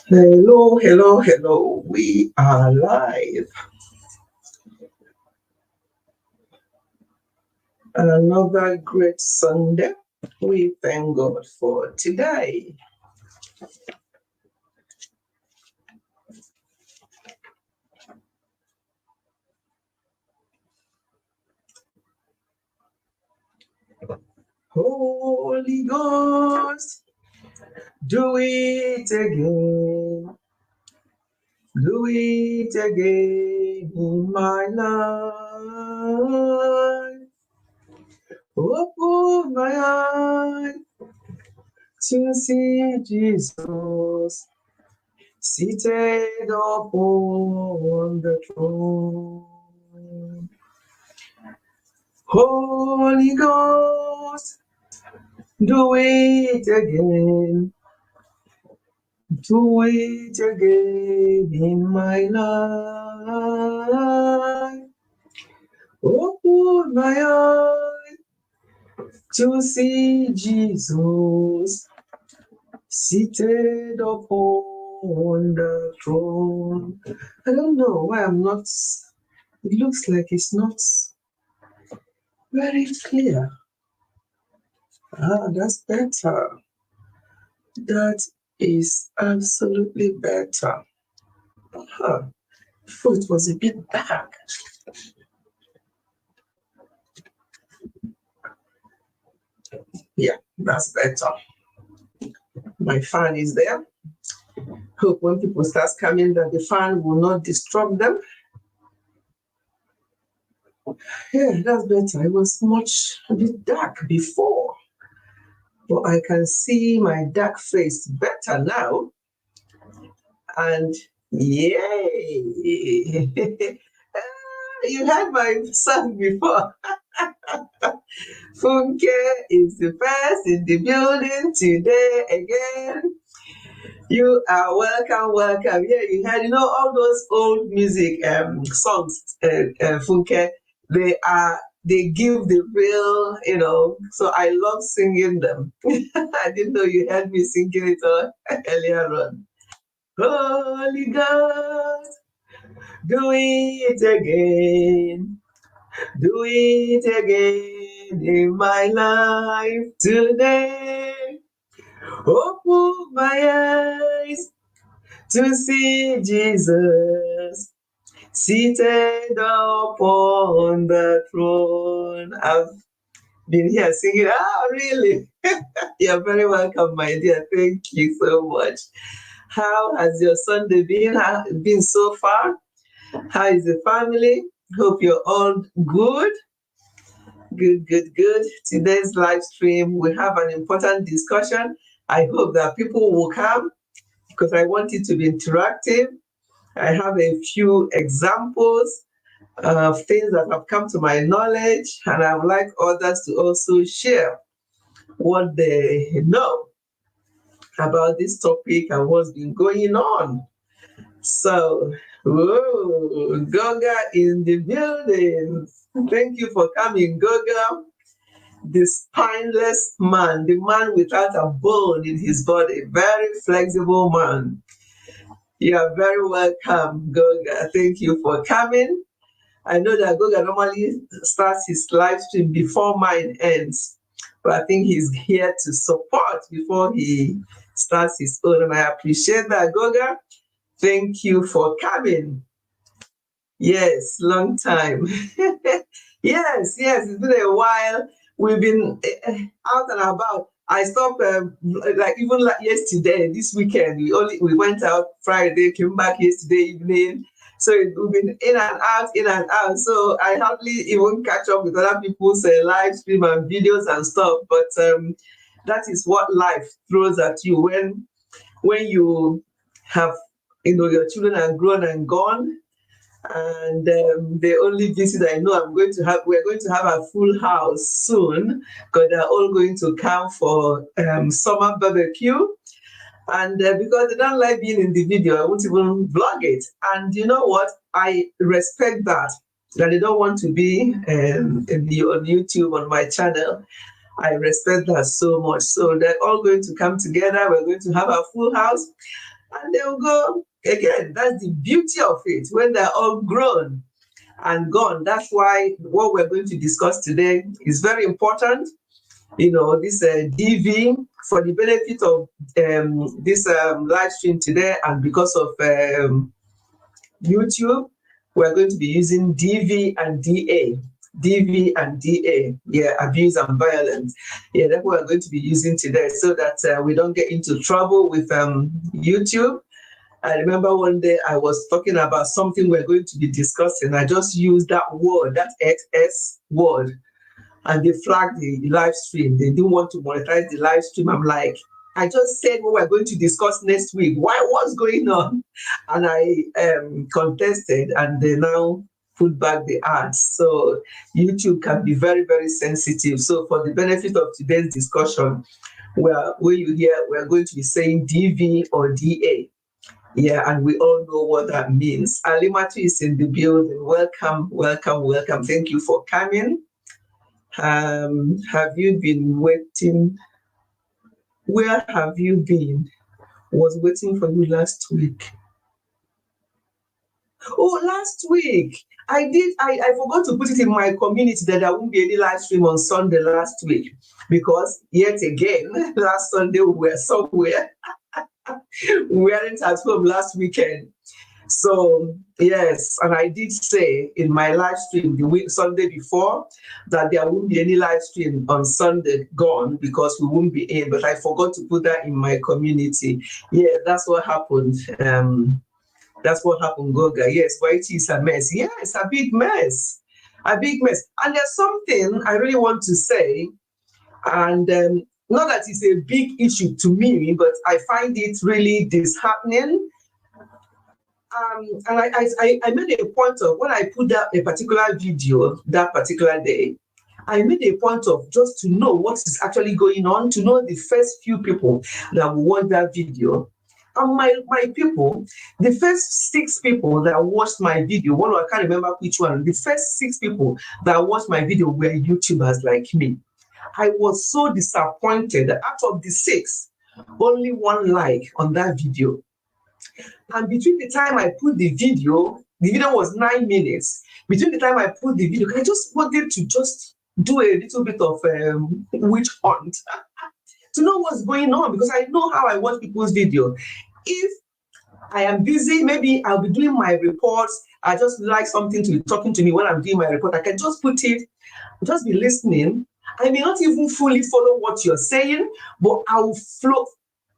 Hello, hello, hello. We are live. Another great Sunday. We thank God for today. Holy Ghost, do it again. Do it again in my life. Open my eyes to see Jesus seated upon the throne. Holy Ghost, do it again. Do it again in my life. Open my eyes to see Jesus seated upon the throne. I don't know why I'm not, it looks like it's not very clear. That's better. That is absolutely better. Before it was a bit dark. Yeah, that's better. My fan is there. Hope when people start coming that the fan will not disturb them. Yeah, that's better. It was a bit dark before. But I can see my dark face better now. And yay! You had my song before. Funke is the first in the building today again. You are welcome, welcome. Yeah, you had, all those old music songs, Funke, they give the real, so I love singing them. I didn't know you had me singing it earlier on. Holy God, do it again. Do it again in my life today. Open my eyes to see Jesus seated upon the throne. I've been here singing. Really? You're very welcome, my dear. Thank you so much. How has your Sunday been so far? How is the family? Hope you're all good. Good, good, good. Today's live stream, we have an important discussion. I hope that people will come because I want it to be interactive. I have a few examples of things that have come to my knowledge, and I would like others to also share what they know about this topic and what's been going on. So, Goga in the building. Thank you for coming, Goga. The spineless man, the man without a bone in his body, very flexible man. You are very welcome, Goga. Thank you for coming. I know that Goga normally starts his live stream before mine ends, but I think he's here to support before he starts his own, and I appreciate that, Goga. Thank you for coming. Yes, long time. Yes, it's been a while. We've been out and about. I stopped even like yesterday, this weekend. We went out Friday, came back yesterday evening. So we've been in and out. So I hardly even catch up with other people's live stream and videos and stuff. But that is what life throws at you when you have, your children are grown and gone. And the only visit I know we're going to have a full house soon because they're all going to come for summer barbecue. And because they don't like being in the video, I won't even vlog it. And you know what? I respect that. that they don't want to be on YouTube on my channel. I respect that so much. So they're all going to come together. We're going to have a full house, and they'll go again. That's the beauty of it when they're all grown and gone. That's why what we're going to discuss today is very important. This DV, for the benefit of this live stream today, and because of YouTube, we're going to be using DV and DA. DV and DA, yeah, abuse and violence. Yeah, that's what we're going to be using today, so that we don't get into trouble with YouTube. I remember one day I was talking about something we're going to be discussing. I just used that word, that XS word, and they flagged the live stream. They didn't want to monetize the live stream. I'm like, I just said what we're going to discuss next week. What's going on? And I contested, and they now put back the ads. So YouTube can be very, very sensitive. So for the benefit of today's discussion, when you hear, we're going to be saying DV or DA. Yeah, and we all know what that means. Alimatu is in the building. Welcome, welcome, welcome. Thank you for coming. Have you been waiting? Where have you been? Was waiting for you last week. Oh, last week. I forgot to put it in my community that there won't be any live stream on Sunday last week, because yet again, last Sunday we were somewhere. We weren't at home last weekend. So yes, and I did say in my live stream the week Sunday before that there won't be any live stream on Sunday gone, because we won't be in, but I forgot to put that in my community. Yeah, that's what happened. That's what happened, Goga. Yes, YT is a mess. Yeah, it's a big mess. A big mess. And there's something I really want to say, and not that it's a big issue to me, but I find it really disheartening. And I made a point of, when I put up a particular video that particular day, I made a point of just to know what is actually going on, to know the first few people that will watch that video. And my people, the first 6 people that watched my video, I can't remember which one, the first 6 people that watched my video were YouTubers like me. I was so disappointed that out of the 6, only 1 like on that video. And between the time I put the video was 9 minutes. Between the time I put the video, I just wanted to just do a little bit of witch hunt to know what's going on, because I know how I watch people's video. If I am busy, maybe I'll be doing my reports. I just like something to be talking to me when I'm doing my report. I can just put it, just be listening. I may not even fully follow what you're saying, but I will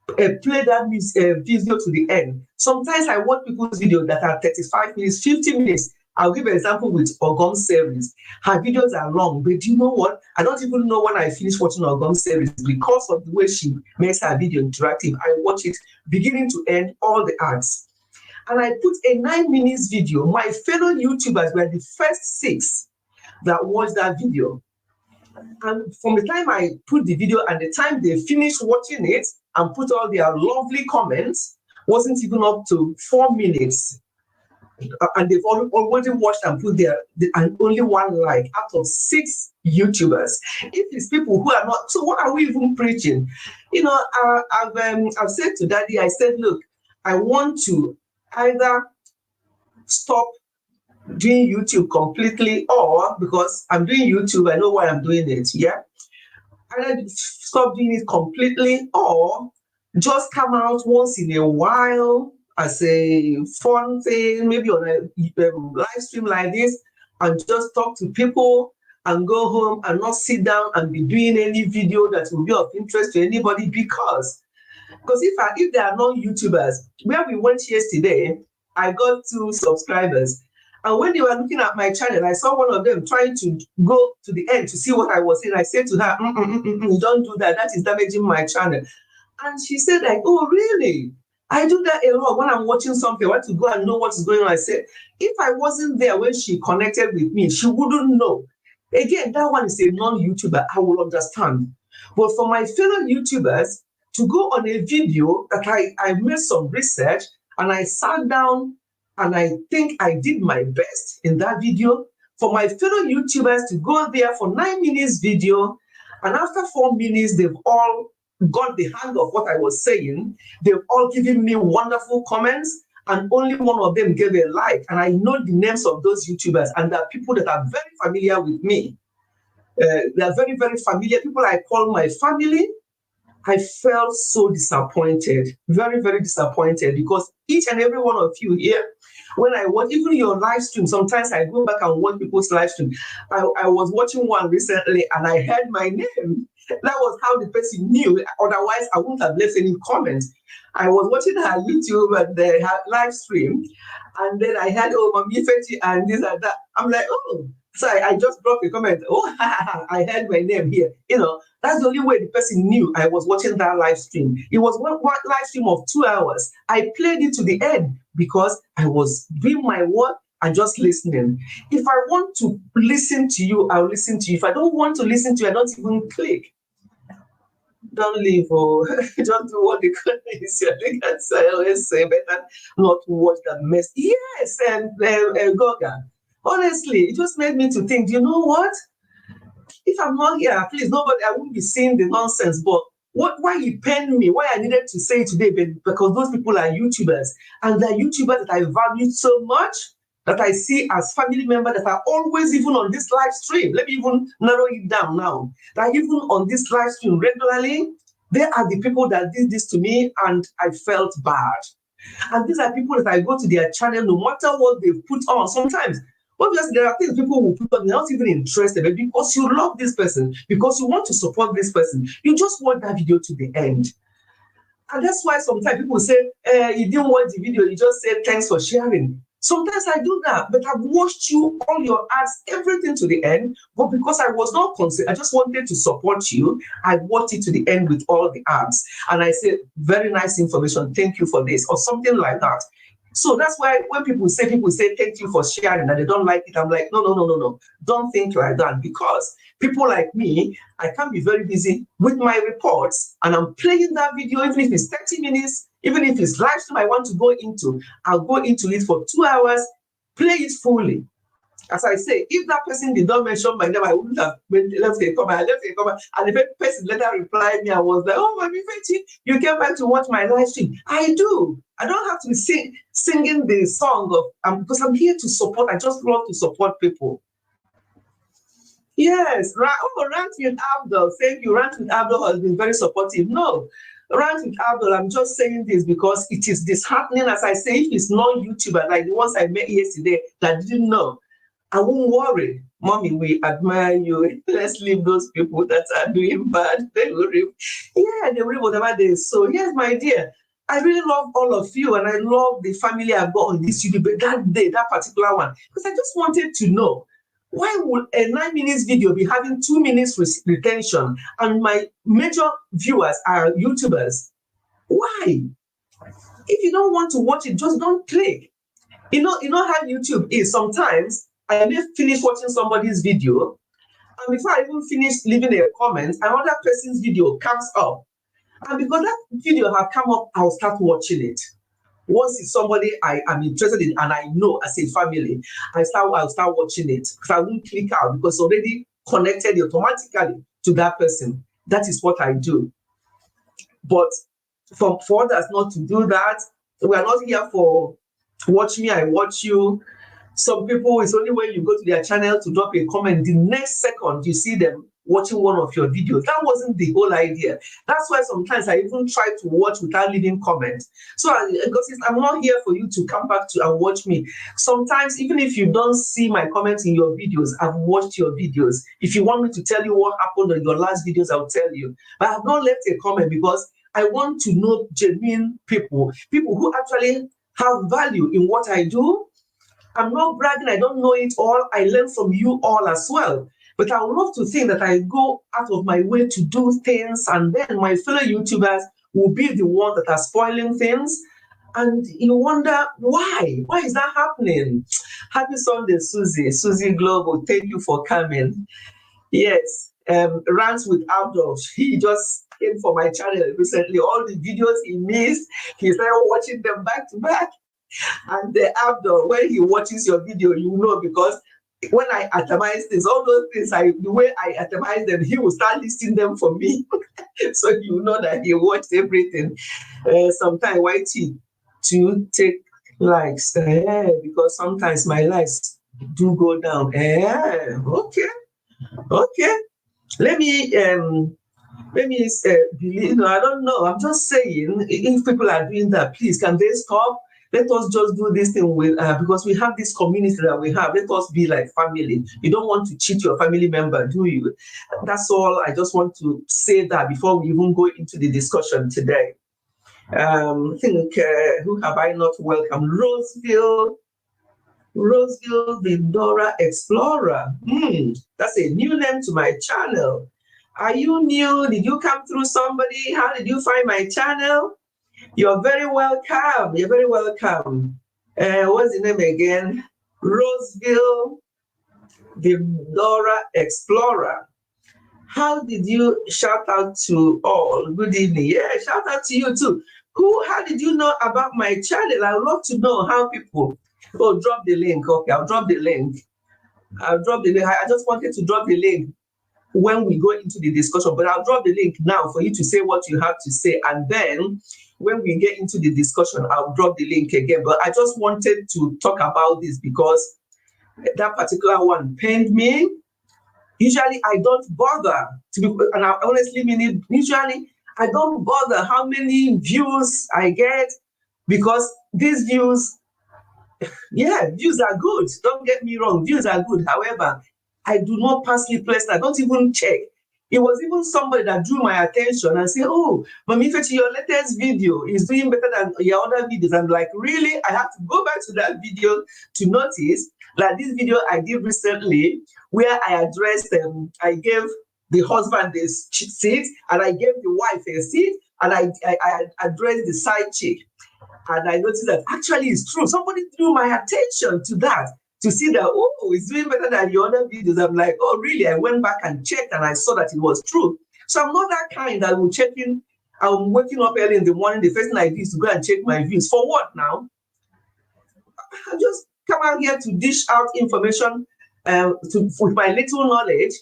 play that video to the end. Sometimes I watch people's videos that are 35 minutes, 50 minutes. I'll give an example with Ogum series. Her videos are long, but you know what? I don't even know when I finish watching Ogum series, because of the way she makes her video interactive. I watch it beginning to end, all the ads. And I put a 9 minutes video. My fellow YouTubers were the first 6 that watched that video. And from the time I put the video and the time they finished watching it and put all their lovely comments, wasn't even up to 4 minutes. And they've already watched and put and only 1 like out of 6 YouTubers. If it's people who are not, so what are we even preaching? I've said to Daddy, I said, look, I want to either stop doing YouTube completely, or because I'm doing YouTube, I know why I'm doing it. Yeah, either stop doing it completely, or just come out once in a while as a fun thing, maybe on a live stream like this, and just talk to people and go home and not sit down and be doing any video that will be of interest to anybody. Because if they are non-YouTubers, where we went yesterday, I got 2 subscribers. And when they were looking at my channel, I saw one of them trying to go to the end to see what I was saying. I said to her, don't do that. That is damaging my channel. And she said, like, oh, really? I do that a lot when I'm watching something. I want to go and know what is going on. I said, if I wasn't there when she connected with me, she wouldn't know. Again, that one is a non-YouTuber. I will understand. But for my fellow YouTubers to go on a video that I made some research and I sat down and I think I did my best in that video, for my fellow YouTubers to go there for 9 minutes video, and after 4 minutes, they've all got the hang of what I was saying. They've all given me wonderful comments, and only one of them gave a like. And I know the names of those YouTubers, and there are people that are very familiar with me. They are very, very familiar. People I call my family. I felt so disappointed, very, very disappointed, because each and every one of you here, when I watch even your live stream, sometimes I go back and watch people's live stream. I was watching one recently and I heard my name. That was how the person knew. Otherwise, I wouldn't have left any comments. I was watching her YouTube and her live stream, and then I heard, oh, Mami Fetty and this and that. I'm like, oh. So I just dropped a comment. Oh, I heard my name here. You know, that's the only way the person knew I was watching that live stream. It was one live stream of 2 hours. I played it to the end because I was doing my work and just listening. If I want to listen to you, I'll listen to you. If I don't want to listen to you, I don't even click. Don't leave, or just do what the is. I think that's I always say, better not watch that mess. Yes, and Goga. Honestly, it just made me to think, you know what? If I'm not here, at least nobody, I won't be seeing the nonsense. But why you pain me, why I needed to say today, because those people are YouTubers, and they're YouTubers that I value so much, that I see as family members that are always even on this live stream. Let me even narrow it down now. That even on this live stream regularly, they are the people that did this to me, and I felt bad. And these are people that I go to their channel, no matter what they've put on. Sometimes, obviously, there are things people will put on, they're not even interested, but because you love this person, because you want to support this person, you just want that video to the end. And that's why sometimes people say, you didn't watch the video, you just said thanks for sharing. Sometimes I do that, but I've watched you, all your ads, everything to the end. But because I was not concerned, I just wanted to support you. I watched it to the end with all the ads. And I said, very nice information. Thank you for this, or something like that. So that's why when people say thank you for sharing and they don't like it, I'm like, no. Don't think like that, because people like me, I can be very busy with my reports, and I'm playing that video, even if it's 30 minutes, even if it's live stream I want to go into, I'll go into it for 2 hours, play it fully. As I say, if that person did not mention my name, I wouldn't have left a comment. And the person later replied me, I was like, oh, Mami Fetty, you came back to watch my live stream. I do. I don't have to be singing the song of, because I'm here to support. I just love to support people. Yes, Rant with Abdul. Thank you. Rant with Abdul has been very supportive. No, Rant with Abdul, I'm just saying this because it is disheartening, as I say, if it's non-YouTuber, like the ones I met yesterday that didn't know, I won't worry. Mommy, we admire you. Let's leave those people that are doing bad. They will reap whatever they sow. Yes, my dear. I really love all of you, and I love the family I've got on this YouTube. But that day, that particular one, because I just wanted to know, why would a 9 minutes video be having 2 minutes retention, and my major viewers are YouTubers? Why? If you don't want to watch it, just don't click. You know how YouTube is. Sometimes I may finish watching somebody's video, and before I even finish leaving a comment, another person's video comes up. And because that video has come up, I'll start watching it. Once it's somebody I am interested in and I know as a family, I'll start watching it, because I won't click out, because it's already connected automatically to that person. That is what I do. But for others not to do that, we are not here for watch me, I watch you. Some people, it's only when you go to their channel to drop a comment, the next second you see them watching one of your videos. That wasn't the whole idea. That's why sometimes I even try to watch without leaving comments. So because I'm not here for you to come back to and watch me. Sometimes, even if you don't see my comments in your videos, I've watched your videos. If you want me to tell you what happened on your last videos, I'll tell you. But I've not left a comment because I want to know genuine people who actually have value in what I do. I'm not bragging, I don't know it all. I learn from you all as well. But I would love to think that I go out of my way to do things, and then my fellow YouTubers will be the ones that are spoiling things. And you wonder, why? Why is that happening? Happy Sunday, Susie Global. Thank you for coming. Yes, Rants with Abdul. He just came for my channel recently. All the videos he missed, he started watching them back to back. And Abdul, when he watches your video, you know, because when I atomize things, all those things, the way I atomize them, he will start listing them for me. So you know that he watched everything. Sometimes YT to take likes, because sometimes my likes do go down. Okay. Let me believe. No, I don't know. I'm just saying, if people are doing that, please, can they stop? Let us just do this thing with because we have this community that we have. Let us be like family. You don't want to cheat your family member, do you? That's all. I just want to say that before we even go into the discussion today. I think who have I not welcomed? Roseville Vindora Explorer. That's a new name to my channel. Are you new? Did you come through somebody? How did you find my channel? You're very welcome. You're very welcome. What's the name again? Roseville Vindora Explorer. How did you shout out to all? Good evening. Yeah, shout out to you too. How did you know about my channel? I would love to know how people. Oh, drop the link. Okay, I'll drop the link. I just wanted to drop the link when we go into the discussion, but I'll drop the link now for you to say what you have to say. And then when we get into the discussion, I'll drop the link again. But I just wanted to talk about this because that particular one pained me. Usually I don't bother to be, and I honestly mean it, usually I don't bother how many views I get, because these views, views are good. Don't get me wrong, views are good. However, I do not personally place that. I don't even check. It was even somebody that drew my attention and said, "Oh, Mami Fechi, your latest video is doing better than your other videos." I'm like, really? I have to go back to that video to notice that this video I did recently, where I addressed, I gave the husband a seat, and I gave the wife a seat, and I addressed the side chick. And I noticed that actually it's true. Somebody drew my attention to that, to see that, oh, it's doing better than your other videos. I'm like, oh, really? I went back and checked, and I saw that it was true. So I'm not that kind that will check in. I'm waking up early in the morning. The first thing I do is to go and check my views. For what now? I just come out here to dish out information with my little knowledge.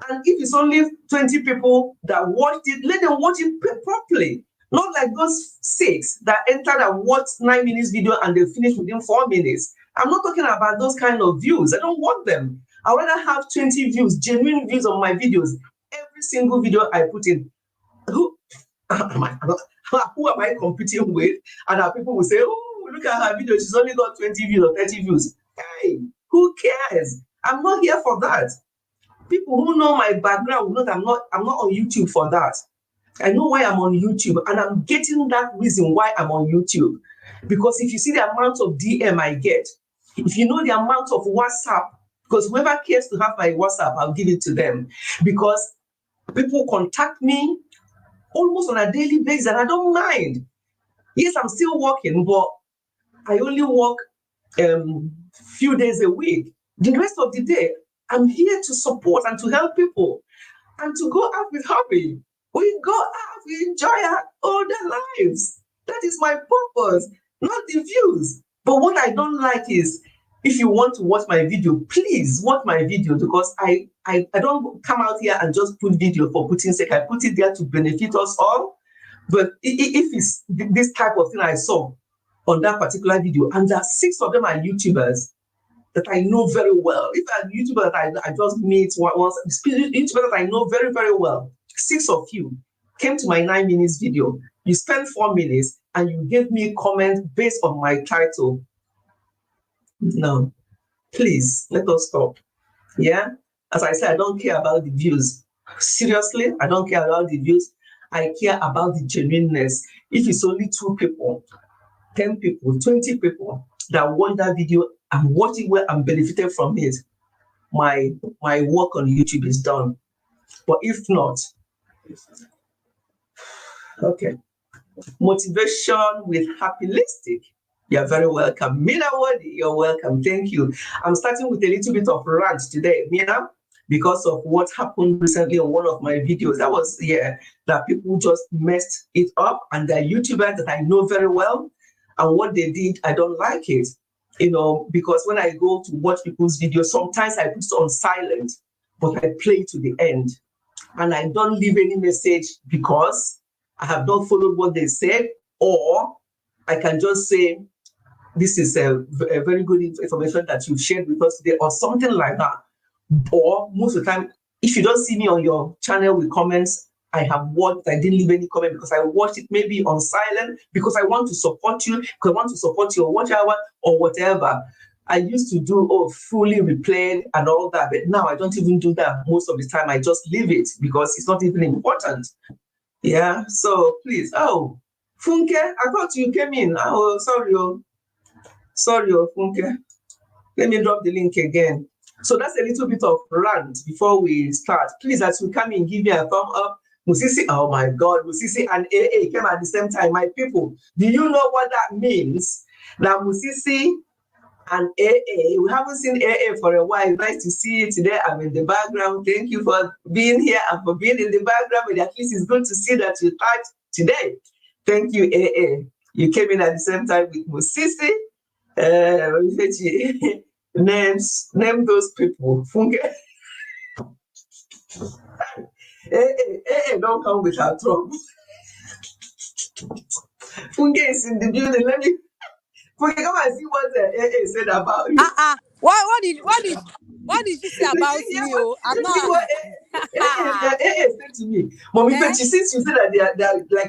And if it's only 20 people that watched it, let them watch it properly. Not like those 6 that entered and watched 9 minutes video and they finished within 4 minutes. I'm not talking about those kind of views. I don't want them. I rather have 20 views, genuine views on my videos. Every single video I put in. Who am I competing with? And people will say, oh, look at her video. She's only got 20 views or 30 views. Hey, who cares? I'm not here for that. People who know my background know that I'm not on YouTube for that. I know why I'm on YouTube, and I'm getting that reason why I'm on YouTube. Because if you see the amount of DM I get, if you know the amount of WhatsApp, because whoever cares to have my WhatsApp, I'll give it to them. Because people contact me almost on a daily basis, and I don't mind. Yes, I'm still working, but I only work few days a week. The rest of the day, I'm here to support and to help people and to go out with hobby. We go out, we enjoy our older lives. That is my purpose, not the views. But what I don't like is, if you want to watch my video, please watch my video, because I don't come out here and just put video for putting sake. I put it there to benefit us all. But if it's this type of thing I saw on that particular video, and there are 6 of them are YouTubers that I know very well. If a YouTuber that I just meet once, YouTuber that I know very, very well, 6 of you came to my 9 minutes video. You spent 4 minutes and you gave me a comment based on my title. No, please, let us stop. Yeah, as I said, I don't care about the views. Seriously, I don't care about the views. I care about the genuineness. If it's only 2 people, 10 people, 20 people that watch that video and watch it well and benefited from it, my work on YouTube is done. But if not, okay. Motivation with Happy Lipstick. You're very welcome. Mina Wadi, you're welcome. Thank you. I'm starting with a little bit of rant today, Mina, because of what happened recently on one of my videos. That was, that people just messed it up, and they're YouTubers that I know very well, and what they did, I don't like it. because when I go to watch people's videos, sometimes I put it on silent, but I play to the end. And I don't leave any message because I have not followed what they said, or I can just say, this is a very good information that you've shared with us today, or something like that. Or most of the time, if you don't see me on your channel with comments, I have watched, I didn't leave any comment because I watched it maybe on silent because I want to support you, because I want to support your watch hour or whatever. I used to do fully replayed and all that, but now I don't even do that most of the time. I just leave it because it's not even important. Yeah, so please. Oh, Funke, I thought you came in. Oh, sorry, Funke. Let me drop the link again. So that's a little bit of rant before we start. Please, as you come in, give me a thumb up. Musisi, oh my God, Musisi and AA came at the same time. My people, do you know what that means? Now, Musisi and AA, we haven't seen AA for a while. Nice to see you today. I'm in the background. Thank you for being here and for being in the background. But at least it's good to see that you typed today. Thank you, AA. You came in at the same time with Musisi. Name those people. Funke. Don't come with our trouble. Funke is in the building. Let me Funke, come and see what AA said about you. What did she say about me? I'm not. What AA said to me, Mommy, since you said that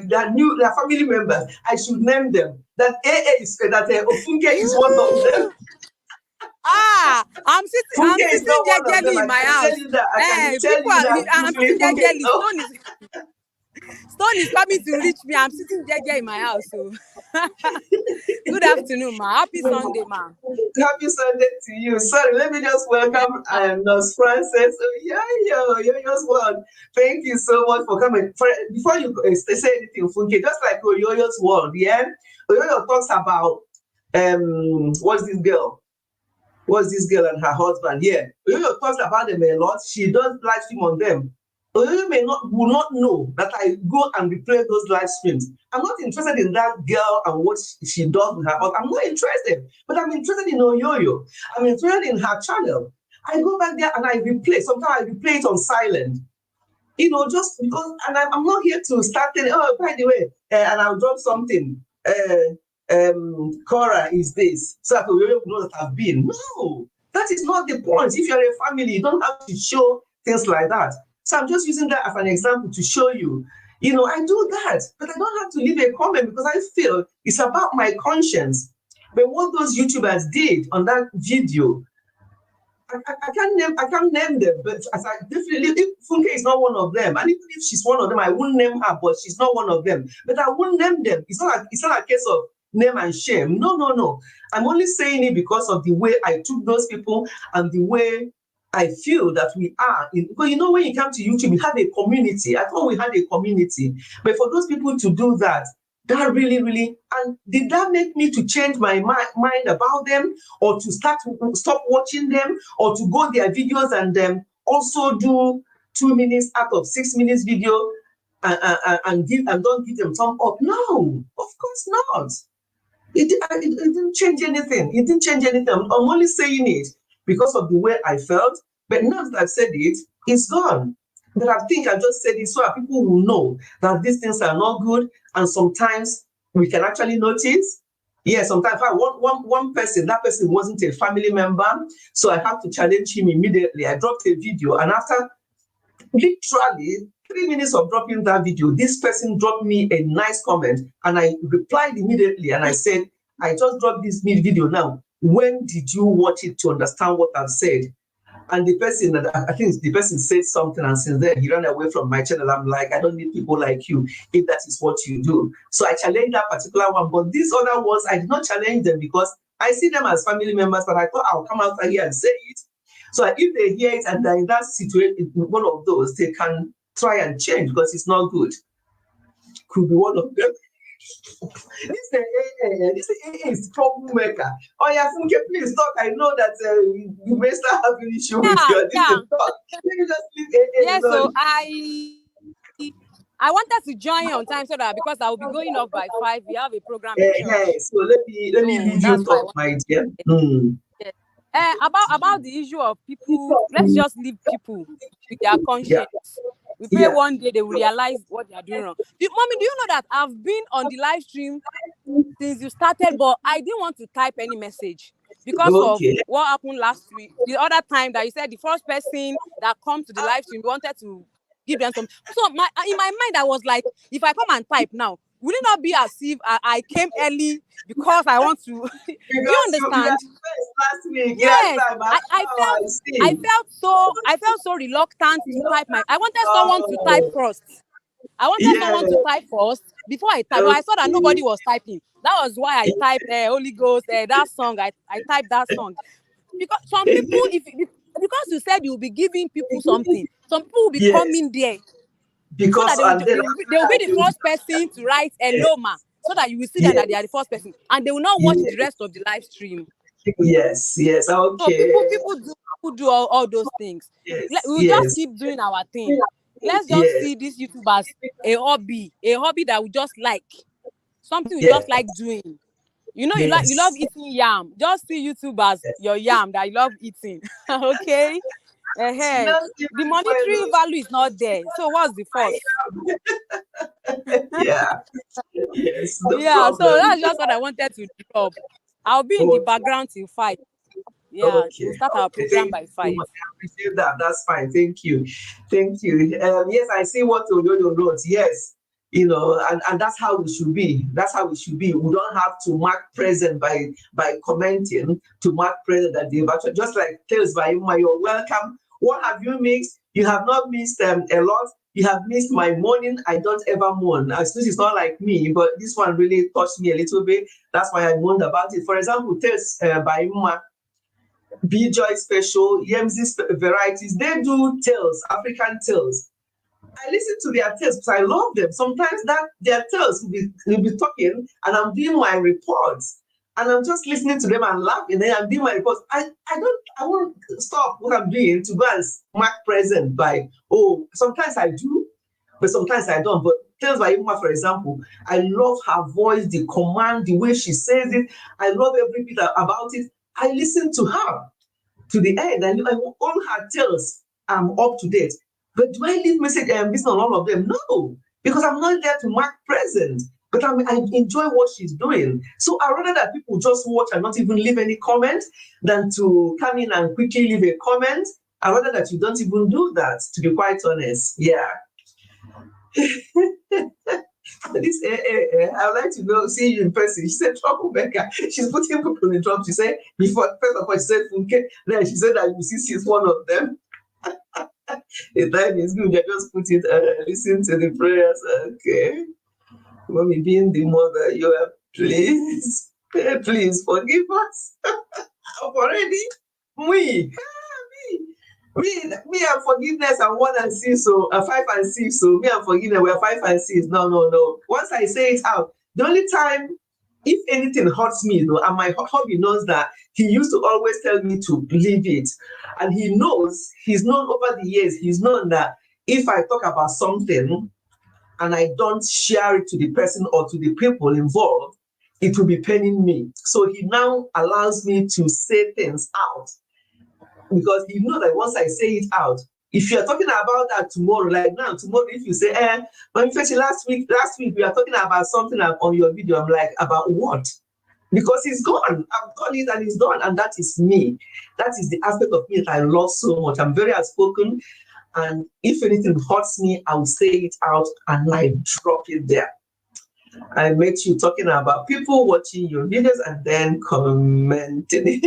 they are new, they are family members, I should name them. That AA is that Funke is one of them. I'm sitting jejely in my house. I'm sitting jejely. Stone is coming to reach me. I'm sitting jejely in my house. So good afternoon, ma. Happy Sunday, ma. Happy Sunday to you. Sorry, let me just welcome Nurse Frances. Yoyo's world. Thank you so much for coming. Before you say anything, Funke, just like Yoyo's world, yeah? Yoyo talks about what's this girl and her husband? Yeah. Oyoyo talks about them a lot. She does live stream on them. Oyoyo will not know that I go and replay those live streams. I'm not interested in that girl and what she does with her husband. I'm not interested. But I'm interested in Oyoyo. I'm interested in her channel. I go back there and I replay. Sometimes I replay it on silent. Just because, and I'm not here to start telling, by the way, and I'll drop something. Cora is this, so that we will know that I've been. No, that is not the point. If you're a family, you don't have to show things like that. So I'm just using that as an example to show you, I do that, but I don't have to leave a comment because I feel it's about my conscience. But what those YouTubers did on that video, I can't name them, but as I definitely, if Funke is not one of them, and even if she's one of them, I wouldn't name her, but she's not one of them. But I wouldn't name them. It's not a case of name and shame. No. I'm only saying it because of the way I took those people and the way I feel that we are. Because when you come to YouTube, you have a community. I thought we had a community. But for those people to do that really, really, and did that make me to change my mind about them, or to stop watching them, or to go their videos and also do 2 minutes out of 6 minutes video and don't give them thumb up? No, of course not. It didn't change anything. It didn't change anything. I'm only saying it because of the way I felt. But now that I've said it, it's gone. But I think I just said it so that people will know that these things are not good. And sometimes we can actually notice. Yeah, sometimes one person, that person wasn't a family member. So I have to challenge him immediately. I dropped a video, and after literally 3 minutes of dropping that video, this person dropped me a nice comment, and I replied immediately, and I said, I just dropped this video now. When did you watch it to understand what I've said? And the person, I think the person said something, and since then he ran away from my channel. I'm like, I don't need people like you if that is what you do. So I challenged that particular one, but these other ones, I did not challenge them because I see them as family members, but I thought I'll come out here and say it. So if they hear it and they're in that situation, one of those, they can try and change because it's not good. Could be one of them. This is troublemaker. Oh yeah, Funke, please talk. I know that you may start having issue with your talk. Let me just leave Yes, so I wanted to join on time so that because I will be going off by 5. We have a program in church. So let me leave you talk, my dear. About the issue of people, let's just leave people with their conscience. We pray one day they will realize what they are doing wrong. Mommy, do you know that I've been on the live stream since you started, but I didn't want to type any message because of what happened last week. The other time that you said the first person that come to the live stream wanted to give them some. So in my mind, I was like, if I come and type now, will it not be as if I came early because I want to? Do you understand? Last week, yes, I felt so reluctant to type I wanted someone to type first. I wanted someone to type first before I type. But I saw that nobody was typing. That was why I typed Holy Ghost, that song. I typed that song. Because some people, because you said you'll be giving people something, some people will be coming there. Because so that they will be the first person to write hello ma, so that you will see that they are the first person, and they will not watch the rest of the live stream. Yes, okay. So people do all those things. We'll just keep doing our thing. Let's just see this YouTube as a hobby that we just like, something we just like doing. You know, you love eating yam. Just see YouTube as your yam that you love eating. Okay. The monetary value is not there. So what's the first? No so that's just what I wanted to drop. I'll be in the background till 5. We'll start our program by 5. I appreciate that. That's fine. Thank you. Yes, I see what Oyoyo wrote. Yes, and that's how we should be. We don't have to mark present by commenting, to mark present that they've actually, just like Tales by Ima, you're welcome. What have you missed? You have not missed a lot. You have missed my mourning. I don't ever mourn. This is not like me, but this one really touched me a little bit. That's why I mourned about it. For example, Tales by Ima, B-Joy Special, Yemzi's Varieties, they do tales, African tales. I listen to their tales because I love them. Sometimes their tales will be talking, and I'm doing my reports, and I'm just listening to them and laughing, and I'm doing my reports. I won't stop what I'm doing to go and mark present by, sometimes I do, but sometimes I don't. But Tales by Ima, for example, I love her voice, the command, the way she says it. I love every bit about it. I listen to her to the end, and all her tales, I'm up to date. But do I leave message listen on all of them? No, because I'm not there to mark present. But I enjoy what she's doing. So I'd rather that people just watch and not even leave any comment than to come in and quickly leave a comment. I'd rather that you don't even do that, to be quite honest. Yeah. This I would like to see you in person. She said troublemaker. She's putting people in trouble. She said before, first of all, she said Funke. Then she said that she's one of them. The time is good. They just put it listen to the prayers. Okay. Mommy being the mother, you are please forgive us. Already. Me and forgiveness and 1 and 6, so 5 and 6. So me and forgiveness, we are 5 and 6. No. Once I say it out, the only time, if anything hurts me, and my hubby knows that, he used to always tell me to leave it. And he's known over the years, he's known that if I talk about something and I don't share it to the person or to the people involved, it will be paining me. So he now allows me to say things out, because he knows that once I say it out, if you're talking about that tomorrow, like now, tomorrow, if you say, last week we are talking about something on your video, I'm like, about what? Because it's gone. I've done it and it's done. And that is me. That is the aspect of me that I love so much. I'm very outspoken. And if anything hurts me, I will say it out and I drop it there. I met you talking about people watching your videos and then commenting.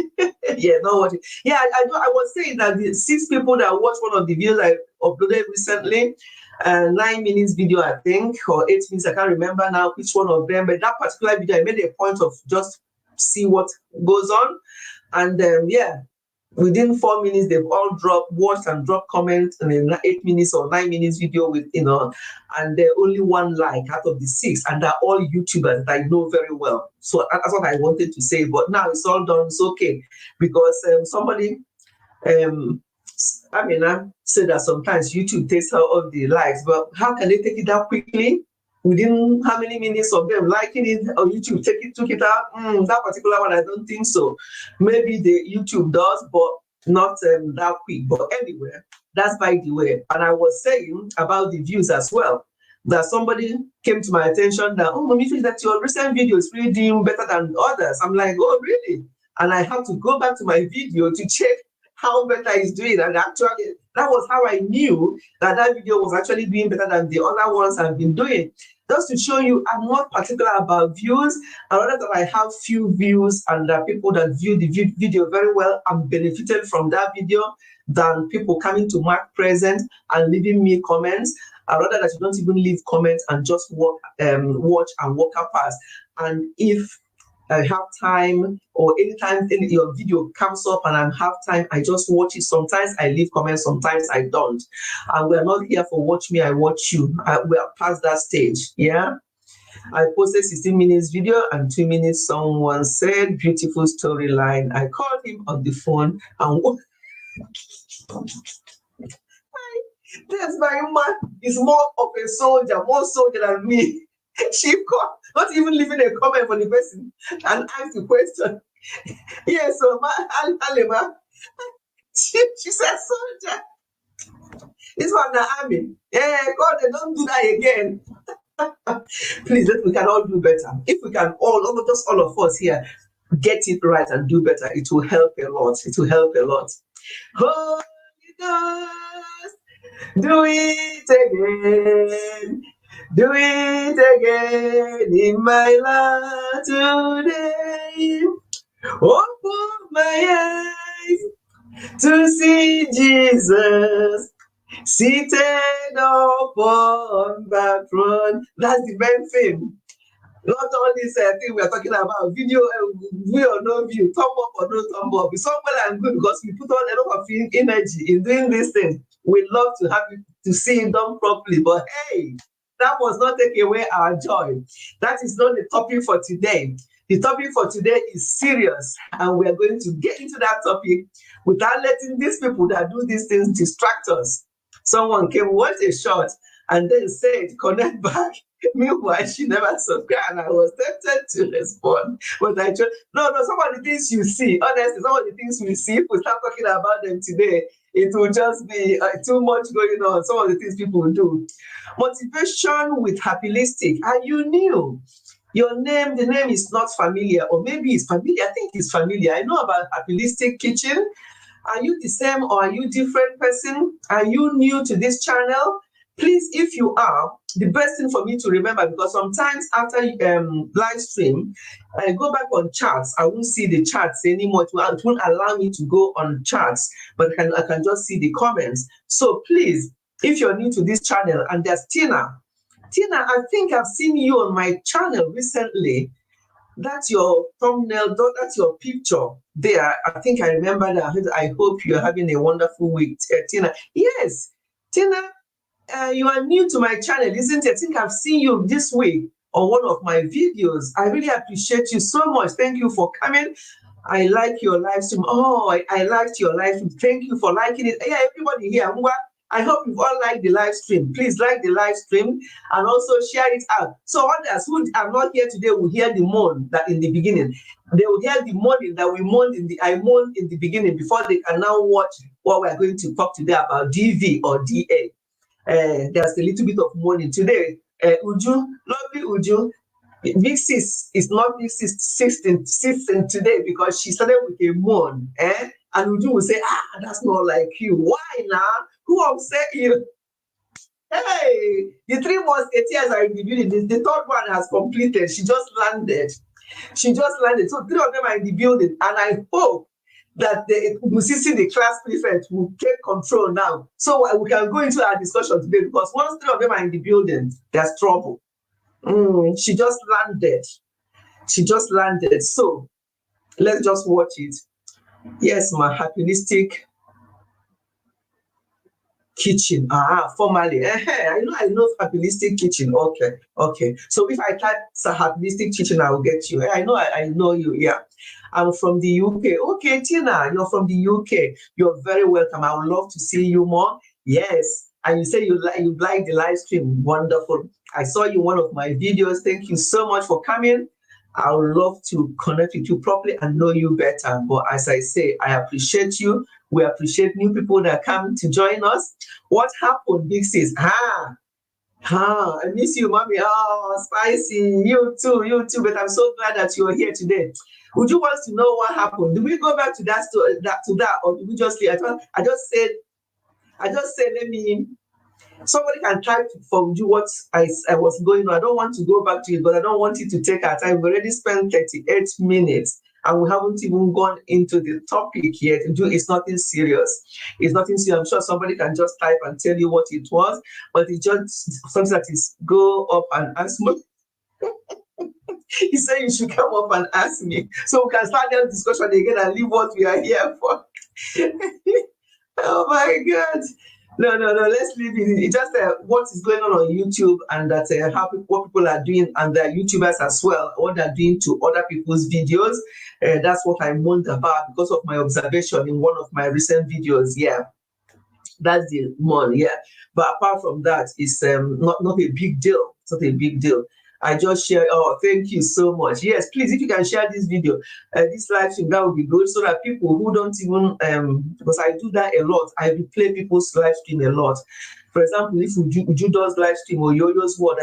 Not watching. Yeah, I was saying that the 6 people that watched one of the videos I uploaded recently, 9 minutes video, I think, or 8 minutes, I can't remember now which one of them, but that particular video, I made a point of just see what goes on. And within 4 minutes, they've all watched and dropped comments in an 8 minutes or 9 minutes video with, and only 1 like out of the 6, and they're all YouTubers that I know very well. So that's what I wanted to say. But now it's all done. It's okay, because somebody Amina said that sometimes YouTube takes her off the likes, but how can they take it that quickly? Within how many minutes of them liking it, or YouTube took it out? That particular one, I don't think so. Maybe the YouTube does, but not that quick. But anyway, that's by the way. And I was saying about the views as well, that somebody came to my attention that, oh, Mommy, feel that your recent video is really doing better than others. I'm like, oh, really? And I have to go back to my video to check how better it's doing. And actually, that was how I knew that that video was actually doing better than the other ones I've been doing. Just to show you, I'm not particular about views. And rather that I have few views and people that view the video very well and benefited from that video than people coming to mark present and leaving me comments. And rather that you don't even leave comments and just watch and walk past. And if I have time, or anytime your video comes up and I have time, I just watch it. Sometimes I leave comments, sometimes I don't. And we're not here for watch me, I watch you. We are past that stage. Yeah. I posted 16 minutes video and 2 minutes. Someone said, beautiful storyline. I called him on the phone and that's my man is more of a soldier, more soldier than me. She called, not even leaving a comment for the person and asked the question. Yes, so Halima, she said, soldier. This one the army. Yeah, God, they don't do that again. Please, we can all do better. If we can all of us here, get it right and do better, it will help a lot. It will help a lot. Holy Ghost, do it again. Do it again in my life today. Open my eyes to see Jesus seated upon that throne. That's the main thing. Not all this thing we are talking about, video, view or no view, thumb up or no thumb up. It's all well and good because we put on a lot of energy in doing this thing. We love to have it, to see it done properly. But hey, that must not take away our joy. That is not the topic for today. The topic for today is serious, and we are going to get into that topic without letting these people that do these things distract us. Someone came, what a shot, and then said, connect back. Meanwhile, she never subscribed, and I was tempted to respond. But I just, no, some of the things you see, honestly, some of the things we see, if we start talking about them today, it will just be too much going on. Some of the things people do. Motivation with Happylistic. Are you new? Your name, the name is not familiar, or maybe it's familiar. I think it's familiar. I know about Happylistic Kitchen. Are you the same or are you different person? Are you new to this channel? Please, if you are, the best thing for me to remember, because sometimes after live stream, I go back on charts. I won't see the charts anymore. It won't allow me to go on charts, but I can just see the comments. So please, if you're new to this channel, and there's Tina. Tina, I think I've seen you on my channel recently. That's your thumbnail, that's your picture there. I think I remember that. I hope you're having a wonderful week, Tina. Yes, Tina, you are new to my channel, isn't it? I think I've seen you this week on one of my videos. I really appreciate you so much. Thank you for coming. I like your live stream. Oh, I liked your live stream. Thank you for liking it. Yeah, everybody here, I hope you've all liked the live stream. Please like the live stream and also share it out. So others who are not here today will hear the moan that in the beginning. They will hear the moaning that I moaned in the beginning before they can now watch what we're going to talk today about, DV or DA. There's a little bit of moaning today. Uju, lovely Uju. Big sis is not big sis today because she started with a moan. And Uju will say, that's not like you. Why now? Who upset you? Hey, the 3 musketeers are in the building. The third one has completed. She just landed. So 3 of them are in the building. And I hope that Musisi, the class prefect, will take control now. So we can go into our discussion today, because once 3 of them are in the building, there's trouble. She just landed. So let's just watch it. Yes, my Happylistic Kitchen. Formally. I know Happylistic Kitchen. Okay. So if I type Happylistic Kitchen, I will get you. I know you. Yeah. I'm from the UK. Okay, Tina, you're from the UK. You're very welcome. I would love to see you more. Yes. And you say you like the live stream. Wonderful. I saw you in one of my videos. Thank you so much for coming. I would love to connect with you properly and know you better. But as I say, I appreciate you. We appreciate new people that come to join us. What happened, Big Sis? I miss you, mommy. Oh, Spicy. You too. But I'm so glad that you're here today. Would you want to know what happened? Do we go back to that, or do we just leave? I just said, let me. Somebody can type for you what I was going on. I don't want to go back to it, but I don't want it to take our time. We already spent 38 minutes and we haven't even gone into the topic yet. It's nothing serious. It's nothing serious. I'm sure somebody can just type and tell you what it was, but it's just something that is go up and ask me. He said you should come up and ask me. So we can start the discussion again and leave what we are here for. Oh my God. No. Let's leave it. It's just what is going on YouTube, and that what people are doing, and the YouTubers as well, what they're doing to other people's videos. That's what I moaned about because of my observation in one of my recent videos. Yeah, that's the one. Yeah, but apart from that, it's not a big deal. It's not a big deal. I just share. Oh, thank you so much. Yes, please, if you can share this video, this live stream, that would be good, so that people who don't even, because I do that a lot, I replay people's live stream a lot. For example, if Uju does live stream, or Yoyo's World,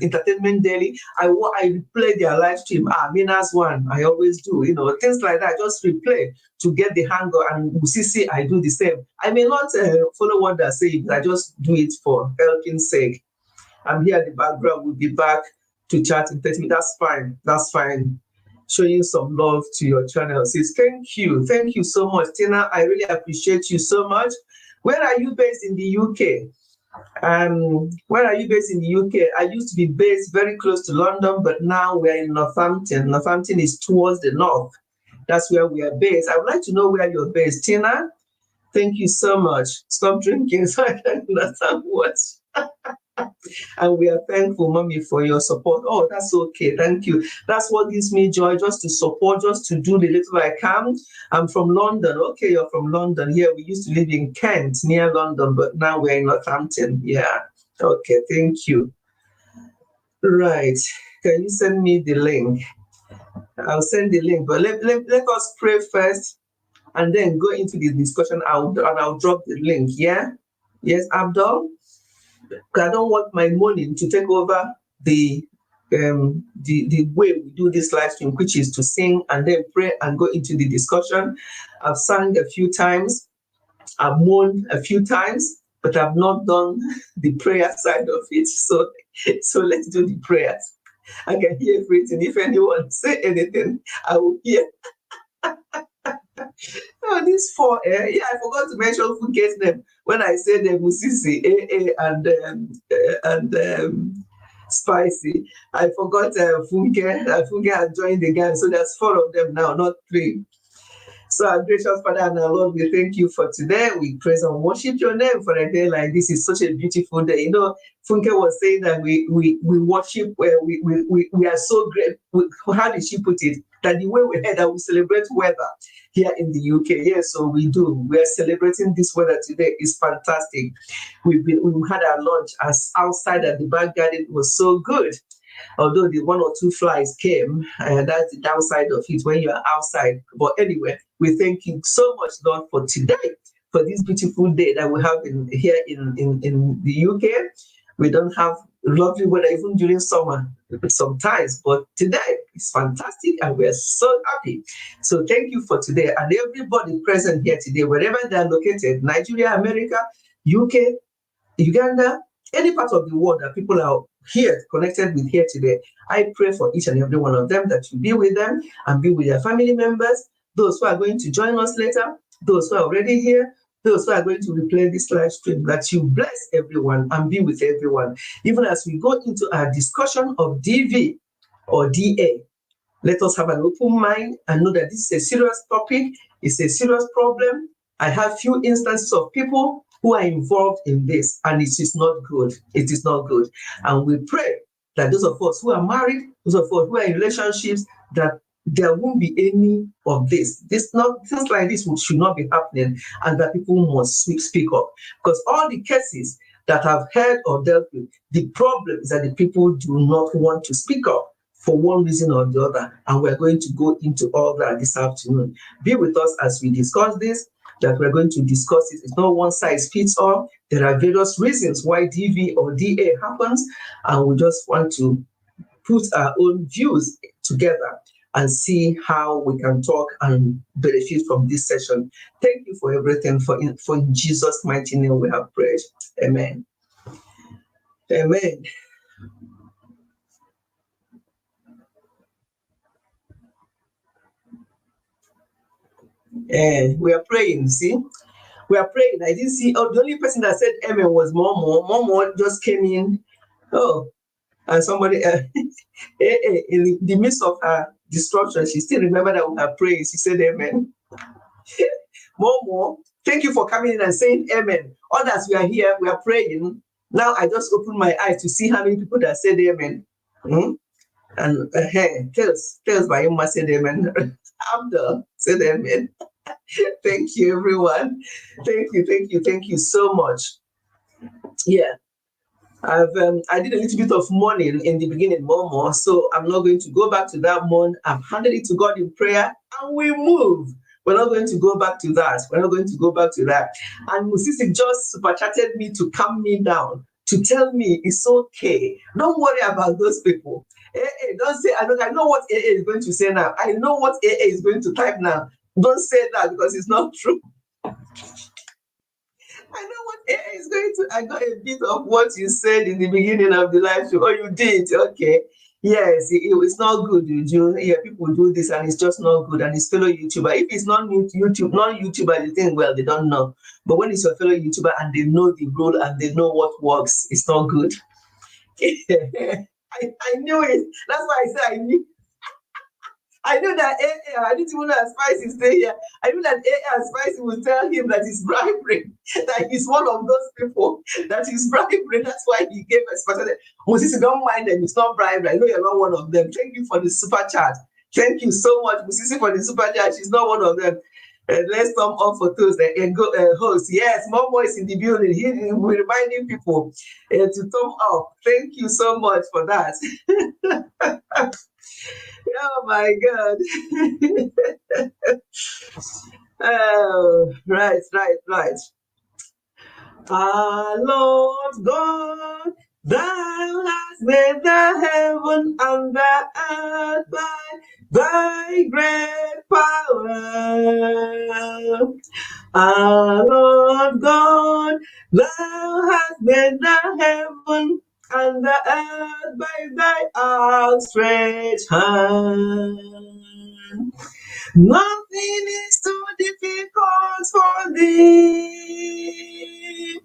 Entertainment Daily, I replay their live stream. Mina's one, I always do, things like that. I just replay to get the hang of, and Usisi, I do the same. I may not follow what they're saying, but I just do it for helping sake. I'm here at the background. We'll be back to chat in 30 minutes. That's fine. Showing some love to your channel. Says thank you so much, Tina. I really appreciate you so much. Where are you based in the UK? Where are you based in the UK? I used to be based very close to London, but now we're in Northampton. Northampton is towards the north. That's where we are based. I would like to know where you're based, Tina. Thank you so much. Stop drinking so I can understand what. And we are thankful, Mommy, for your support. Oh, that's okay. Thank you. That's what gives me joy, just to support, just to do the little I can. I'm from London. Okay, you're from London. Here, we used to live in Kent, near London, but now we're in Northampton. Yeah. Okay, thank you. Right. Can you send me the link? I'll send the link, but let us pray first and then go into the discussion. I'll drop the link. Yeah. Yes, Abdul. I don't want my morning to take over the way we do this live stream, which is to sing and then pray and go into the discussion. I've sung a few times, I've moaned a few times, but I've not done the prayer side of it. So let's do the prayers. I can hear everything. If anyone say anything, I will hear. Oh, these four, yeah, I forgot to mention Funke's name when I said Musisi, AA, and Spicy. I forgot Funke. Funke has joined the gang, so there's 4 of them now, not 3. So our gracious Father and our Lord, we thank you for today. We praise and worship your name for a day like this. It's such a beautiful day. Funke was saying that we worship, where we are so great. How did she put it? That the way we had that we celebrate weather here in the UK. Yes, so we do. We are celebrating this weather today. It's fantastic. We had our lunch outside at the back garden. It was so good. Although the 1 or 2 flies came, that's the downside of it when you are outside. But anyway, we thank you so much, Lord, for today, for this beautiful day that we have here in the UK. We don't have lovely weather even during summer sometimes, but today it's fantastic and we're so happy. So thank you for today, and everybody present here today, wherever they're located, Nigeria, America, UK, Uganda, any part of the world that people are here connected with here today. I pray for each and every one of them that you be with them and be with their family members, those who are going to join us later, those who are already here, those who are going to replay this live stream, that you bless everyone and be with everyone. Even as we go into our discussion of DV or DA, let us have an open mind and know that this is a serious topic, it's a serious problem. I have few instances of people who are involved in this, and it is not good. It is not good. And we pray that those of us who are married, those of us who are in relationships, that there won't be any of this. Things like this should not be happening, and that people must speak up. Because all the cases that I've heard or dealt with, the problem is that the people do not want to speak up for one reason or the other. And we're going to go into all that this afternoon. Be with us as we discuss this, that we're going to discuss it. It's not one size fits all. There are various reasons why DV or DA happens, and we just want to put our own views together and see how we can talk and benefit from this session. Thank you for everything. For in Jesus' mighty name we have prayed. Amen. Amen. And we are praying, see? We are praying. I didn't see, the only person that said amen was Momo. Momo just came in. Oh, and somebody, in the midst of her destruction, she still remembered that we are praying. She said amen. Momo, thank you for coming in and saying amen. Others, we are here, we are praying. Now I just opened my eyes to see how many people that said amen. And tells by Yuma said amen. Abdul said amen. Thank you, everyone. Thank you so much. Yeah. I did a little bit of mourning in the beginning, Momo, so I'm not going to go back to that mourn. I've handed it to God in prayer, and we move. We're not going to go back to that. And Musisi just super chatted me to calm me down, to tell me it's okay. Don't worry about those people. Don't say, I know what AA is going to say now. I know what AA is going to type now. Don't say that because it's not true. I know what AA is going to. I got a bit of what you said in the beginning of the live show. Oh, you did? Okay. Yes, it's not good. People do this and it's just not good. And it's fellow YouTuber. If it's non-YouTuber, you think, well, they don't know. But when it's your fellow YouTuber and they know the rule and they know what works, it's not good. I knew it. That's why I said I knew. I knew that AA, I didn't even know that Spicy stay here. I knew that AA and Spicy would tell him that it's bribery, that he's one of those people that is bribery. That's why he gave us. Musisi, don't mind them. It's not bribery. I know you're not one of them. Thank you for the super chat. Thank you so much, Musisi, for the super chat. She's not one of them. Let's thumb up for those host. Yes, Momo is in the building. We're reminding people to thumb up. Thank you so much for that. Oh my God. Oh, right. Our Lord God, thou hast made the heaven and the earth by thy great power. Our Lord God, thou hast made the heaven and the earth by thy outstretched hand. Nothing is too difficult for thee.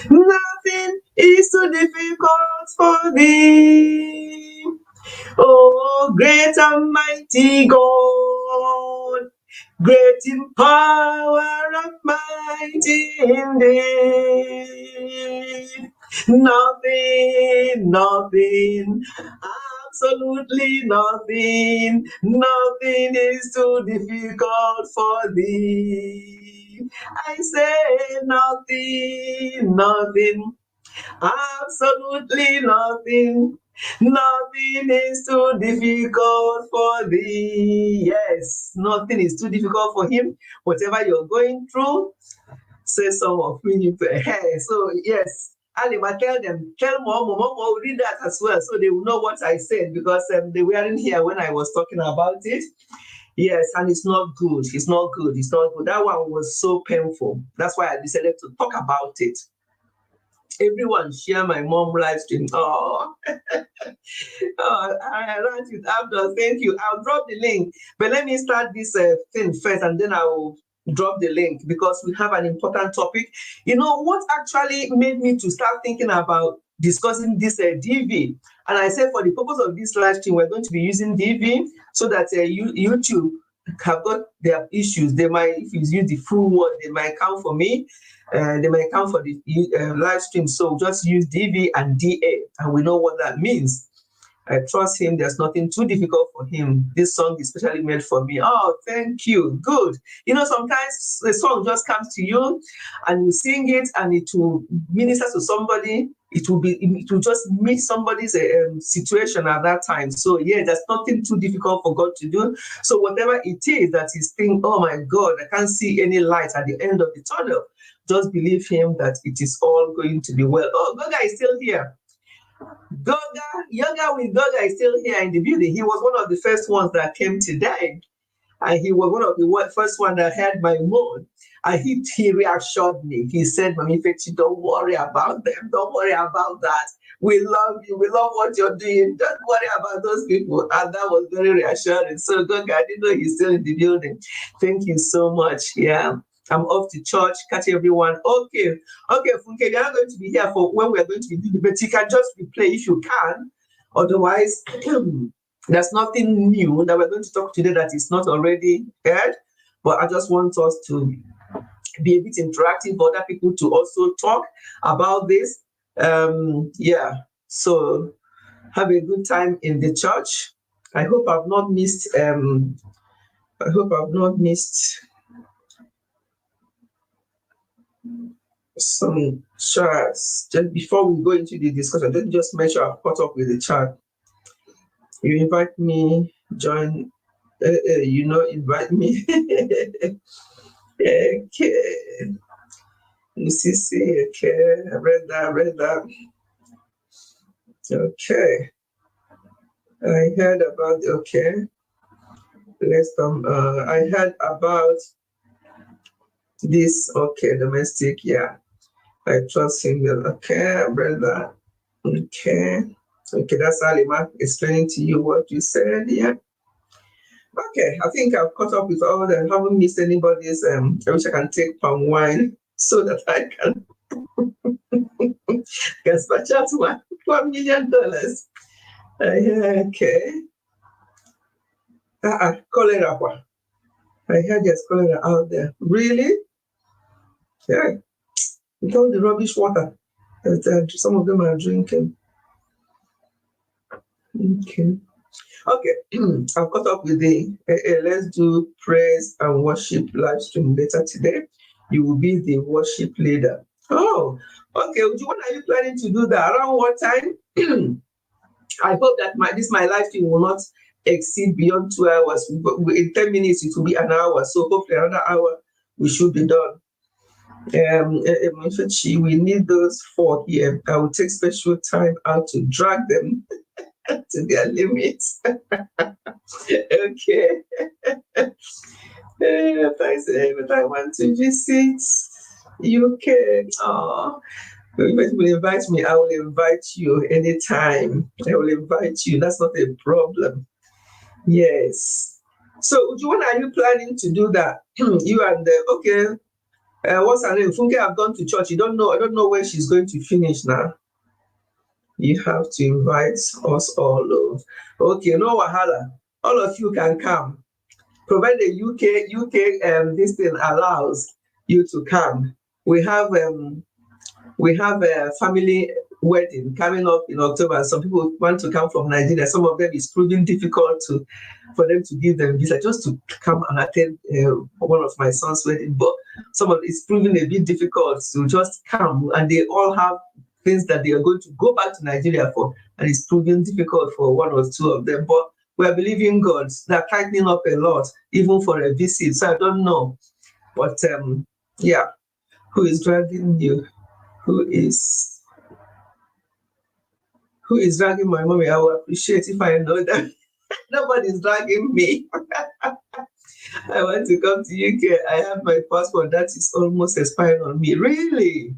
Nothing is too difficult for thee. Oh, great and mighty God, great in power and mighty indeed. Nothing, absolutely nothing is too difficult for thee. I say nothing, absolutely nothing is too difficult for thee. Yes, nothing is too difficult for him. Whatever you're going through, say some of you to hey. So yes, Alima, tell Mom will read that as well, so they will know what I said, because they weren't here when I was talking about it. Yes, and it's not good. It's not good. That one was so painful. That's why I decided to talk about it. Everyone share my mom live stream. Oh, I ran with Abdul. Thank you. I'll drop the link, but let me start this thing first, and then I will drop the link, because we have an important topic. You know what actually made me to start thinking about discussing this DV, and I said for the purpose of this live stream, we're going to be using DV so that YouTube have got their issues. They might, if you use the full word, they might count for me. They might count for the live stream. So just use DV and DA, and we know what that means. I trust him. There's nothing too difficult for him. This song is specially made for me. Oh, thank you. Good. Sometimes the song just comes to you and you sing it and it will minister to somebody. It will just meet somebody's situation at that time. So yeah, there's nothing too difficult for God to do. So whatever it is that he's thinking, oh my God, I can't see any light at the end of the tunnel. Just believe him that it is all going to be well. Oh, Goga is still here. Yoga with Goga is still here in the building. He was one of the first ones that came today. And he was one of the first one that had my mood. And he reassured me. He said, Mami Fetchi, don't worry about them. Don't worry about that. We love you. We love what you're doing. Don't worry about those people. And that was very reassuring. So Goga, I didn't know he's still in the building. Thank you so much. Yeah. I'm off to church. Catch everyone. Okay, Funke, you're not going to be here for when we're going to be doing the but you can just replay if you can. Otherwise, there's nothing new that we're going to talk today that is not already heard. But I just want us to be a bit interactive for other people to also talk about this. Yeah. So have a good time in the church. I hope I've not missed some charts. Just before we go into the discussion, let me just make sure I've caught up with the chart. You invite me, join, invite me. Okay. Musisi, okay. I read that. Okay. I heard about, okay. I heard about this, okay, domestic, yeah. I trust him. Okay, brother. Okay, that's Alima explaining to you what you said, yeah. Okay, I think I've caught up with all that. I haven't missed anybody's. I wish I can take palm wine so that I can dispatch out $1 million. Okay. Cholera. I heard there's cholera out there. Really? Yeah. With all the rubbish water that some of them are drinking. Okay. I've caught up with the let's do praise and worship live stream later today. You will be the worship leader. Oh, okay. When are you planning to do that? Around what time? I hope that my live stream will not exceed beyond 2 hours. In 10 minutes, it will be an hour. So hopefully another hour, we should be done. We need those 4 here. I will take special time out to drag them to their limits. Okay. But I want to visit UK. Oh, if you will invite me, I will invite you anytime. I will invite you. That's not a problem. Yes. So, when are you planning to do that? You and okay. What's her name? Funke have gone to church. I don't know where she's going to finish now. You have to invite us all. Okay, no wahala. All of you can come. Provided the UK this thing allows you to come. We have a family wedding coming up in October. Some people want to come from Nigeria. Some of them is proving difficult for them to give them visa just to come and attend one of my son's wedding. But some of it's proving a bit difficult to just come, and they all have things that they are going to go back to Nigeria for, and it's proving difficult for one or two of them. But we are believing God. They're tightening up a lot, even for a visit. So I don't know, but yeah, who is dragging you? Who is dragging my mommy? I will appreciate if I know that nobody's dragging me. I want to come to UK. I have my passport that is almost expiring on me. Really?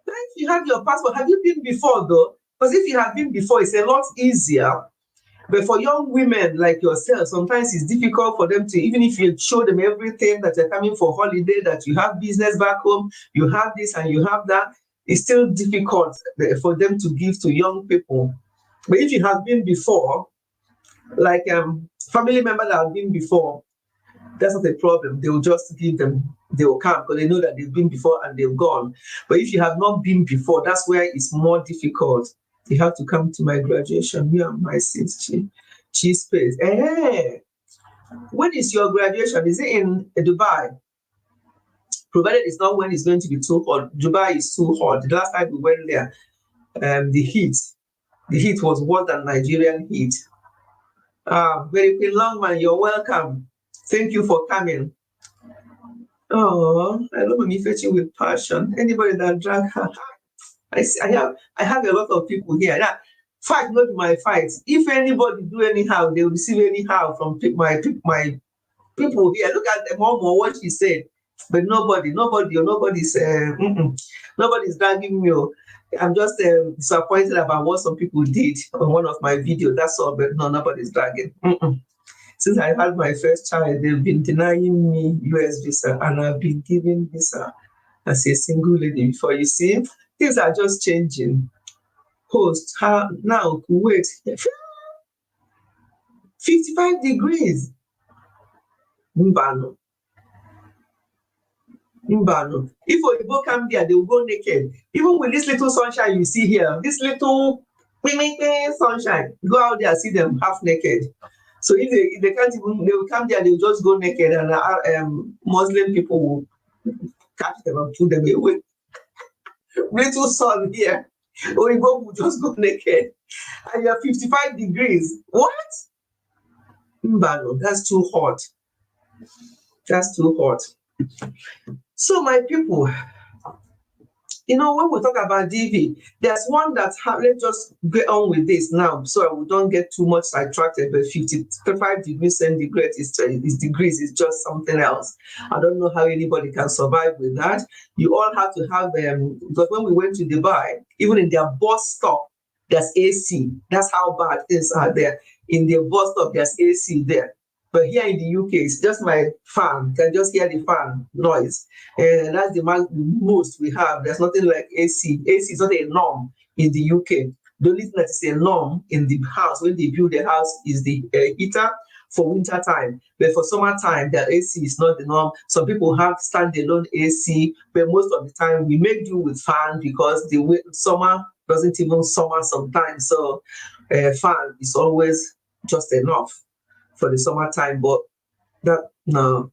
If you have your passport, have you been before though? Because if you have been before, it's a lot easier. But for young women like yourself, sometimes it's difficult for them to, even if you show them everything that you're coming for holiday, that you have business back home, you have this and you have that, it's still difficult for them to give to young people. But if you have been before, like family members that have been before, that's not a problem. They will just give them, they will come because they know that they've been before and they've gone. But if you have not been before, that's where it's more difficult. You have to come to my graduation. Me and my sis, cheese space. Hey, when is your graduation? Is it in Dubai? Provided it's not when it's going to be too hot. Dubai is too hot. The last time we went there, the heat was worse than Nigerian heat. Very Longman, you're welcome. Thank you for coming. Oh, I love me fetching with passion. Anybody that drag her, I have a lot of people here. That fight not my fight. If anybody do anyhow, they will receive anyhow from my people here. Look at the mom or what she said. But nobody's dragging me. I'm just disappointed about what some people did on one of my videos. That's all. But no, nobody's dragging. Since I had my first child, they've been denying me US visa, and I've been given visa as a single lady before. You see, things are just changing. Post now, Kuwait, 55 degrees. Mbano. If Oyibo come there, they will go naked. Even with this little sunshine you see here, this little sunshine, go out there, see them half naked. So if they can't even, they will come there, they will just go naked, and Muslim people will catch them and put them away. Little sun here, Oyibo will just go naked, and you're 55 degrees. What? Mbano, that's too hot. That's too hot. So my people, when we talk about DV, there's one that let's just get on with this now, so we don't get too much sidetracked. But 55 degrees centigrade is degrees is just something else. I don't know how anybody can survive with that. You all have to have because when we went to Dubai, even in their bus stop, there's AC. That's how bad things are there. In their bus stop, there's AC there. But here in the UK, it's just my fan. You can just hear the fan noise. And that's the most we have. There's nothing like AC. AC is not a norm in the UK. The only thing that is a norm in the house, when they build the house, is the heater for winter time. But for summertime, the AC is not the norm. Some people have standalone AC, but most of the time we make do with fan because the summer doesn't even summer sometimes. So fan is always just enough for the summertime, but that no,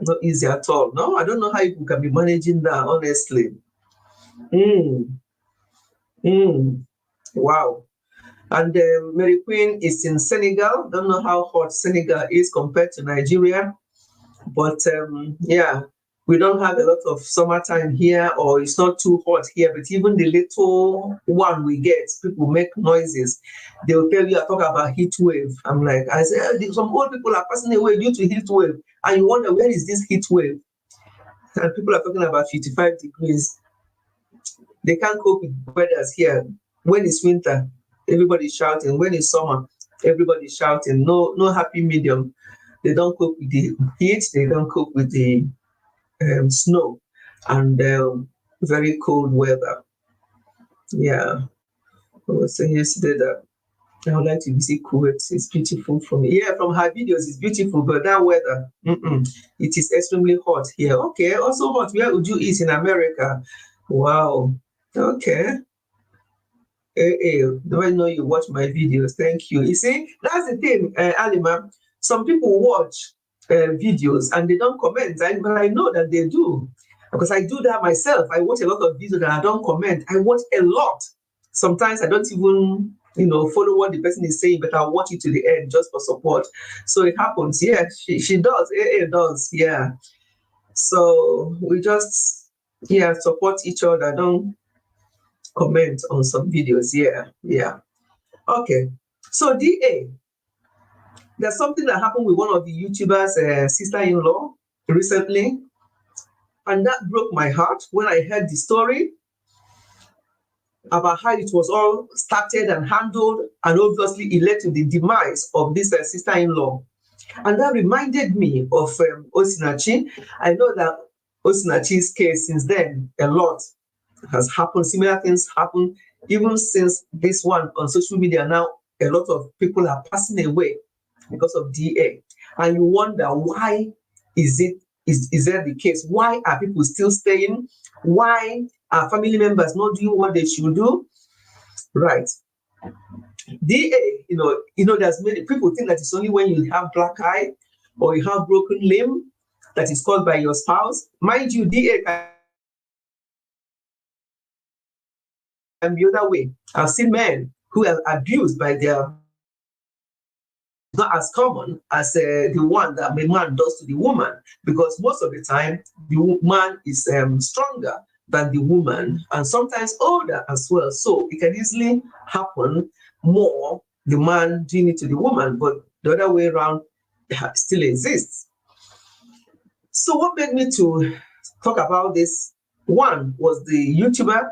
not easy at all. No, I don't know how you can be managing that, honestly. Wow. And Mary Queen is in Senegal. Don't know how hot Senegal is compared to Nigeria, but yeah, we don't have a lot of summertime here, or it's not too hot here, but even the little one we get, people make noises. They will tell you, I talk about heat wave. I'm like, I say, some old people are passing away due to heat wave. And you wonder, where is this heat wave? And people are talking about 55 degrees. They can't cope with weathers here. When it's winter, everybody's shouting. When it's summer, everybody's shouting. No happy medium. They don't cope with the heat. They don't cope with the snow and very cold weather. Yeah, I was saying yesterday that I would like to visit Kuwait. It's beautiful for me. Yeah, from her videos, it's beautiful, but that weather, it is extremely hot here. Okay, also hot. Where would you eat in America? Wow. Okay. Hey, do I know you watch my videos? Thank you. You see, that's the thing, Alima. Some people watch videos and they don't comment, but I know that they do, because I do that myself. I watch a lot of videos and I don't comment. I watch a lot. Sometimes I don't even follow what the person is saying, but I'll watch it to the end just for support. So it happens. Yeah, she does. It does. Yeah. So we just support each other. Don't comment on some videos. Yeah. Okay. So DA, there's something that happened with one of the YouTubers' sister-in-law recently, and that broke my heart when I heard the story about how it was all started and handled, and obviously it led to the demise of this sister-in-law. And that reminded me of Osinachi. I know that Osinachi's case, since then, a lot has happened. Similar things happen even since this one on social media. Now, a lot of people are passing away because of DA. And you wonder, why is that the case? Why are people still staying? Why are family members not doing what they should do? Right. DA, there's many people think that it's only when you have black eye or you have broken limb that is caused by your spouse. Mind you, DA can be the other way. I've seen men who are abused by their, not as common as the one that the man does to the woman, because most of the time the man is stronger than the woman and sometimes older as well. So it can easily happen more the man doing it to the woman, but the other way around still exists. So what made me to talk about this one was the YouTuber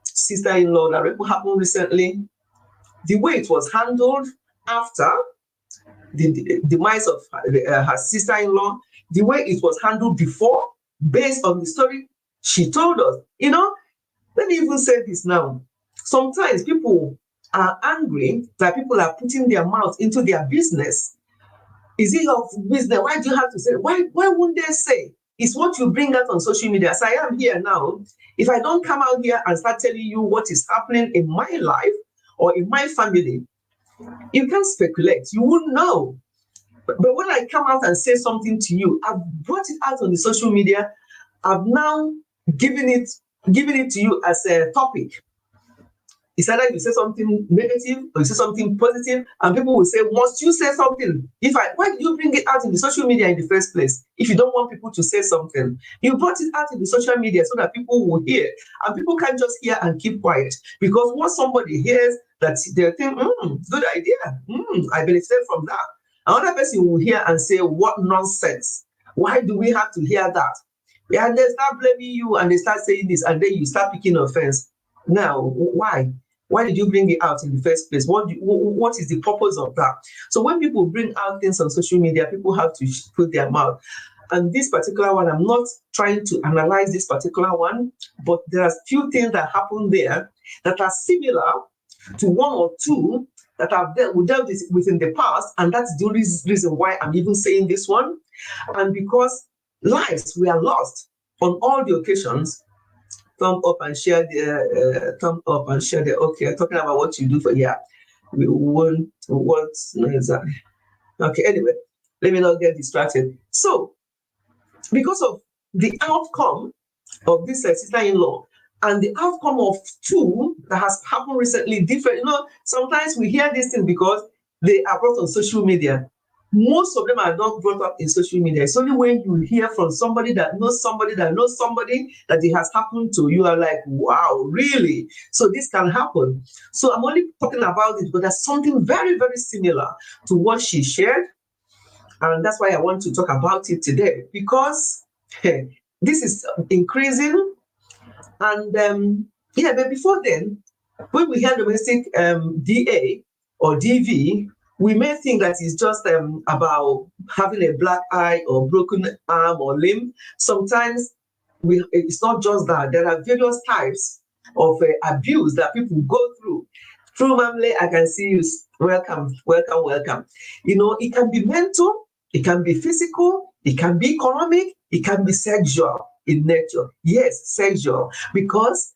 sister-in-law that happened recently. The way it was handled after the demise of her sister-in-law, the way it was handled before, based on the story she told us. Let me even say this now. Sometimes people are angry that people are putting their mouth into their business. Is it your business? Why do you have to say? Why wouldn't they say? It's what you bring out on social media. As I am here now, if I don't come out here and start telling you what is happening in my life or in my family, you can't speculate. You wouldn't know. But when I come out and say something to you, I've brought it out on the social media. I've now given it to you as a topic. It's either you say something negative or you say something positive, and people will say, must you say something? Why did you bring it out in the social media in the first place? If you don't want people to say something, you brought it out in the social media so that people will hear, and people can't just hear and keep quiet. Because once somebody hears that, they think, good idea. I benefit from that. Another person will hear and say, what nonsense. Why do we have to hear that? And they start blaming you and they start saying this, and then you start picking offense. Now, why? Why did you bring it out in the first place? What is the purpose of that? So when people bring out things on social media, people have to put their mouth. And this particular one, I'm not trying to analyze this particular one, but there are few things that happen there that are similar to one or two that I've dealt with in the past, and that's the only reason why I'm even saying this one. And because lives were lost on all the occasions. Thumb up and share the okay, talking about what you do for we won't exactly. Okay, anyway, let me not get distracted. So because of the outcome of this sister-in-law and the outcome of two that has happened recently different, sometimes we hear these things because they are brought on social media. Most of them are not brought up in social media. It's only when you hear from somebody that knows somebody that knows somebody that it has happened to, you are like, wow, really? So this can happen. So I'm only talking about it, but there's something very, very similar to what she shared. And that's why I want to talk about it today, because this is increasing. And but before then, when we hear domestic DA or DV, we may think that it's just about having a black eye or broken arm or limb. Sometimes it's not just that. There are various types of abuse that people go through. Through Mamle, I can see you. Welcome. It can be mental, it can be physical, it can be economic, it can be sexual in nature. Yes, sexual, because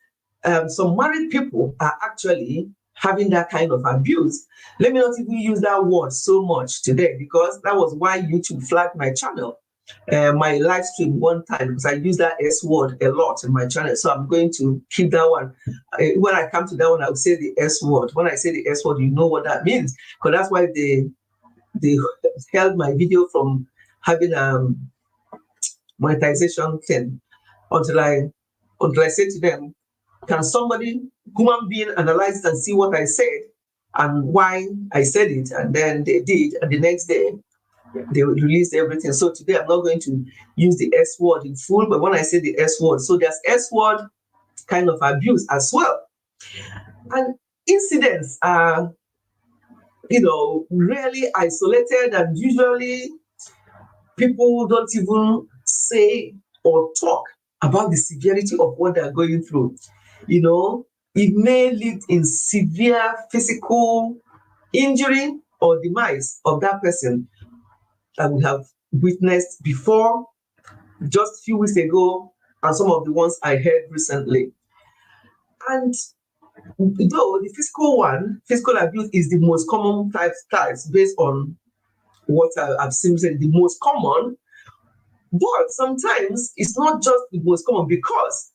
some married people are actually having that kind of abuse. Let me not even use that word so much today, because that was why YouTube flagged my channel, my live stream one time, because I use that S word a lot in my channel. So I'm going to keep that one. When I come to that one, I'll say the S word. When I say the S word, you know what that means, because that's why they held my video from having monetization thing until I said to them, can somebody, human being, analyze it and see what I said and why I said it? And then they did, and the next day they released everything. So today I'm not going to use the S word in full, but when I say the S word, so there's S word kind of abuse as well. And incidents are, really isolated, and usually people don't even say or talk about the severity of what they're going through. It may lead in severe physical injury or demise of that person that we have witnessed before, just a few weeks ago, and some of the ones I heard recently. And Though the physical abuse is the most common types based on what I've seen, the most common. But sometimes it's not just the most common, because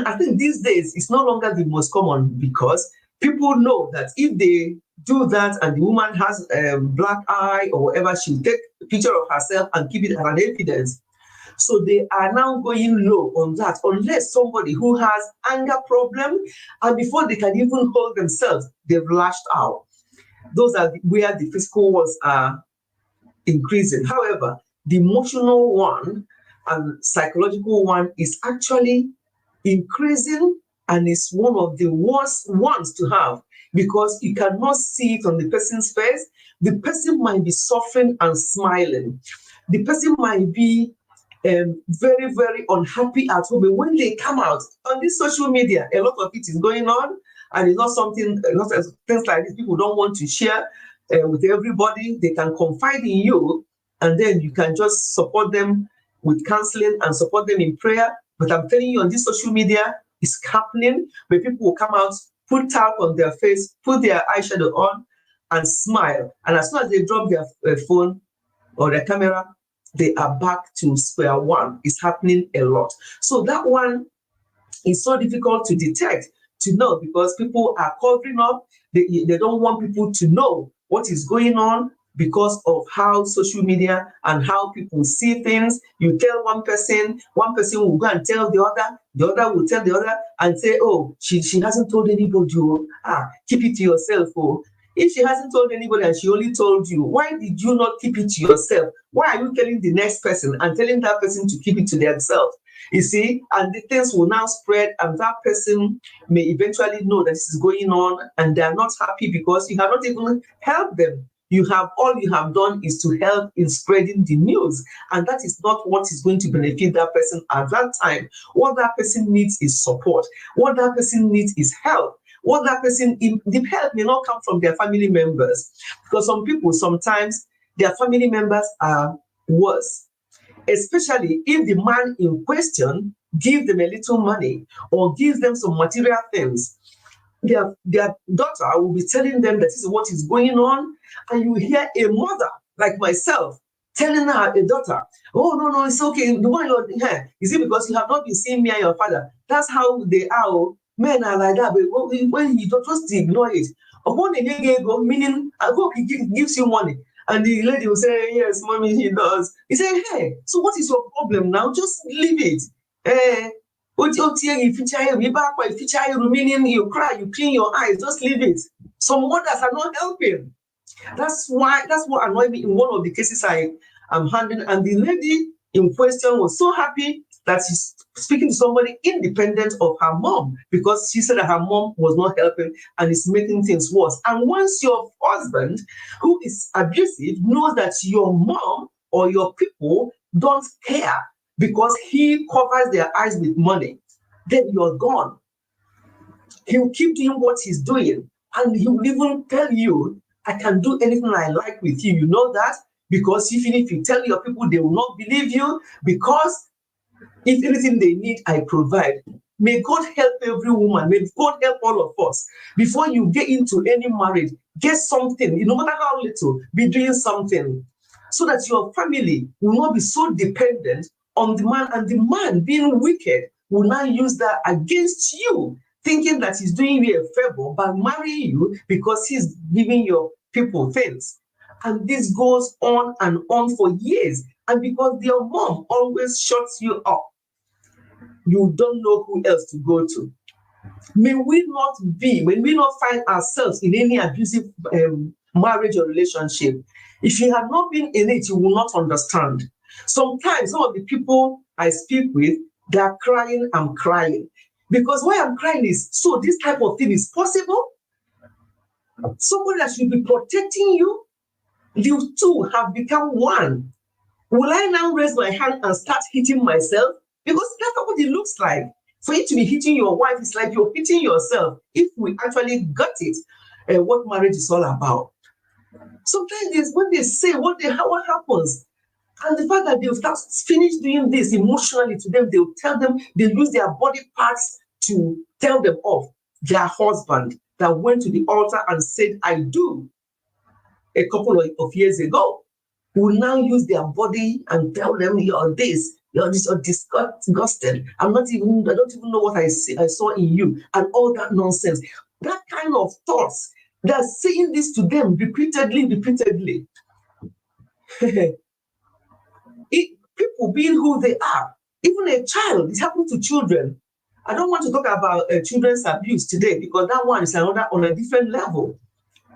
I think these days it's no longer the most common, because people know that if they do that and the woman has black eye or whatever, she'll take a picture of herself and keep it as an evidence. So they are now going low on that, unless somebody who has anger problem, and before they can even hold themselves, they've lashed out. Those are where the physical ones are increasing. However, the emotional one and psychological one is actually increasing, and is one of the worst ones to have, because you cannot see it on the person's face. The person might be suffering and smiling. The person might be very, very unhappy at home. But when they come out on this social media, a lot of it is going on, and it's not something, things like this people don't want to share with everybody. They can confide in you, and then you can just support them with counseling and support them in prayer. But I'm telling you, on this social media, it's happening where people will come out, put towel on their face, put their eyeshadow on, and smile. And as soon as they drop their phone or their camera, they are back to square one. It's happening a lot. So that one is so difficult to detect, to know, because people are covering up. They don't want people to know what is going on, because of how social media and how people see things. You tell one person will go and tell the other will tell the other and say, oh, she hasn't told anybody. Keep it to yourself. Oh. If she hasn't told anybody and she only told you, why did you not keep it to yourself? Why are you telling the next person and telling that person to keep it to themselves? You see, and the things will now spread, and that person may eventually know that this is going on, and they are not happy because you have not even helped them. All you have done is to help in spreading the news, and that is not what is going to benefit that person at that time. What that person needs is support. What that person needs is help. What that person, the help may not come from their family members, because some people, sometimes their family members are worse, especially if the man in question gives them a little money or gives them some material things. Their daughter will be telling them that this is what is going on, and you hear a mother like myself telling her a daughter, oh, no, it's okay, the one you're here, is it because you have not been seeing me and your father? That's how they are. Men are like that, but when you don't just ignore it, meaning he gives you money, and the lady will say, yes, mommy, he does. He said, hey, so what is your problem now? Just leave it. Meaning you cry, you clean your eyes, just leave it. Some mothers are not helping. That's what annoyed me in one of the cases I am handling. And the lady in question was so happy that she's speaking to somebody independent of her mom, because she said that her mom was not helping and it's making things worse. And once your husband, who is abusive, knows that your mom or your people don't care because he covers their eyes with money, then you're gone. He'll keep doing what he's doing, and he will even tell you, I can do anything I like with you. You know that? Because even if you tell your people, they will not believe you, because if anything they need, I provide. May God help every woman. May God help all of us. Before you get into any marriage, get something, no matter how little, be doing something, so that your family will not be so dependent on the man, and the man, being wicked, will now use that against you, thinking that he's doing you a favor by marrying you because he's giving your people things. And this goes on and on for years. And because your mom always shuts you up, you don't know who else to go to. May we not find ourselves in any abusive marriage or relationship. If you have not been in it, you will not understand. Sometimes some of the people I speak with, they are crying, I'm crying. Because why I'm crying is, so this type of thing is possible? Somebody that should be protecting you, you two have become one. Will I now raise my hand and start hitting myself? Because that's not what it looks like. For you to be hitting your wife, it's like you're hitting yourself. If we actually got it, what marriage is all about. Sometimes when they say what happens, and the fact that they'll start finish doing this emotionally to them, they'll tell them, they'll use their body parts to tell them off. their husband that went to the altar and said, I do, a couple of years ago, will now use their body and tell them, you're this, you're disgusted. I don't even know what I saw in you, and all that nonsense. That kind of thoughts, they're saying this to them repeatedly. People being who they are, even a child, it happens to children. I don't want to talk about children's abuse today, because that one is another on a different level.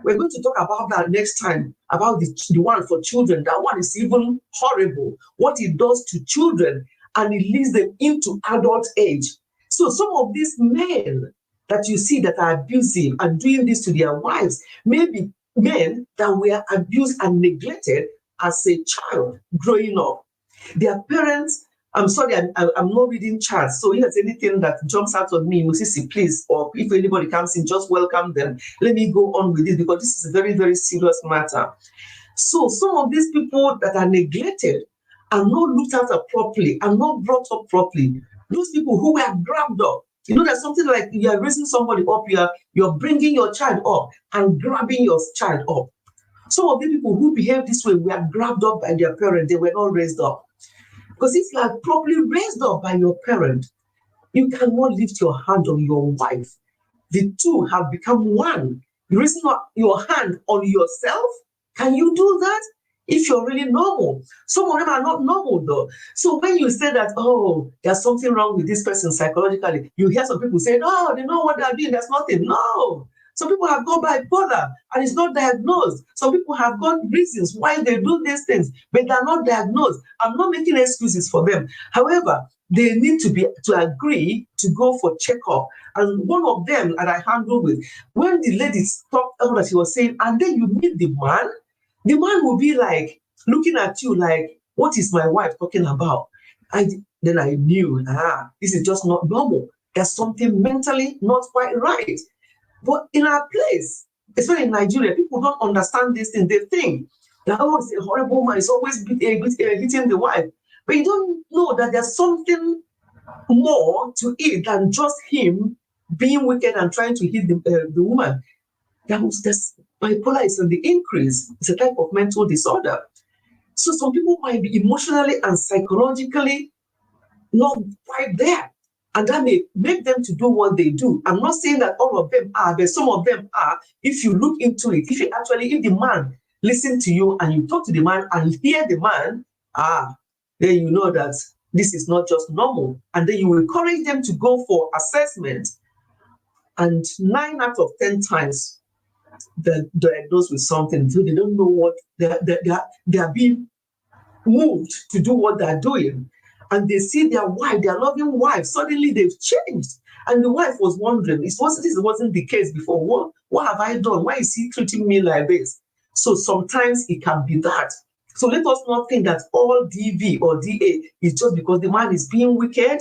We're going to talk about that next time, about the one for children. That one is even horrible, what it does to children, and it leads them into adult age. So some of these men that you see that are abusive and doing this to their wives may be men that were abused and neglected as a child growing up. Their parents, I'm sorry, I'm not reading charts. So if there's anything that jumps out of me, Musisi, please, or if anybody comes in, just welcome them. Let me go on with this, because this is a very, very serious matter. So some of these people that are neglected are not looked after properly, are not brought up properly. Those people who were grabbed up. You know, there's something like you are raising somebody up, you're bringing your child up and grabbing your child up. Some of the people who behave this way were grabbed up by their parents. They were not raised up. Because if you are properly raised up by your parent, you cannot lift your hand on your wife. The two have become one. You raising up your hand on yourself? Can you do that? If you're really normal. Some of them are not normal though. So when you say that, oh, there's something wrong with this person psychologically, you hear some people say, no, they know what they're doing, there's nothing. No. Some people have got bipolar and it's not diagnosed. Some people have got reasons why they do these things, but they're not diagnosed. I'm not making excuses for them. However, they need to agree to go for checkup. And one of them that I handled with, when the lady stopped all that she was saying, and then you meet the man will be like looking at you like, what is my wife talking about? Then I knew, this is just not normal. There's something mentally not quite right. But in our place, especially in Nigeria, people don't understand this thing. They think that, oh, it's a horrible man, it's always hitting the wife. But you don't know that there's something more to it than just him being wicked and trying to hit the woman. That's bipolar is on the increase. It's a type of mental disorder. So some people might be emotionally and psychologically not quite there. And that may make them to do what they do. I'm not saying that all of them are, but some of them are. If you look into it, if the man listen to you and you talk to the man and hear the man, then you know that this is not just normal. And then you will encourage them to go for assessment. And 9 out of 10 times, they're diagnosed with something. So they don't know what they are being moved to do what they're doing. And they see their wife, their loving wife, suddenly they've changed. And the wife was wondering, this wasn't the case before. What have I done? Why is he treating me like this? So sometimes it can be that. So let us not think that all DV or DA is just because the man is being wicked.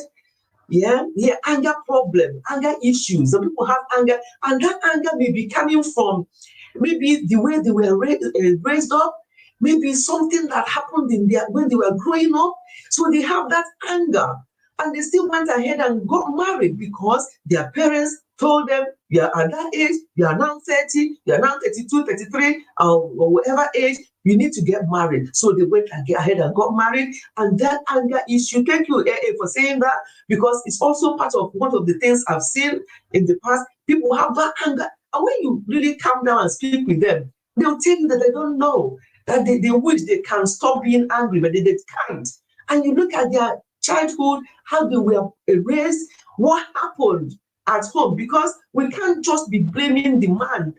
Anger problem, anger issues. Some people have anger, and that anger may be coming from maybe the way they were raised up, maybe something that happened when they were growing up. So they have that anger, and they still went ahead and got married because their parents told them, you are at that age, you are now 30, you are now 32, 33, or whatever age, you need to get married. So they went ahead and got married. And that anger issue, thank you, AA, for saying that, because it's also part of one of the things I've seen in the past. People have that anger. And when you really calm down and speak with them, they'll tell you that they don't know, that they wish they can stop being angry, but they can't. And you look at their childhood, how they were raised, what happened at home, because we can't just be blaming the man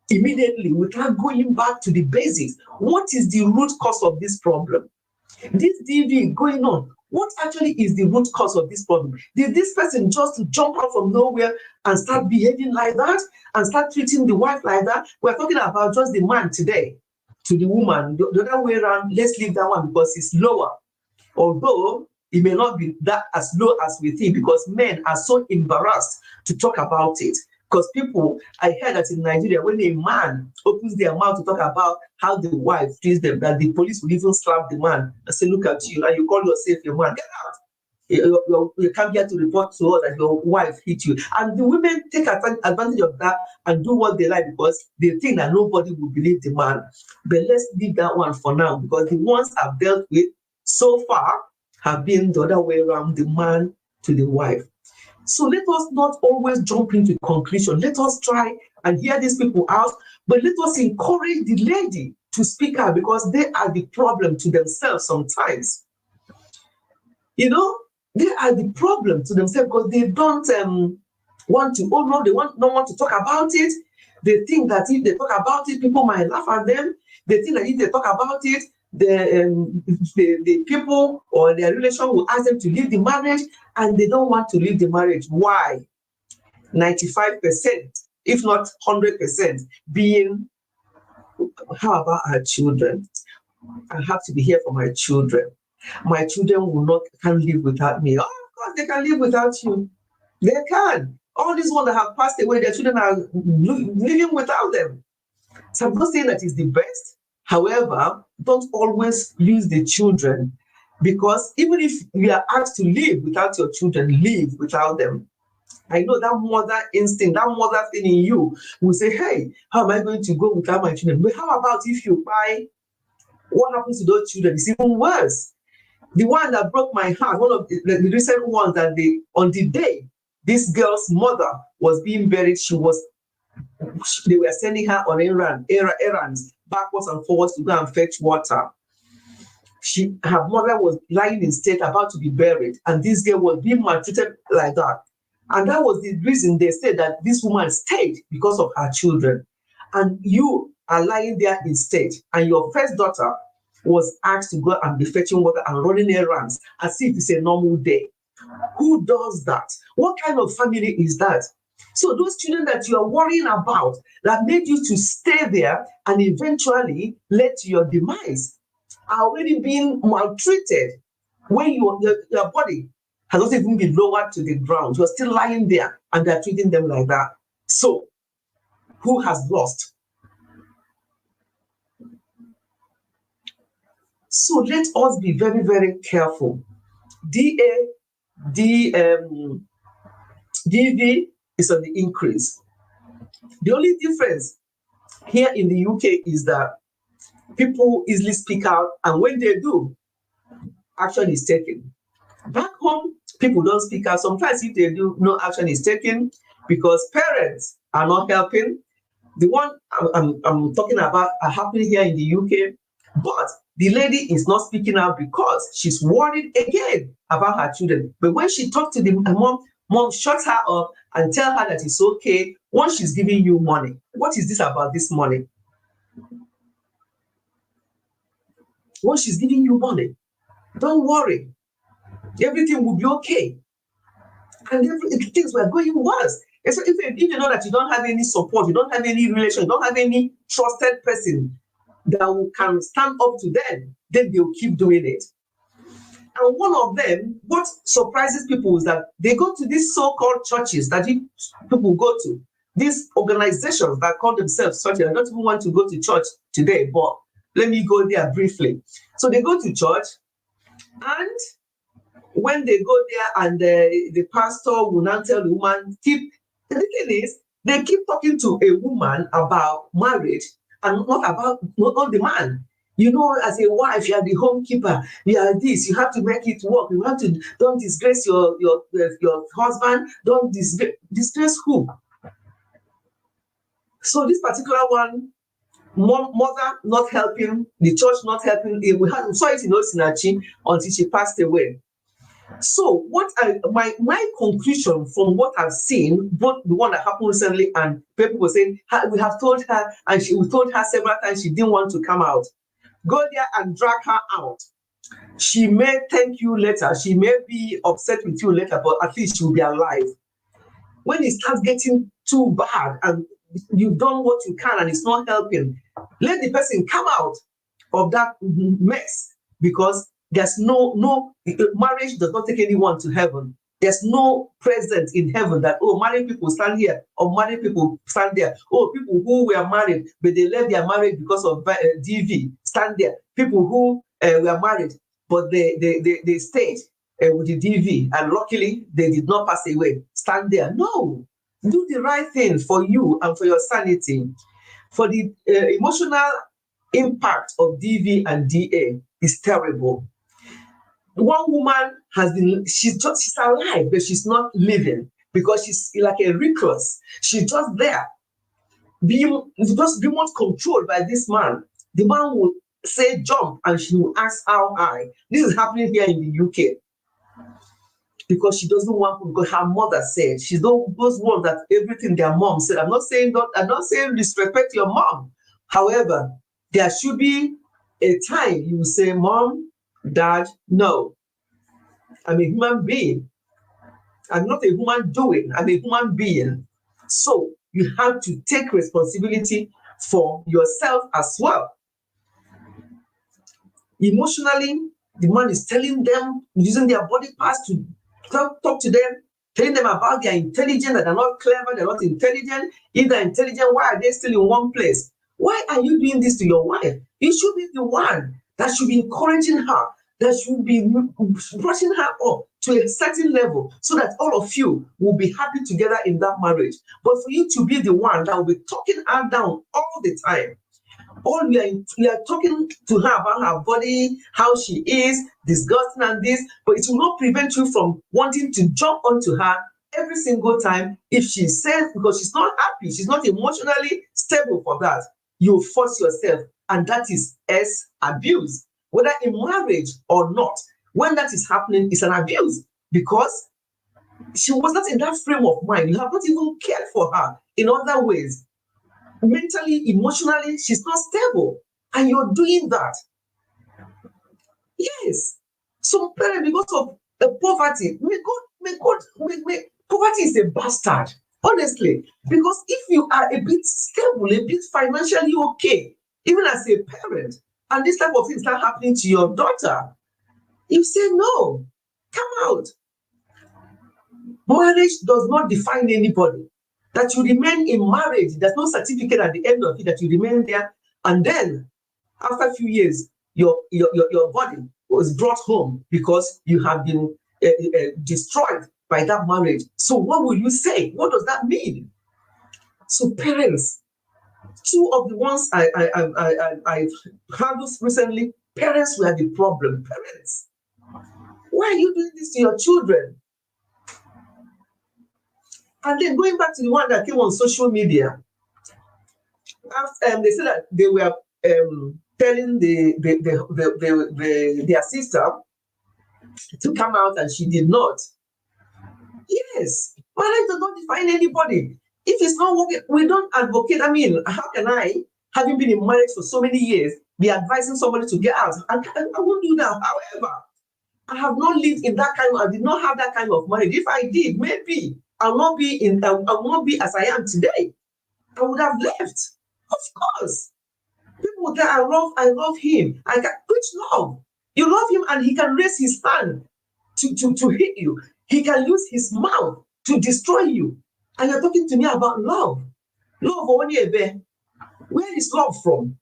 immediately without going back to the basics. What is the root cause of this problem? This DV going on, what actually is the root cause of this problem? Did this person just jump out from nowhere and start behaving like that and start treating the wife like that? We're talking about just the man today to the woman. The other way around, let's leave that one because it's lower. Although it may not be that as low as we think, because men are so embarrassed to talk about it. Because I heard that in Nigeria, when a man opens their mouth to talk about how the wife treats them, that the police will even slap the man and say, look at you, and you call yourself a man, get out. You come here to report to us that your wife hit you. And the women take advantage of that and do what they like because they think that nobody will believe the man. But let's leave that one for now, because the ones I've dealt with so far have been the other way around, the man to the wife. So let us not always jump into conclusion. Let us try and hear these people out, but let us encourage the lady to speak out, because they are the problem to themselves sometimes. You know, they are the problem to themselves because they don't want to, oh no, they don't want to talk about it. They think that if they talk about it, people might laugh at them. They think that if they talk about it, the people or their relation will ask them to leave the marriage, and they don't want to leave the marriage. Why? 95%, if not 100%, being, how about our children? I have to be here for my children. My children can't live without me. Oh, of course, they can live without you. They can. All these ones that have passed away, their children are living without them. So I'm not saying that is the best. However, don't always use the children, because even if you are asked to live without your children, live without them. I know that mother instinct, that mother thing in you will say, hey, how am I going to go without my children? But how about if you buy? What happens to those children? It's even worse. The one that broke my heart, one of the recent ones, that on the day this girl's mother was being buried, they were sending her on errands backwards and forwards to go and fetch water. Her mother was lying in state, about to be buried, and this girl was being maltreated like that. And that was the reason they said that this woman stayed, because of her children. And you are lying there in state, and your first daughter was asked to go and be fetching water and running errands as if it's a normal day. Who does that? What kind of family is that? So those children that you are worrying about, that made you to stay there and eventually led to your demise, are already being maltreated when your body has not even been lowered to the ground. You're still lying there and they're treating them like that. So who has lost? So let us be very, very careful. DV is on the increase. The only difference here in the UK is that people easily speak out, and when they do, action is taken. Back home, people don't speak out. Sometimes if they do, no action is taken because parents are not helping. The one I'm talking about are happening here in the UK, but the lady is not speaking out because she's worried again about her children. But when she talks to the mom shuts her up and tell her that it's okay once she's giving you money. What is this about this money? Once she's giving you money, don't worry. Everything will be okay. And things were going worse. So if you know that you don't have any support, you don't have any relation, you don't have any trusted person that can stand up to them, then they'll keep doing it. And one of them, what surprises people is that they go to these so-called churches that people go to, these organizations that call themselves churches. I don't even want to go to church today, but let me go there briefly. So they go to church, and when they go there and the pastor will not tell the woman, the thing is, they keep talking to a woman about marriage and not the man. You know, as a wife, you are the homekeeper. You are this. You have to make it work. You have to. Don't disgrace your husband. Don't disgrace who. So this particular one, mother not helping, the church not helping. We saw it in Osinachi until she passed away. So my conclusion from what I've seen, both the one that happened recently and people were saying, we have told her, and we told her several times she didn't want to come out. Go there and drag her out. She may thank you later. She may be upset with you later, but at least she will be alive. When it starts getting too bad and you've done what you can and it's not helping, let the person come out of that mess, because there's no marriage does not take anyone to heaven. There's no presence in heaven that, oh, married people stand here or married people stand there. Oh, people who were married, but they left their marriage because of DV, stand there. People who were married, but they stayed. with the DV, and luckily they did not pass away. Stand there. No, do the right thing for you and for your sanity. For the emotional impact of DV and DA is terrible. One woman she's alive, but she's not living because she's like a recluse. She's just there, being remote controlled by this man. The man will say jump and she will ask how high. This is happening here in the UK because she doesn't want, because her mother said, she's those ones that everything their mom said. I'm not saying disrespect your mom. However, there should be a time you will say, Mom, Dad, no. I'm a human being. I'm not a human doing. I'm a human being. So you have to take responsibility for yourself as well. Emotionally, the man is telling them, using their body parts to talk to them, telling them about their intelligence, that they're not clever, they're not intelligent. If they're intelligent, why are they still in one place? Why are you doing this to your wife? You should be the one that should be encouraging her, that should be brushing her up to a certain level so that all of you will be happy together in that marriage. But for you to be the one that will be talking her down all the time, all we are talking to her about her body, how she is, disgusting and this, but it will not prevent you from wanting to jump onto her every single time if she says, because she's not happy, she's not emotionally stable for that. You force yourself, and that is abuse. Whether in marriage or not, when that is happening, it's an abuse because she was not in that frame of mind. You have not even cared for her in other ways. Mentally, emotionally, she's not stable, and you're doing that. Yes. Some parents, because of the poverty, poverty is a bastard, honestly. Because if you are a bit stable, a bit financially okay, even as a parent, and this type of thing start happening to your daughter, you say no, come out. Marriage does not define anybody. That you remain in marriage, there's no certificate at the end of it that you remain there, and then after a few years, your body was brought home because you have been destroyed by that marriage. So what will you say? What does that mean? So parents, two of the ones I handled recently, parents were the problem. Parents, why are you doing this to your children? And then going back to the one that came on social media, they said that they were telling their sister to come out, and she did not. Yes, marriage does not define anybody. If it's not working, we don't advocate. I mean, how can I, having been in marriage for so many years, be advising somebody to get out? I won't do that. However, I have not lived in that kind of, I did not have that kind of marriage. If I did, maybe I will not be as I am today. I would have left. Of course. People would say, I love him. Which love? You love him and he can raise his hand to hit you. He can use his mouth to destroy you. And you're talking to me about love. Love, where is love from?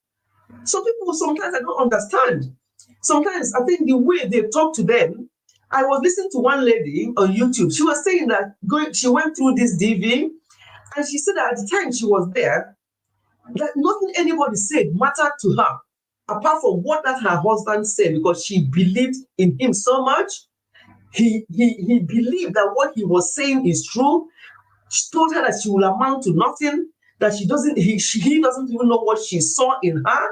Some people, sometimes I don't understand. Sometimes I think the way they talk to them, I was listening to one lady on YouTube. She was saying that she went through this DV, and she said that at the time she was there, that nothing anybody said mattered to her, apart from what that her husband said, because she believed in him so much. He believed that what he was saying is true. She told her that she will amount to nothing, that he doesn't even know what she saw in her.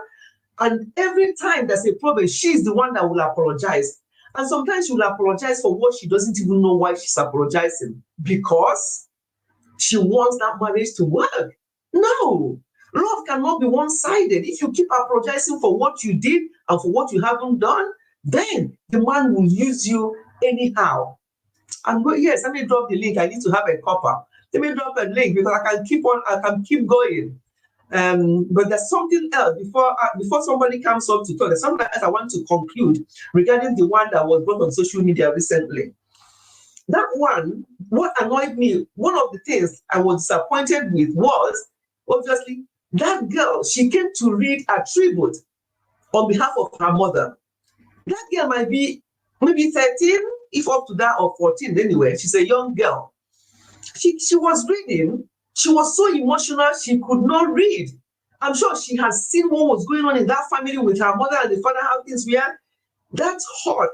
And every time there's a problem, she's the one that will apologize. And sometimes she will apologize for what she doesn't even know why she's apologizing, because she wants that marriage to work. No, love cannot be one-sided. If you keep apologizing for what you did and for what you haven't done, then the man will use you anyhow. And yes, let me drop the link. I need to have a copper. Let me drop a link because I can keep going. But there's something else before somebody comes up to talk. There's something else I want to conclude regarding the one that was brought on social media recently. That one, what annoyed me, one of the things I was disappointed with was, obviously, that girl, she came to read a tribute on behalf of her mother. That girl might be maybe 13, if up to that or 14 anyway. She's a young girl. She was reading. She was so emotional, she could not read. I'm sure she has seen what was going on in that family with her mother and the father, how things were. That's hurt.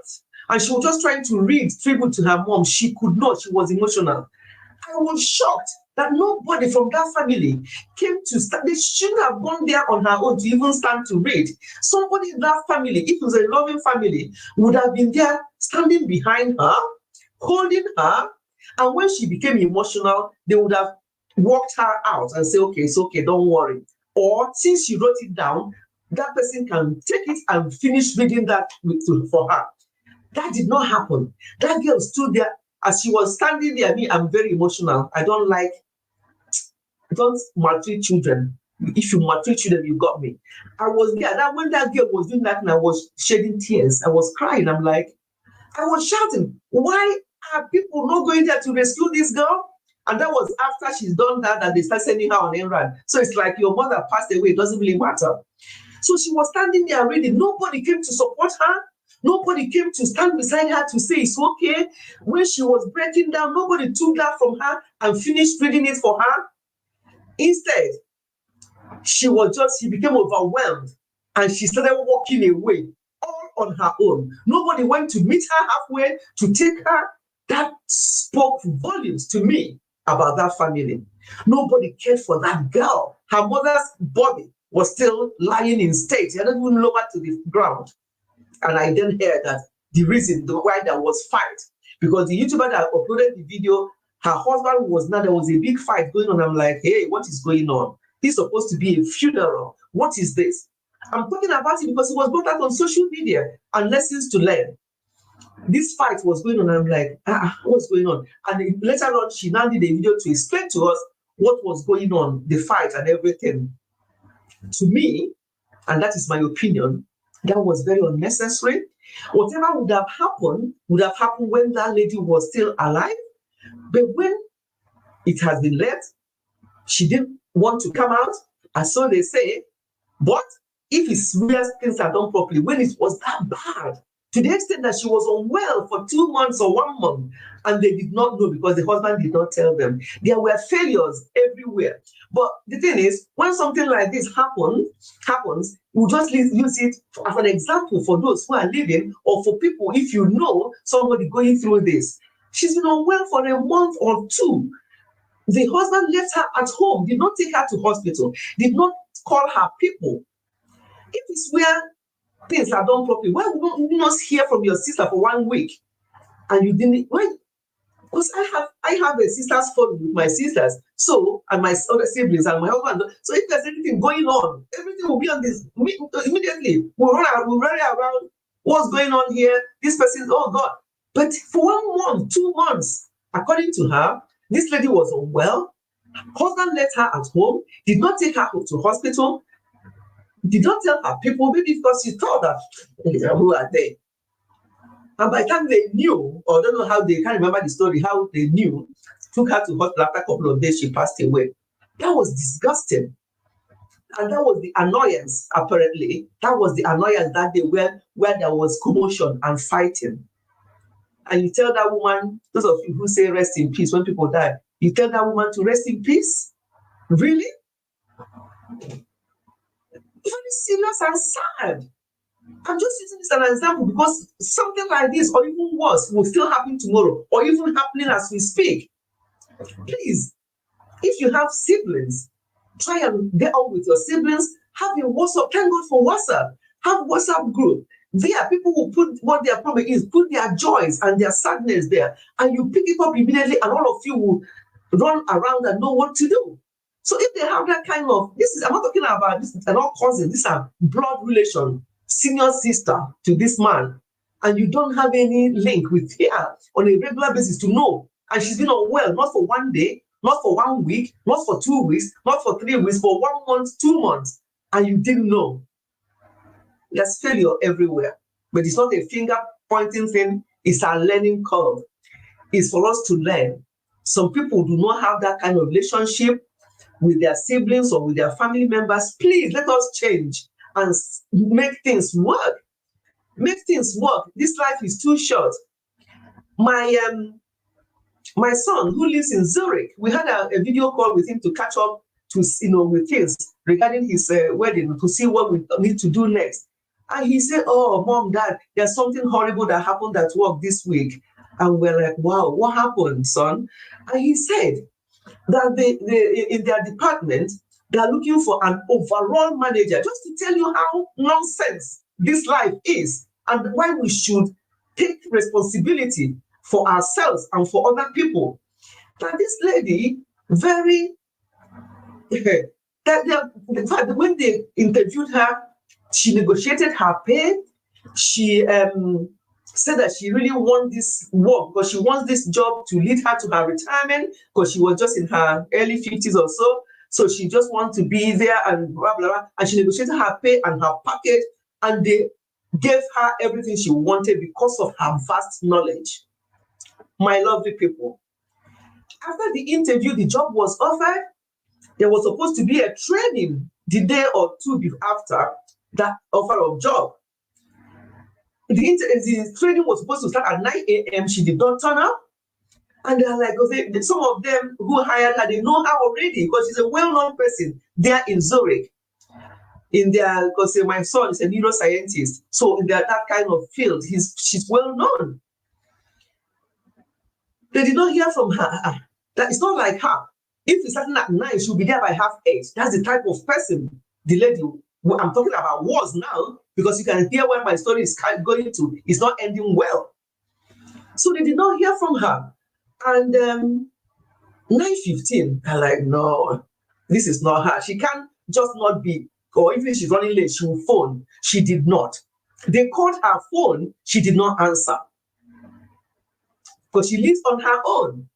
And she was just trying to read tribute to her mom. She could not. She was emotional. I was shocked that nobody from that family came to stand. They shouldn't have gone there on her own to even stand to read. Somebody in that family, if it was a loving family, would have been there standing behind her, holding her. And when she became emotional, they would have walked her out and say, okay, it's okay, don't worry. Or since she wrote it down, that person can take it and finish reading that for her. That did not happen. That girl stood there as she was standing there. I'm very emotional. I don't maltreat children. If you maltreat children, you got me. I was there. That when that girl was doing that, and I was shedding tears. I was crying. I was shouting, why are people not going there to rescue this girl? And that was after she's done that they start sending her on errand. So it's like your mother passed away. It doesn't really matter. So she was standing there reading. Nobody came to support her. Nobody came to stand beside her to say it's okay. When she was breaking down, nobody took that from her and finished reading it for her. Instead, she became overwhelmed and she started walking away all on her own. Nobody went to meet her halfway to take her. That spoke volumes to me about that family. Nobody cared for that girl. Her mother's body was still lying in state. She hadn't even lowered to the ground. And I then heard that the reason why there was fight, because the YouTuber that uploaded the video, her husband was now, there was a big fight going on. I'm like, hey, what is going on? It's supposed to be a funeral. What is this? I'm talking about it because it was brought out on social media and lessons to learn. This fight was going on. I'm like, what's going on? And later on, she now did a video to explain to us what was going on, the fight and everything. To me, and that is my opinion, that was very unnecessary. Whatever would have happened when that lady was still alive. But when it has been left, she didn't want to come out, and so they say. But if it's where things are done properly, when it was that bad, to the extent that she was unwell for 2 months or 1 month, and they did not know because the husband did not tell them. There were failures everywhere. But the thing is, when something like this happens, we just use it as an example for those who are living, or for people, if you know somebody going through this. She's been unwell for a month or 2. The husband left her at home, did not take her to hospital, did not call her people. If it's where things are done properly, why would you not hear from your sister for 1 week? And you didn't, why? Because I have a sister's phone with my sisters, so, and my other siblings and my husband. So if there's anything going on, everything will be on this immediately. We'll run around. What's going on here? This person, oh God. But for 1 month, 2 months, according to her, this lady was unwell. Husband left her at home, did not take her to hospital, did not tell her people, maybe because she thought that who are they. And by the time they knew, or don't know how they can't remember the story, how they knew, took her to hospital. After a couple of days, she passed away. That was disgusting. And that was the annoyance, apparently. That was the annoyance that day where there was commotion and fighting. And you tell that woman, those of you who say rest in peace when people die, you tell that woman to rest in peace? Really? Very serious and sad. I'm just using this as an example because something like this, or even worse, will still happen tomorrow, or even happening as we speak. Please, if you have siblings, try and get on with your siblings. Have a WhatsApp. Thank God for WhatsApp. Have WhatsApp group. There, people will put what their problem is, put their joys and their sadness there, and you pick it up immediately, and all of you will run around and know what to do. So if they have that kind of, I'm not talking about this, they're not cousins, these are blood relation, senior sister to this man, and you don't have any link with her on a regular basis to know, and she's been unwell, not for 1 day, not for 1 week, not for 2 weeks, not for 3 weeks, for 1 month, 2 months, and you didn't know. There's failure everywhere, but it's not a finger pointing thing, it's a learning curve. It's for us to learn. Some people do not have that kind of relationship with their siblings or with their family members. Please let us change and make things work. Make things work. This life is too short. my son who lives in Zurich, we had a video call with him to catch up with things regarding his wedding, to see what we need to do next. And he said, "Oh, Mom, Dad, there's something horrible that happened at work this week." And we're like, "Wow, what happened, son?" And he said that they in their department, they are looking for an overall manager, just to tell you how nonsense this life is and why we should take responsibility for ourselves and for other people. That this lady, very, in fact, when they interviewed her, she negotiated her pay. She said that she really wants this work because she wants this job to lead her to her retirement, because she was just in her early 50s or so. So she just wants to be there and blah, blah, blah. And she negotiated her pay and her package, and they gave her everything she wanted because of her vast knowledge. My lovely people, after the interview, the job was offered. There was supposed to be a training the day or two after that offer of job. The training was supposed to start at 9 a.m. She did not turn up. And they're like, okay, some of them who hired her, they know her already because she's a well-known person there in Zurich. Because my son is a neuroscientist. So in that kind of field, she's well-known. They did not hear from her. That it's not like her. If it's starting at 9, she'll be there by 8:30. That's the type of person the lady I'm talking about was now, because you can hear where my story is going to. It's not ending well. So they did not hear from her. And 9:15, they're like, no, this is not her. She can't just not be, or even if she's running late, she will phone. She did not. They called her phone. She did not answer, because she lives on her own.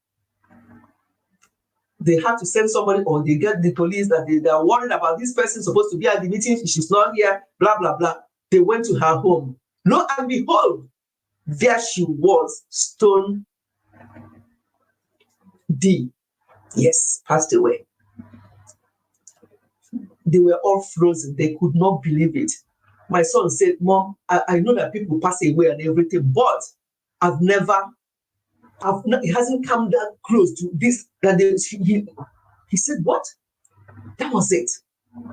They have to send somebody, or they get the police that they are worried about this person supposed to be at the meeting. She's not here, blah, blah, blah. They went to her home. Lo and behold, there she was, Stone D. Yes, passed away. They were all frozen. They could not believe it. My son said, "Mom, I know that people pass away and everything, but it hasn't come that close to this." He said, "What?" That was it.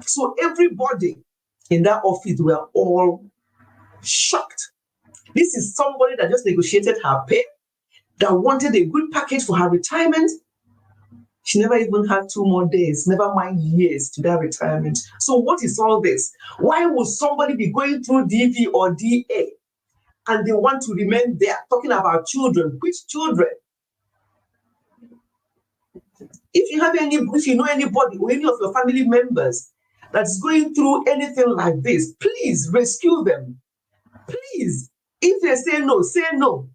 So everybody in that office were all shocked. This is somebody that just negotiated her pay, that wanted a good package for her retirement. She never even had 2 more days, never mind years, to that retirement. So what is all this? Why would somebody be going through DV or DA and they want to remain there talking about children? Which children? If you know anybody or any of your family members that's going through anything like this, please rescue them. Please. If they say no, say no.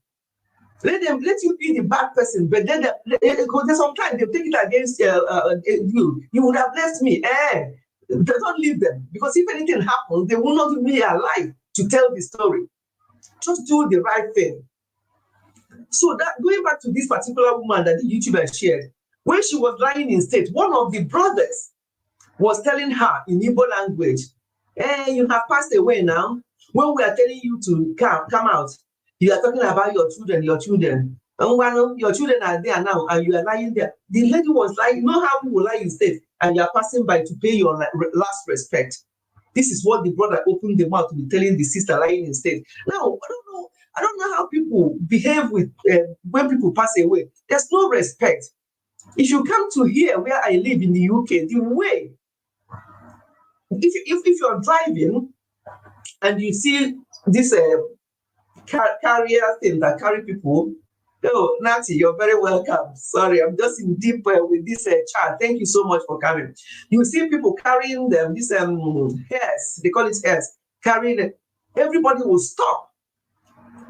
Let you be the bad person, but then sometimes they take it against you. You would have left me. Don't leave them, because if anything happens, they will not be alive to tell the story. Just do the right thing. So that, going back to this particular woman that the YouTuber shared, when she was lying in state, one of the brothers was telling her in Igbo language, "Hey, you have passed away now. When we are telling you to come out, you are talking about your children. Your children are there now, and you are lying there." The lady was lying. You know how people lie in state, and you are passing by to pay your last respect. This is what the brother opened the mouth to be telling the sister lying in state. Now, I don't know how people behave with when people pass away. There's no respect. If you come to here where I live in the UK, the way, if you're driving and you see this carrier thing that carry people, oh, Natty, you're very welcome. Sorry, I'm just in deep with this chat. Thank you so much for coming. You see people carrying them, this hairs, they call it hairs, carrying it. Everybody will stop.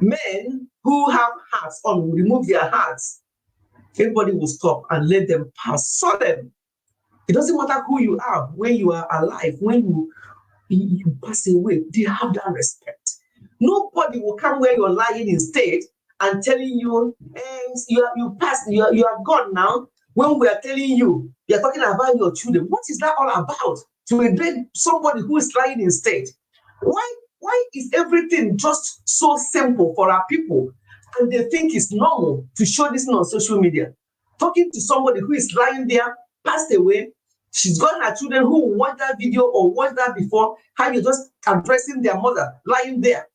Men who have hats on will remove their hats. Everybody will stop and let them pass. Saw them. It doesn't matter who you are, when you are alive, when you pass away, they have that respect. Nobody will come where you're lying in state and telling you, you passed, you are gone now. When we are telling you, you're talking about your children. What is that all about? To invade somebody who is lying in state. Why is everything just so simple for our people And they think it's normal to show this on social media. Talking to somebody who is lying there, passed away. She's got her children who watch that video or watched that before. How you just addressing their mother lying there.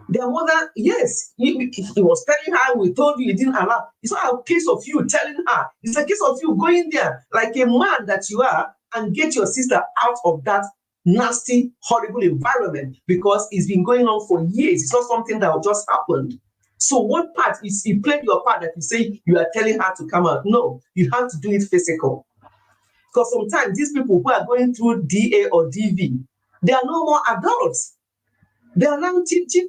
Their mother, yes, he was telling her, we told you, he didn't allow. It's not a case of you telling her. It's a case of you going there like a man that you are and get your sister out of that nasty, horrible environment, because it's been going on for years. It's not something that just happened. So what part is you played your part that you say you are telling her to come out? No, you have to do it physical. Because sometimes these people who are going through DA or DV, they are no more adults. They are now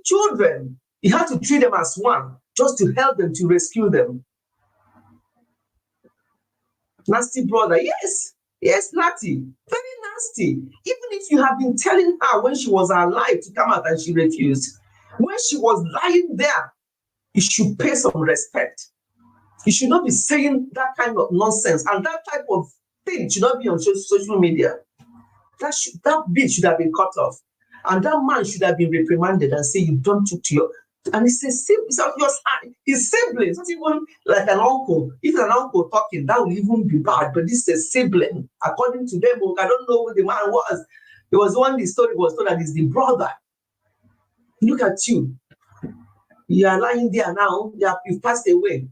children. You have to treat them as one, just to help them, to rescue them. Nasty brother, yes, Natty, very nasty. Even if you have been telling her when she was alive to come out and she refused, when she was lying there, you should pay some respect. You should not be saying that kind of nonsense, and that type of thing should not be on social media. That bit should have been cut off. And that man should have been reprimanded and say, you don't talk to your... And it's his siblings, not even like an uncle. If an uncle talking, that would even be bad. But this is a sibling. According to them, I don't know who the man was. It was one the story was told that is the brother. Look at you. You are lying there now. You've passed away.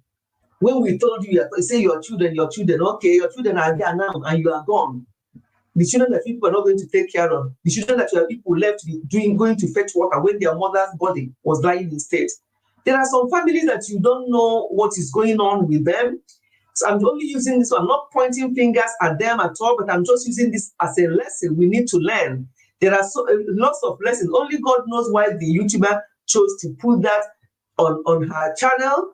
When we told you, say your children, okay, your children are there now and you are gone. The children that people are not going to take care of, the children that your people left going to fetch water when their mother's body was lying in state. There are some families that you don't know what is going on with them. So I'm only using this, I'm not pointing fingers at them at all, but I'm just using this as a lesson we need to learn. There are lots of lessons. Only God knows why the YouTuber chose to put that on her channel.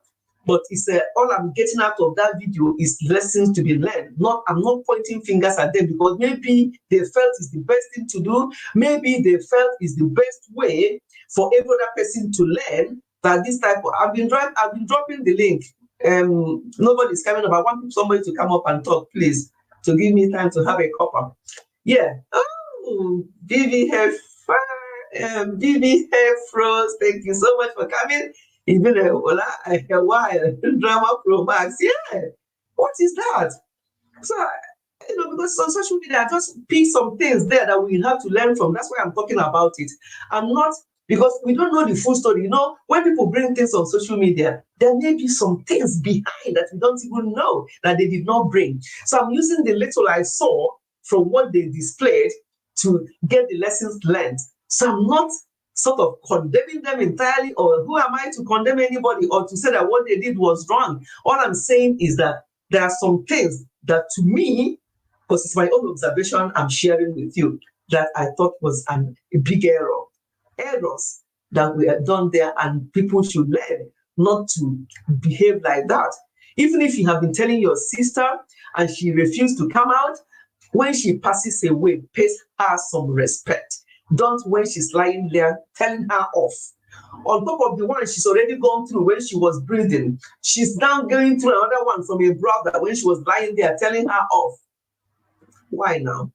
But it's all I'm getting out of that video is lessons to be learned. I'm not pointing fingers at them because maybe they felt it's the best thing to do. Maybe they felt it's the best way for every other person to learn that this type of... I've been dropping the link. Nobody's coming up. I want somebody to come up and talk, please, to give me time to have a cuppa. Yeah. Oh, VVF Frost, thank you so much for coming. It's been a while. Drama Pro Max. Yeah. What is that? So, because on social media, I just pick some things there that we have to learn from. That's why I'm talking about it. I'm not, because we don't know the full story. When people bring things on social media, there may be some things behind that we don't even know that they did not bring. So I'm using the little I saw from what they displayed to get the lessons learned. So I'm not sort of condemning them entirely, or who am I to condemn anybody or to say that what they did was wrong. All I'm saying is that there are some things that to me, because it's my own observation I'm sharing with you, that I thought was a big errors that we had done there, and people should learn not to behave like that. Even if you have been telling your sister and she refused to come out, when she passes away, pay her some respect. Don't when she's lying there telling her off. On top of the one she's already gone through when she was breathing, she's now going through another one from a brother when she was lying there telling her off. Why now?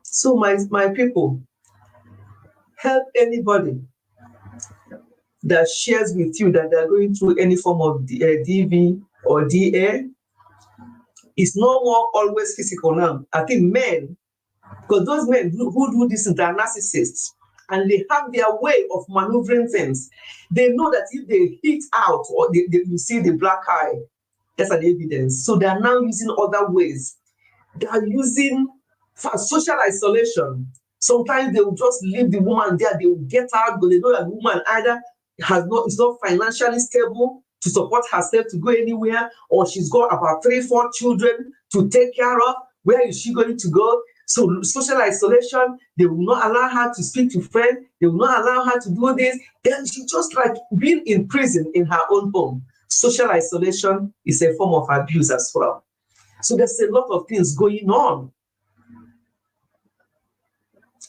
So my people, help anybody that shares with you that they're going through any form of DV or DA. It's no more always physical now. I think men, because those men who do this, they're narcissists, and they have their way of maneuvering things. They know that if they hit out or you see the black eye, that's an evidence. So they are now using other ways. They are using for social isolation. Sometimes they will just leave the woman there. They will get out, but they know that the woman either is not financially stable to support herself to go anywhere, or she's got about 3-4 children to take care of. Where is she going to go? So social isolation, they will not allow her to speak to friends. They will not allow her to do this. Then she just like being in prison in her own home. Social isolation is a form of abuse as well. So there's a lot of things going on.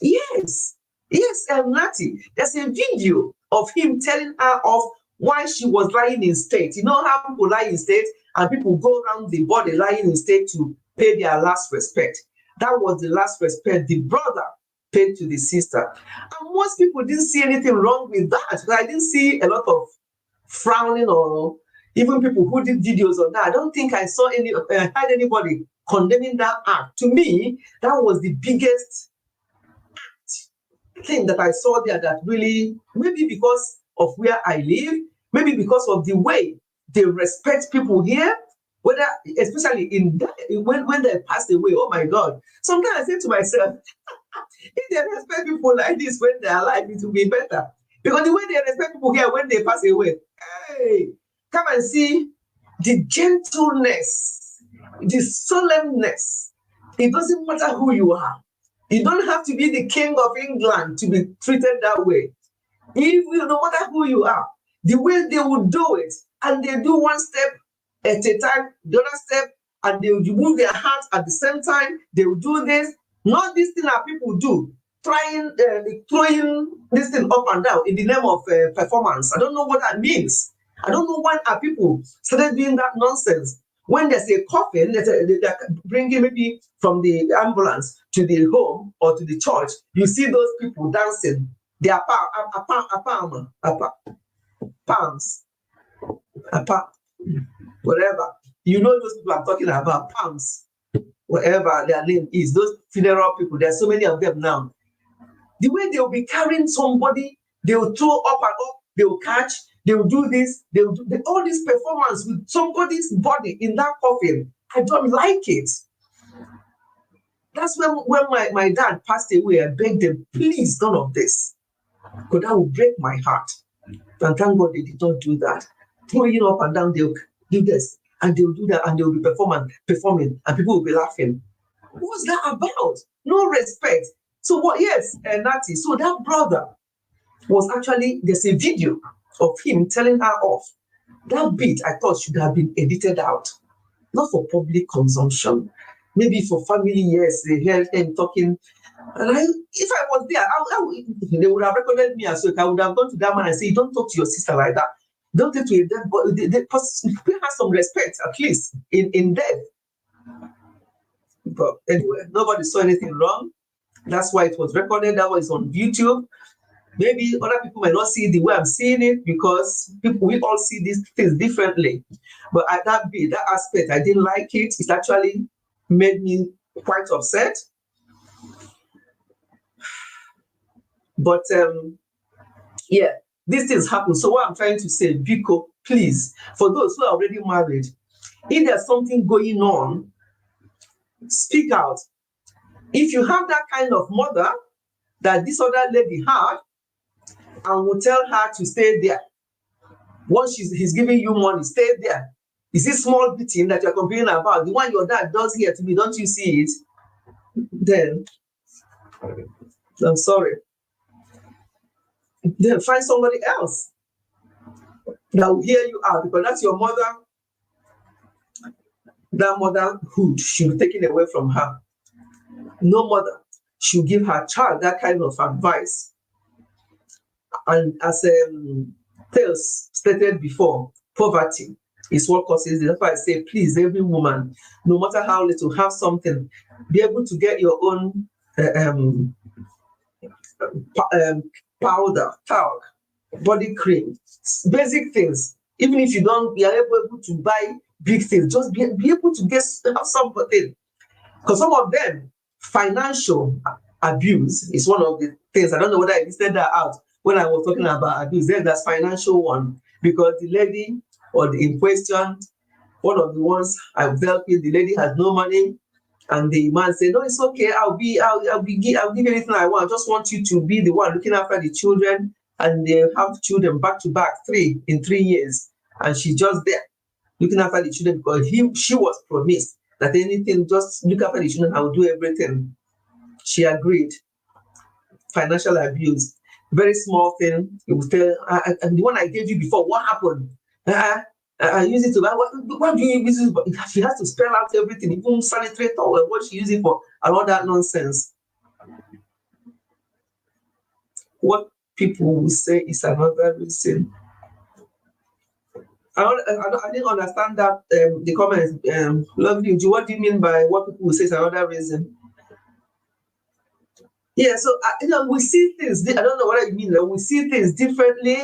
Yes, Natty. There's a video of him telling her off while she was lying in state. You know how people lie in state and people go around the body lying in state to pay their last respect. That was the last respect the brother paid to the sister. And most people didn't see anything wrong with that. I didn't see a lot of frowning or even people who did videos on that. I don't think I saw had anybody condemning that act. To me, that was the biggest thing that I saw there that really, maybe because of where I live, maybe because of the way they respect people here, whether, especially when they passed away. Oh my God. Sometimes I say to myself, if they respect people like this when they're alive, it will be better. Because the way they respect people here when they pass away, hey, come and see the gentleness, the solemnness. It doesn't matter who you are. You don't have to be the king of England to be treated that way. No matter who you are, the way they will do it, and they do one step at a time, the other step, and they will move their hands at the same time. They will do this. Not this thing that people do, throwing this thing up and down in the name of performance. I don't know what that means. I don't know why are people started doing that nonsense. When there's a coffin, they're bringing maybe from the ambulance to the home or to the church, you see those people dancing. They are palms, whatever. You know those people I'm talking about, palms, whatever their name is. Those funeral people, there's so many of them now. The way they will be carrying somebody, they will throw up and up, they will catch, they will do this, they will do all this performance with somebody's body in that coffin. I don't like it. That's when my dad passed away. I begged them, please, none of this. Because that would break my heart. And thank God they did not do that. Throwing up and down, they'll do this, and they'll do that, and they'll be performing, and people will be laughing. What's that about? No respect. So what? Yes, Nati. So that brother was actually, there's a video of him telling her off. That bit I thought should have been edited out, not for public consumption. Maybe for family, yes, they heard him talking. And if I was there, they would have recommended me as well. I would have gone to that man and say, don't talk to your sister like that. Don't talk to a dead body. They have some respect, at least, in death. But anyway, nobody saw anything wrong. That's why it was recorded. That was on YouTube. Maybe other people might not see it the way I'm seeing it, because we all see these things differently. But at that aspect, I didn't like it. It actually made me quite upset. But yeah, these things happen. So what I'm trying to say, Biko, please, for those who are already married, if there's something going on, speak out. If you have that kind of mother that this other lady had, and will tell her to stay there. Once he's giving you money, stay there. Is this small beating that you're complaining about, the one your dad does here to me, don't you see it? Then, I'm sorry. Then find somebody else that will hear you out, because that's your mother. That motherhood should be taken away from her. No mother should give her child that kind of advice. And as Thales stated before, poverty is what causes it. That's why I say, please, every woman, no matter how little, have something. Be able to get your own powder, talc, body cream, basic things. Even if you don't, you are able to buy big things. Just be able to have something. Because some of them, financial abuse is one of the things. I don't know whether I listed that out when I was talking about abuse. Then that's financial one, because the lady or in question, one of the ones I've dealt with, the lady has no money, and the man said, "No, it's okay. I'll give anything I want. I just want you to be the one looking after the children." And they have children back to back, 3 in 3 years, and she's just there looking after the children, because she was promised that anything, just look after the children, I will do everything. She agreed. Financial abuse, very small thing. You will tell, and the one I gave you before, what happened? I use it to buy. What do you use it for? She has to spell out everything, even sanitary towel, what she uses it for, and all that nonsense. What people will say is another reason. I didn't understand that the comments. Lovely. What do you mean by what people will say is another reason? Yeah, so we see things. I don't know what I mean. We see things differently.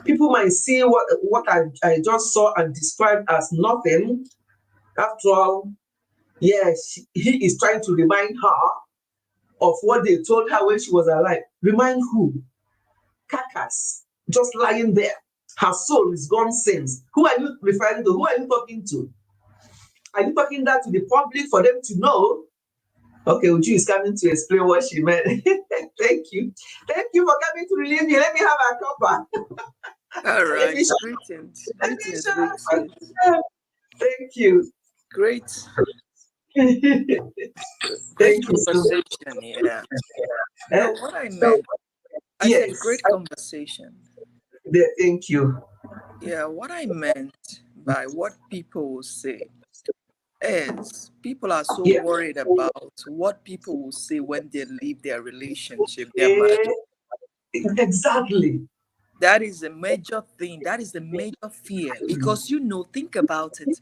People might see what I just saw and described as nothing. After all, yes, he is trying to remind her of what they told her when she was alive. Remind who? Carcass, just lying there. Her soul is gone since. Who are you referring to? Who are you talking to? Are you talking that to the public for them to know? Okay, Uju is coming to explain what she meant. Thank you. Thank you for coming to relieve me. Let me have a cuppa. All right. Greetings. Greetings. Thank you. Great. Thank Great you so much. conversation. Yeah. No, what I meant, I said great conversation. Thank you. Yeah, what I meant by what people will say is people are so worried about what people will say when they leave their relationship, their marriage. Exactly. That is a major thing. That is the major fear. Because, think about it.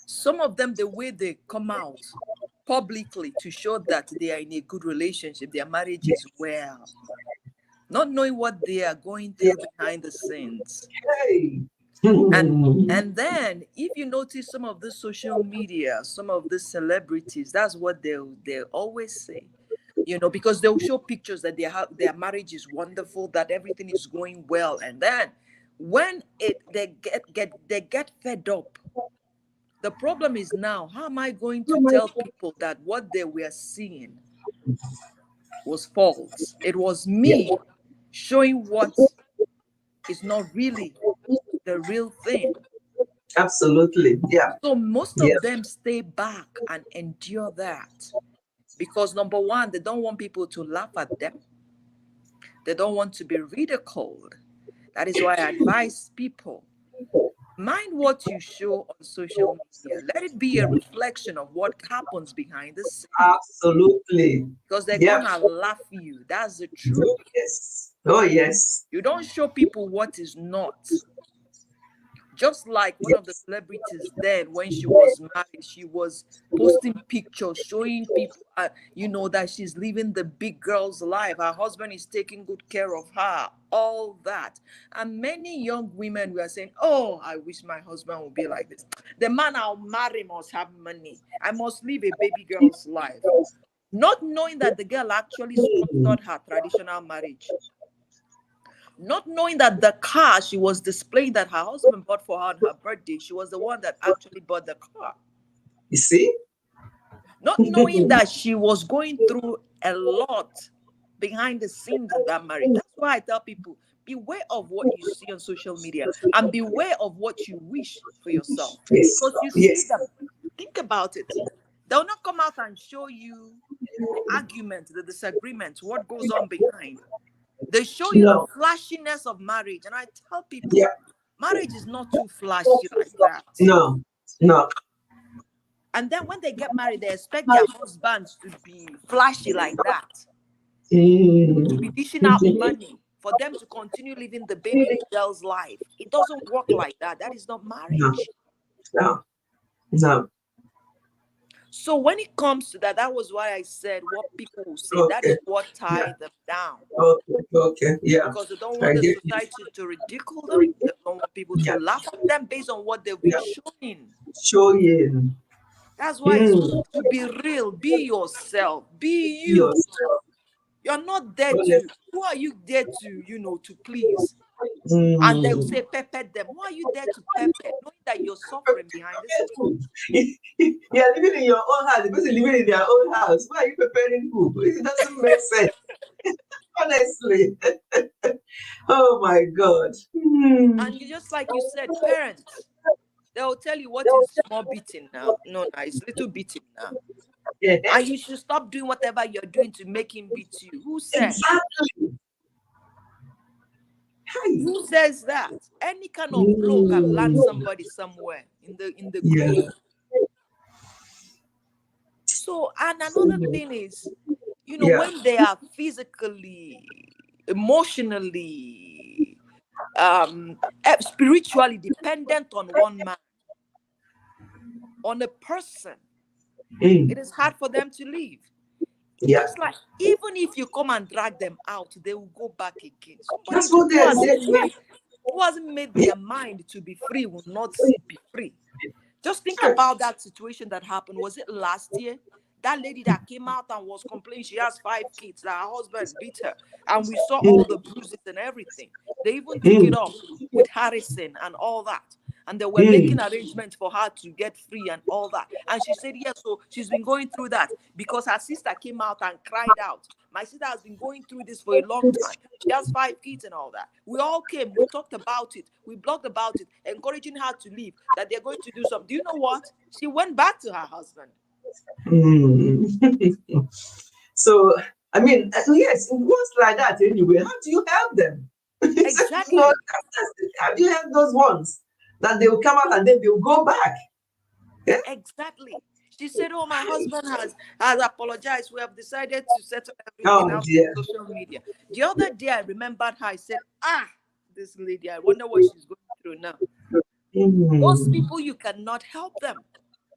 Some of them, the way they come out publicly to show that they are in a good relationship, their marriage is well, not knowing what they are going through behind the scenes. Hey. And then if you notice some of the social media, some of the celebrities, that's what they always say, because they'll show pictures that their marriage is wonderful, that everything is going well, and then when they get fed up. The problem is now, how am I going to tell people that what they were seeing was false? It was me showing what is not really the real thing. Absolutely. Yeah. So most of them stay back and endure that because, number one, they don't want people to laugh at them. They don't want to be ridiculed. That is why I advise people, mind what you show on social media. Let it be a reflection of what happens behind the scenes. Absolutely. Because they're gonna laugh you. That's the truth. Yes. Oh, yes. You don't show people what is not. Just like one of the celebrities then, when she was married, she was posting pictures showing people, that she's living the big girl's life. Her husband is taking good care of her, all that. And many young women were saying, oh, I wish my husband would be like this. The man I'll marry must have money. I must live a baby girl's life. Not knowing that the girl actually sponsored her traditional marriage. Not knowing that the car she was displaying that her husband bought for her on her birthday, she was the one that actually bought the car. You see? Not knowing that she was going through a lot behind the scenes of that marriage. That's why I tell people, beware of what you see on social media and beware of what you wish for yourself. Because you see them. Think about it. They'll not come out and show you the argument, the disagreement, what goes on behind. They show you the flashiness of marriage. And I tell people, marriage is not too flashy like that. No. And then when they get married, they expect their husbands to be flashy like that. To be dishing out money for them to continue living the baby girl's life. It doesn't work like that. That is not marriage. No. So when it comes to that, that was why I said what people will say. That is what ties them down. Okay. Yeah. Because they don't want the society to ridicule them. They don't want people to laugh at them based on what they've been showing. That's why it's good to be real. Be yourself. Be you. You're not there to. Who are you there to, to please? And they'll say, pepper them. Who are you there to pepper? Knowing that you're suffering behind the scenes. You're living in your own house. The person living in their own house. Why are you preparing food? It doesn't make sense. Honestly. Oh my God. And just like you said, parents, they'll tell you what is small beating now. No, it's little beating now. And you should stop doing whatever you're doing to make him beat you. Who says? Exactly. Who says that? Any kind of blow can land somebody somewhere in the grave. So, and another thing is, when they are physically, emotionally, spiritually dependent on one man, on a person, it is hard for them to leave. Yeah. Just like, even if you come and drag them out, they will go back again. Somebody That's what they are who hasn't made their mind to be free will not be free. Just think about that situation that happened. Was it last year? That lady that came out and was complaining she has 5 kids, that her husband beat her. And we saw all the bruises and everything. They even took it off with Harrison and all that. And they were making arrangements for her to get free and all that. And she said, yes, so she's been going through that because her sister came out and cried out. My sister has been going through this for a long time. She has 5 kids and all that. We all came, we talked about it, we blogged about it, encouraging her to leave, that they're going to do something. Do you know what? She went back to her husband. So, I mean, yes, it was like that anyway. How do you help them? Exactly. How do you help those ones that they will come out and then they will go back? Yeah? Exactly. She said, oh, my husband has apologized. We have decided to settle everything out on social media. The other day, I remembered her. I said, this lady, I wonder what she's going through now. Those people, you cannot help them.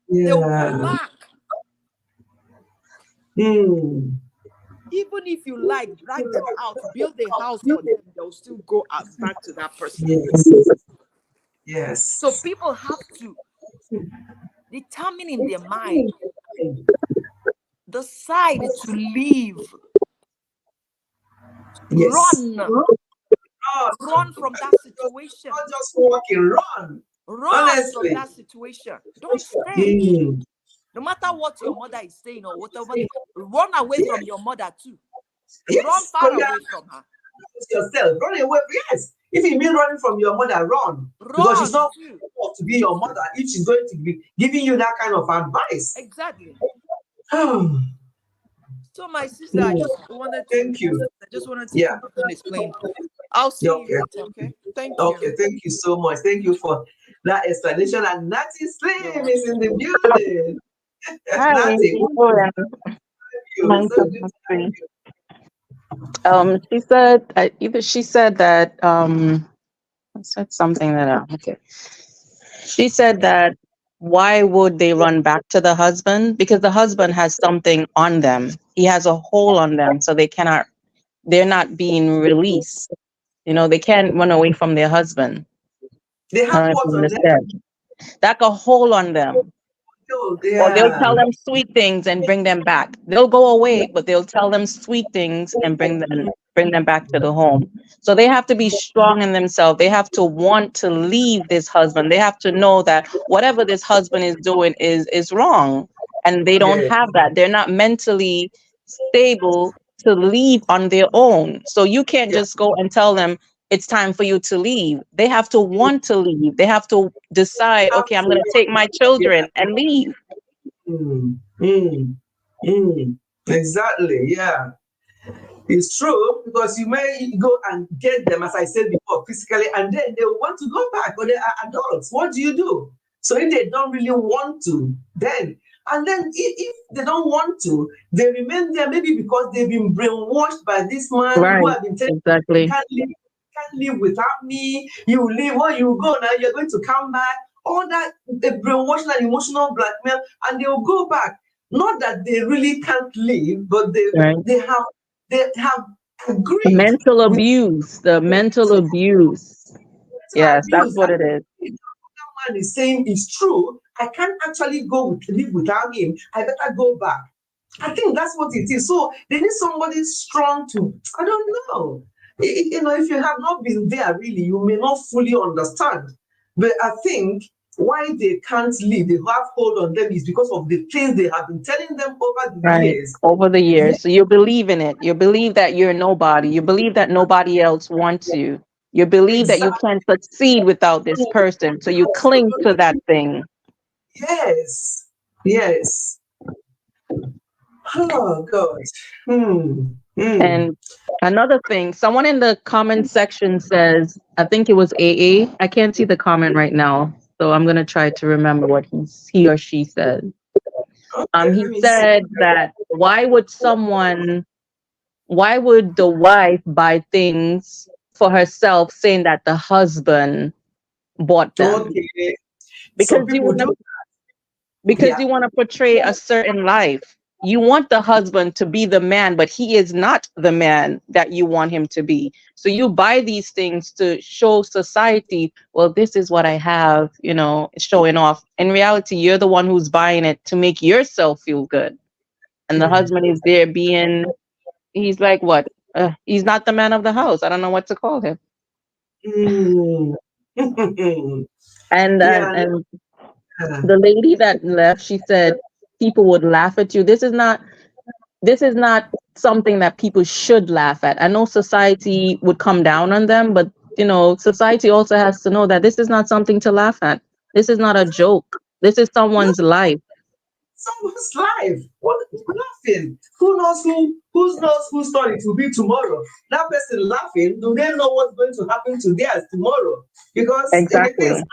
They'll go back. Even if you drag them out, build a house for them, they'll still go back to that person. Yes. So people have to determine in their mind, decide to leave. Run from that situation. Not just walking, run. Honestly. From that situation. Don't stay. No matter what your mother is saying or whatever, run away from your mother too. Yes. Run far away from her. Yourself, run away. Yes. If you mean running from your mother, run. Because she's not supposed to be your mother if she's going to be giving you that kind of advice. Exactly. So my sister, I just wanted to come and explain. I'll see you later, okay? Thank you. Okay, thank you so much. Thank you for that explanation. And Natty Slim is in the building. Hi. Natty. She said she said that I said something that okay. She said that why would they run back to the husband? Because the husband has something on them. He has a hole on them, so they're not being released. You know, they can't run away from their husband. They have what on them? Like a hole on them. Or they'll tell them sweet things and bring them back. They'll go away, but they'll tell them sweet things and bring them back to the home. So they have to be strong in themselves. They have to want to leave this husband. They have to know that whatever this husband is doing is wrong. And they don't have that. They're not mentally stable to leave on their own. So you can't just go and tell them it's time for you to leave. They have to want to leave. They have to decide, okay, I'm going to take my children and leave. Exactly, yeah. It's true, because you may go and get them, as I said before, physically, and then they want to go back, or they are adults. What do you do? So if they don't really want to, then if they don't want to, they remain there, maybe because they've been brainwashed by this man who have been telling them, you can't live without me, you leave, when you go now, you're going to come back. All that, the brainwashing and emotional blackmail, and they will go back. Not that they really can't leave, but they have agreed. Mental abuse, the mental abuse. Yes, that's what it is. That man is saying is true. I can't actually live without him. I better go back. I think that's what it is. So they need somebody strong to, I don't know. If you have not been there, really, you may not fully understand. But I think why they can't leave, they have hold on them, is because of the things they have been telling them over the years. Over the years. So you believe in it. You believe that you're nobody. You believe that nobody else wants you. You believe that you can't succeed without this person. So you cling to that thing. Yes. Yes. Oh, God. And another thing, someone in the comment section says, I think it was AA. I can't see the comment right now, so I'm going to try to remember what he or she said. He said that why would the wife buy things for herself saying that the husband bought them? Okay. Because you want to portray a certain life. you want the husband to be the man, but he is not the man that you want him to be. So you buy these things to show society, well, this is what I have, you know, showing off. In reality, you're the one who's buying it to make yourself feel good. And the husband is there being, he's like, what? He's not the man of the house. I don't know what to call him. Mm. And Yeah. and the lady that left, she said people would laugh at you. This is not something that people should laugh at. I know society would come down on them, but you know, society also has to know that this is not something to laugh at. This is not a joke. This is someone's life. Someone's life. What laughing? Who knows whose turn it will be tomorrow? That person laughing, do they know what's going to happen to theirs tomorrow? Because Exactly.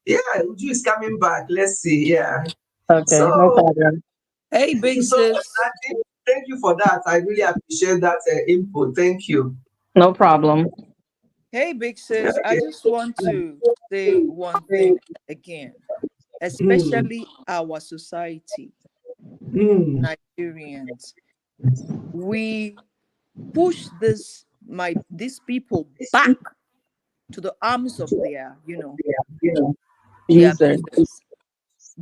yeah, Uju is coming back. Let's see. Yeah. Okay, no problem. Hey, big So sis. thank you for that. I really appreciate that input. Thank you. No problem. Hey, big sis. I just want to say one thing again, especially our society, Nigerians. We push these people back to the arms of their, their abusers,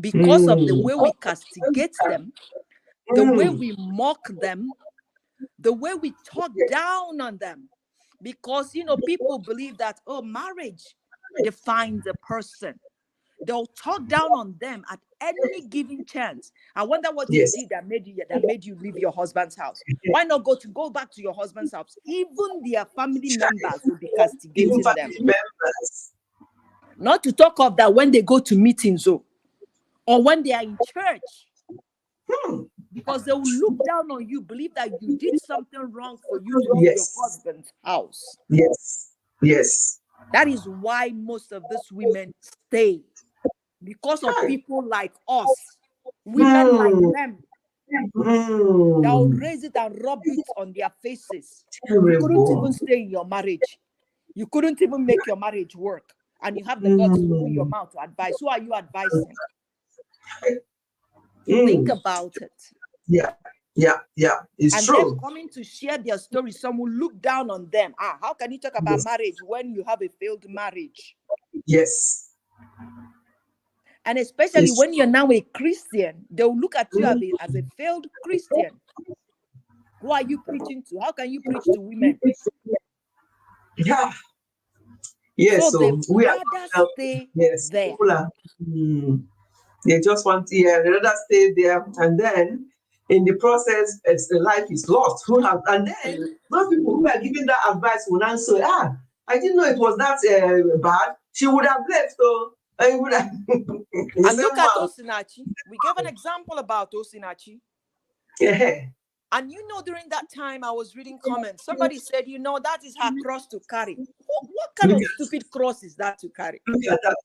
because of the way we castigate them, the way we mock them, the way we talk down on them. Because, people believe that, marriage defines a person. They'll talk down on them at any given chance. I wonder what you did that made you leave your husband's house. Why not go back to your husband's house? Even their family members will be castigating them. Not to talk of that when they go to meetings or when they are in church. Because they will look down on you, believe that you did something wrong for you to leave your husband's house. Yes. That is why most of these women stay. Because of people like us, women like them, they'll raise it and rub it on their faces. You couldn't even stay in your marriage. You couldn't even make your marriage work. And you have the guts to open your mouth to advise. Who are you advising? Think about it. Yeah. It's true. And them coming to share their story, some will look down on them. How can you talk about marriage when you have a failed marriage? Yes. And especially when you're now a Christian, they'll look at you as a failed Christian. Who are you preaching to? How can you preach to women? Yeah. Yes. So we rather stay there. They just want to they rather stay there, and then in the process, life is lost. And then most people who are giving that advice will now say, I didn't know it was that bad. She would have left, so I would have. And look at Osinachi. We gave an example about Osinachi. Yeah. And during that time, I was reading comments. Somebody said, that is her cross to carry. What kind of stupid cross is that to carry? Look at that.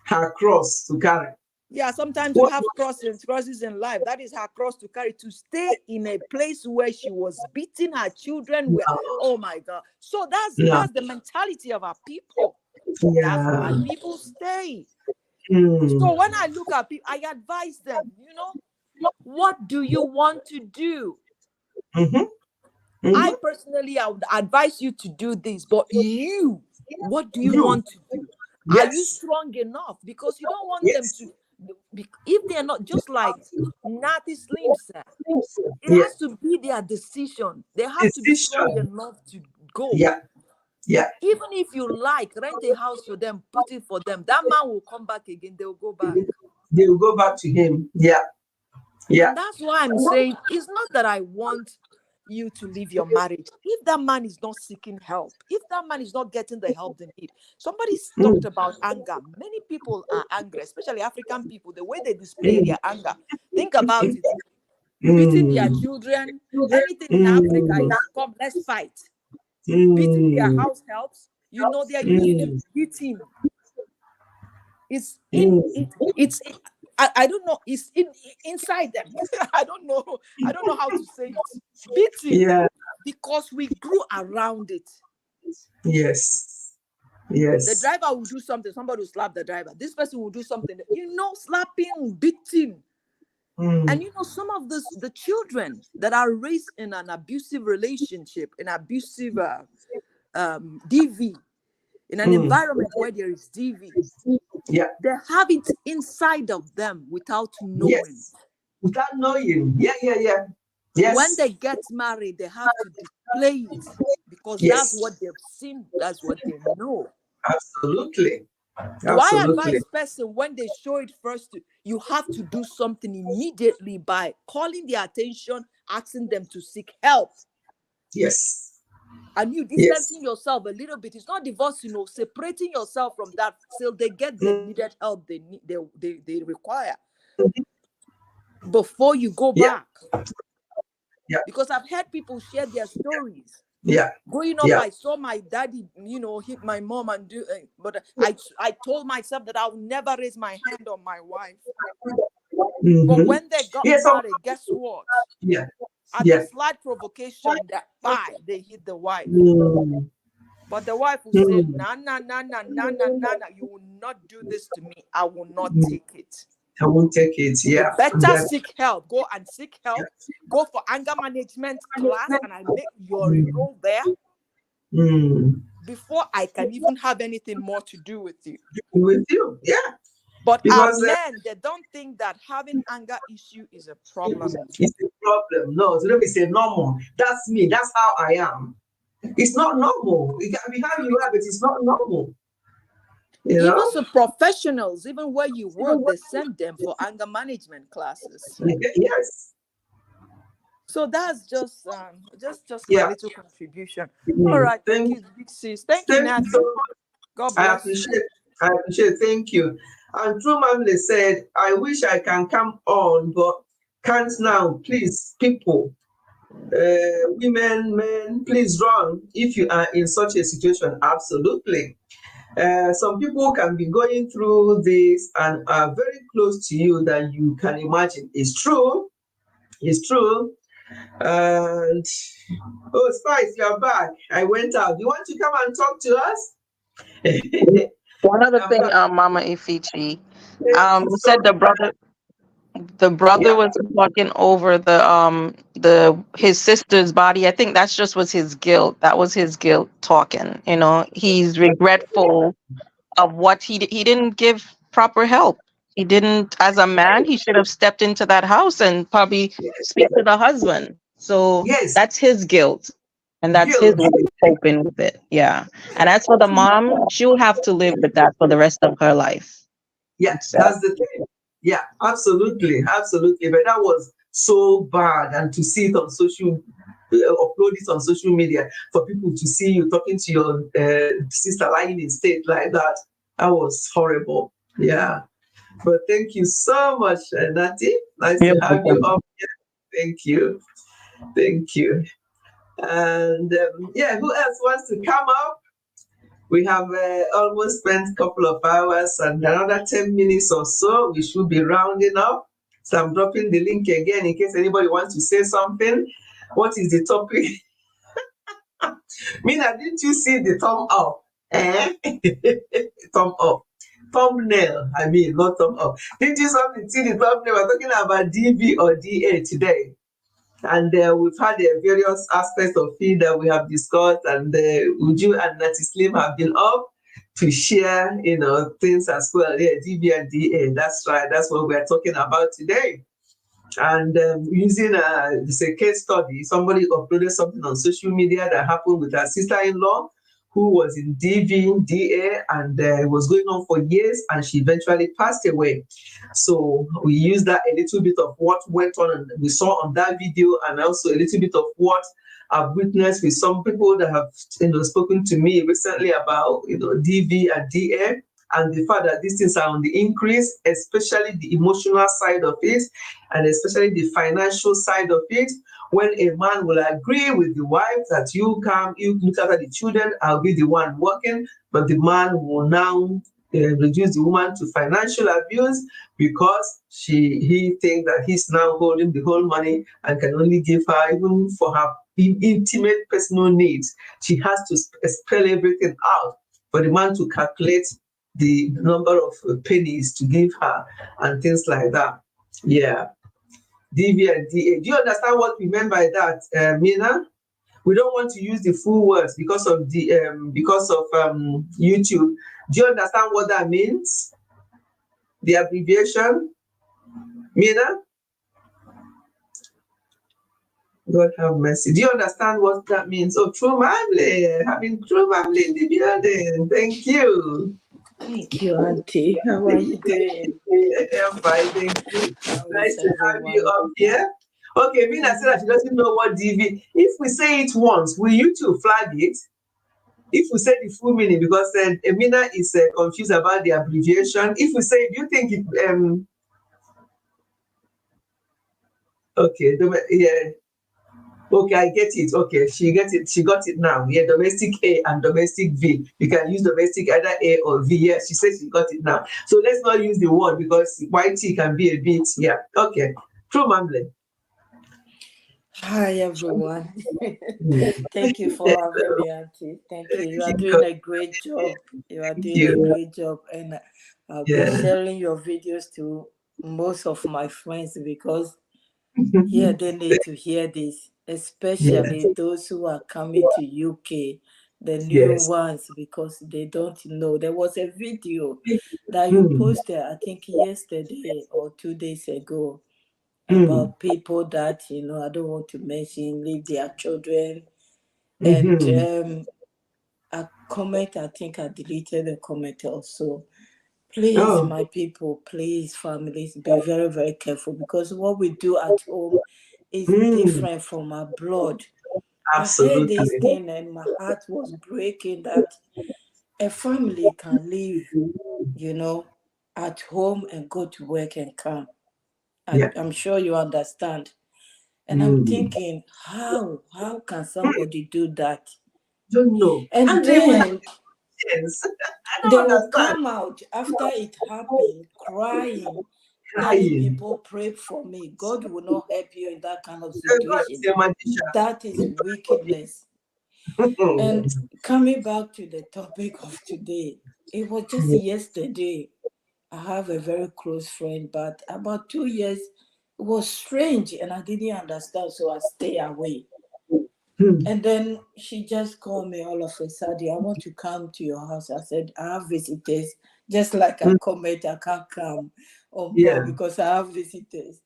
Her cross to carry. Yeah, sometimes we have crosses in life. That is her cross to carry, to stay in a place where she was beating her children. Oh my God. So that's the mentality of our people. That's why people stay. So when I look at people, I advise them, what do you want to do? I personally, I would advise you to do this, but what do you want to do? Are you strong enough? Because you don't want them to, if they're not, just like Natty Slim said, it has to be their decision. They have to be strong enough to go. Yeah. Even if you rent a house for them, put it for them, that man will come back again. They'll go back. They will go back to him. Yeah. And that's why I'm saying it's not that I want you to leave your marriage. If that man is not seeking help, if that man is not getting the help they need. Somebody talked about anger. Many people are angry, especially African people, the way they display their anger. Think about it. Beating their children, anything in Africa is, come, let's fight. Beating their house helps. They're used to beating. I don't know. It's inside them. I don't know how to say it. Beating, because we grew around it. Yes. The driver will do something. Somebody will slap the driver. This person will do something. Slapping, beating. And some of the children that are raised in an abusive relationship, an abusive DV, in an environment where there is DV, they have it inside of them without knowing. Yes. Without knowing. Yeah. Yes. When they get married, they have to display it because that's what they've seen, that's what they know. Absolutely. Do I advise person when they show it first, you have to do something immediately by calling their attention, asking them to seek help. Yes. And you distancing yourself a little bit. It's not divorce, separating yourself from that till they get the needed help they require before you go back. Yeah. Because I've heard people share their stories. Yeah. Growing up, I saw my daddy, hit my mom and do, but I told myself that I'll never raise my hand on my wife. But when they got married, guess what? Yeah. At the slight provocation, they hit the wife. But the wife will say, nah, you will not do this to me. I will not take it. I won't take it. Yeah. You better seek help. Go and seek help. Go for anger management class, and I make your enroll there before I can even have anything more to do with you. With you, yeah. But our men, they don't think that having anger issue is a problem. It's a problem. No, so let me say normal. That's me. That's how I am. It's not normal. It can be how you have it. It's not normal. Even so professionals, even where you work, they send them for anger management classes. Yes. So that's just my little contribution. All right, thank you, big sis. Thank you, Nat. So much. God bless. I appreciate. Thank you. And True Mamle said, "I wish I can come on, but can't now. Please, people, women, men, please run if you are in such a situation." Absolutely. Some people can be going through this and are very close to you than you can imagine. It's true. It's true. And Spice, you're back. I went out. You want to come and talk to us? One other thing, Mama Ifichi, said the brother was walking over his sister's body. I think that's just was his guilt. That was his guilt talking. He's regretful of what he didn't give proper help. He didn't, as a man, he should have stepped into that house and probably speak to the husband. So that's his guilt. And that's his way of coping with it. Yeah. And as for the mom, she'll have to live with that for the rest of her life. Yes, that's the thing. Yeah, absolutely. Absolutely. But that was so bad. And to see it on upload it on social media for people to see you talking to your sister lying in state like that, that was horrible. Yeah. But thank you so much, Nati. Nice to have you up here. Thank you. Thank you. And who else wants to come up? We have almost spent a couple of hours and another 10 minutes or so. We should be rounding up. So I'm dropping the link again in case anybody wants to say something. What is the topic? Mina, didn't you see the thumb up? Thumb up. Thumbnail, not thumb up. Didn't you see the thumbnail? We're talking about DV or DA today. And we've had various aspects of it that we have discussed, and Uju and Nati Slim have been up to share, things as well. Yeah, DB and DA. That's right. That's what we're talking about today. And using this a case study, somebody uploaded something on social media that happened with her sister-in-law, who was in DV, DA, and it was going on for years, and she eventually passed away. So we used that a little bit of what went on and we saw on that video, and also a little bit of what I've witnessed with some people that have spoken to me recently about DV and DA, and the fact that these things are on the increase, especially the emotional side of it, and especially the financial side of it. When a man will agree with the wife that you look after the children, I'll be the one working, but the man will now reduce the woman to financial abuse because he thinks that he's now holding the whole money and can only give her, even for her intimate personal needs, she has to spell everything out for the man to calculate the number of pennies to give her and things like that. Yeah. DV and DA. Do you understand what we meant by that, Mina? We don't want to use the full words because of YouTube. Do you understand what that means? The abbreviation, Mina? God have mercy. Do you understand what that means? Oh, True Mamle, having True Mamle in the building. Thank you. Thank you, Auntie. How are you doing? I'm fine, thank you. Nice to have you up here. Okay, Mina said that she doesn't know what DV. If we say it once, will you two flag it? If we say the full meaning, because Mina is confused about the abbreviation. If we say, do you think it? Okay, yeah. Okay, I get it. Okay, she gets it. She got it now. Yeah, domestic A and domestic V. You can use domestic either A or V. Yes, she says she got it now. So let's not use the word because YT can be a bit. Yeah. Okay. True Mamle. Hi, everyone. Thank you for having me, Auntie. Thank you. You are doing a great job. You are doing a great job. And I'll be sharing your videos to most of my friends because, yeah, they need to hear this, especially those who are coming to UK, the new ones, because they don't know. There was a video that you posted, I think yesterday or 2 days ago, about people that, I don't want to mention, leave their children. And a comment, I think I deleted the comment also. Please, my people, please, families, be very, very careful because what we do at home is different from abroad. Absolutely. I heard this thing and my heart was breaking that a family can live, at home and go to work and come. I'm sure you understand. And I'm thinking, how can somebody do that? Don't know. And then they will come out after it happened, crying, telling people, pray for me. God will not help you in that kind of situation. That is wickedness. And coming back to the topic of today, it was just yesterday. I have a very close friend, but about 2 years, it was strange and I didn't understand, so I stay away. And then she just called me all of a sudden. I want to come to your house. I said, I have visitors. Just like I comment, I can't come on board because I have visitors.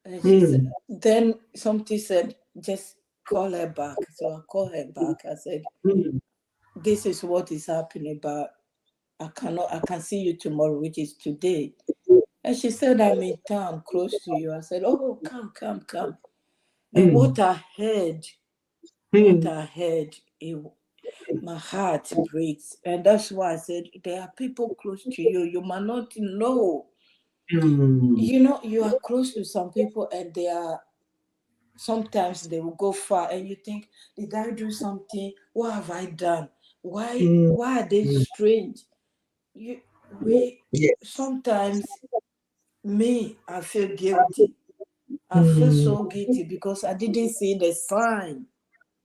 And she said, then somebody said, just call her back. So I called her back. I said, this is what is happening, but I can see you tomorrow, which is today. And she said, I'm in town, close to you. I said, oh, come. And what I heard, my heart breaks. And that's why I said, there are people close to you. You might not know. You are close to some people and sometimes they will go far and you think, did I do something? What have I done? Why are they strange? Sometimes I feel guilty. I feel so guilty because I didn't see the sign.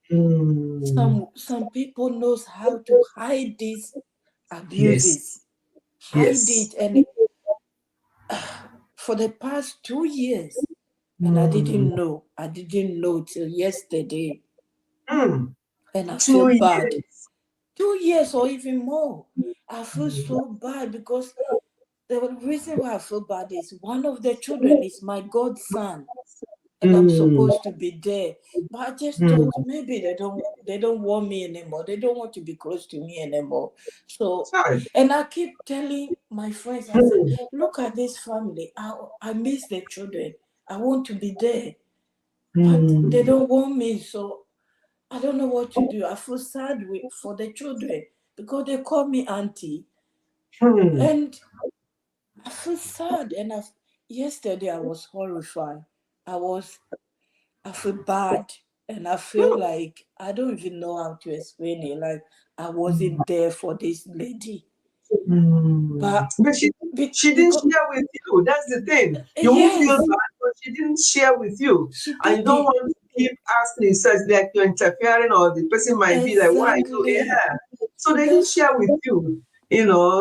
Some people knows how to hide these abuses. Hide it. And for the past 2 years, and I didn't know till yesterday. And I feel bad. 2 years or even more. I feel so bad because the reason why I feel bad is one of the children is my godson. And I'm supposed to be there. But I just thought maybe they don't want me anymore. They don't want to be close to me anymore. So, and I keep telling my friends, I said, look at this family. I miss the children. I want to be there. But they don't want me. So I don't know what to do. I feel sad for the children because they call me auntie. And I feel sad. And yesterday I was horrified. I feel bad. And I feel like I don't even know how to explain it. Like I wasn't there for this lady. But she didn't share with you. That's the thing. You won't feel bad, but she didn't share with you. And you don't want to keep asking yourself like you're interfering or the person might be like, why are you here? So they didn't share with you.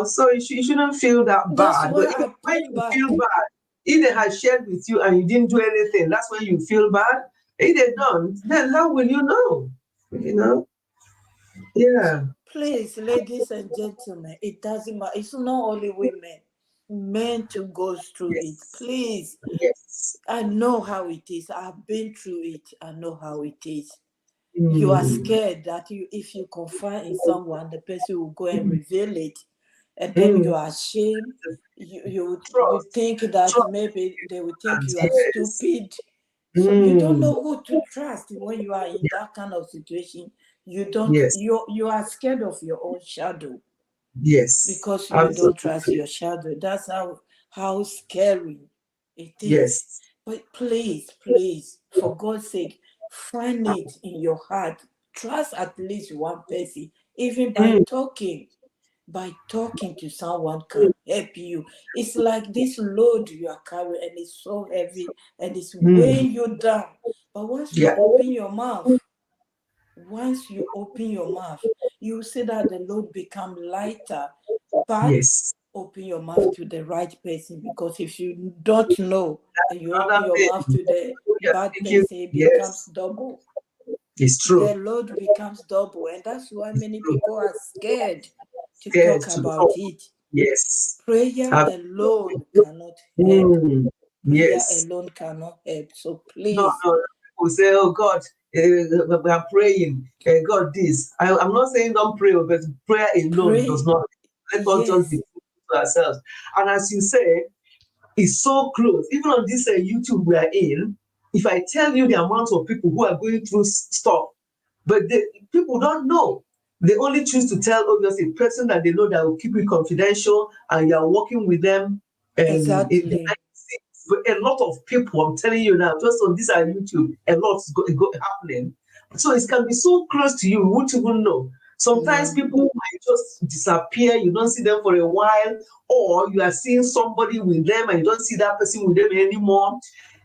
So you shouldn't feel that bad. But when you feel bad, If they had shared with you and you didn't do anything, that's when you feel bad. If they don't, then how will you know? You know? Yeah. Please, ladies and gentlemen, it doesn't matter. It's not only women. Men to go through it. Please. Yes. I know how it is. I've been through it. I know how it is. You are scared that if you confide in someone, the person will go and reveal it. And then you are ashamed. You think that maybe they will think you are stupid. So you don't know who to trust when you are in that kind of situation. You don't. You are scared of your own shadow. Yes. Because you don't trust your shadow. That's how scary it is. Yes. But please, for God's sake, find it in your heart. Trust at least one person, even by talking. By talking to someone can help you. It's like this load you are carrying, and it's so heavy, and it's weighing you down. But once you open your mouth, you see that the load become lighter. But open your mouth to the right person, because if you don't know and you open your mouth to the bad person, it becomes double. It's true. The load becomes double, and that's why many people are scared to talk about it. Yes. Prayer alone cannot help. Prayer alone cannot help. So please. No. People say, oh God, we are praying. God, this. I'm not saying don't pray, but prayer alone does not. Let us just be true to ourselves. And as you say, it's so close. Even on this YouTube we are in, if I tell you the amount of people who are going through stuff, but people don't know. They only choose to tell, obviously, a person that they know that will keep it confidential, and you are working with them. Exactly. But a lot of people, I'm telling you now, just on this YouTube, a lot is happening. So it can be so close to you, you won't even know. Sometimes people might just disappear, you don't see them for a while, or you are seeing somebody with them and you don't see that person with them anymore.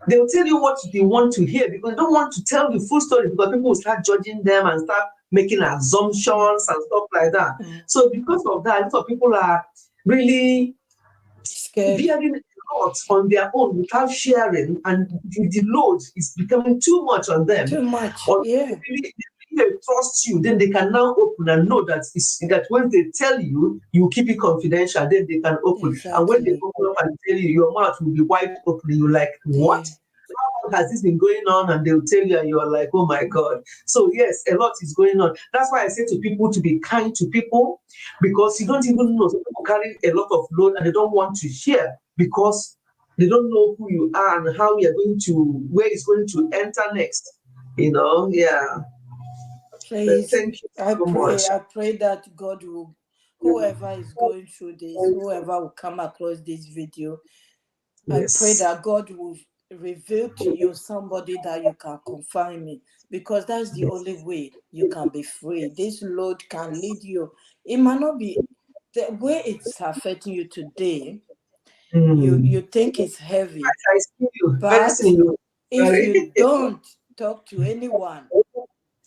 They'll tell you what they want to hear, because they don't want to tell the full story, because people will start judging them and start making assumptions and stuff like that. So because of that, a lot of people are really scared, bearing a lot on their own without sharing, and the load is becoming too much on them. Too much, or if they trust you, then they can now open and know that that when they tell you, you keep it confidential, then they can open. Exactly. And when they open up and tell you, your mouth will be wide open. You're like, what? How long has this been going on? And they'll tell you, and you're like, oh my God. So yes, a lot is going on. That's why I say to people to be kind to people, because you don't even know. Some people carry a lot of load and they don't want to share, because they don't know who you are and how you're going to, where it's going to enter next. Yeah. Please, thank you so much. I pray that God will, whoever is going through this, whoever will come across this video, I pray that God will reveal to you somebody that you can confide in, because that's the only way you can be free. This load can lead you. It might not be the way it's affecting you today. You think it's heavy, but if you don't talk to anyone,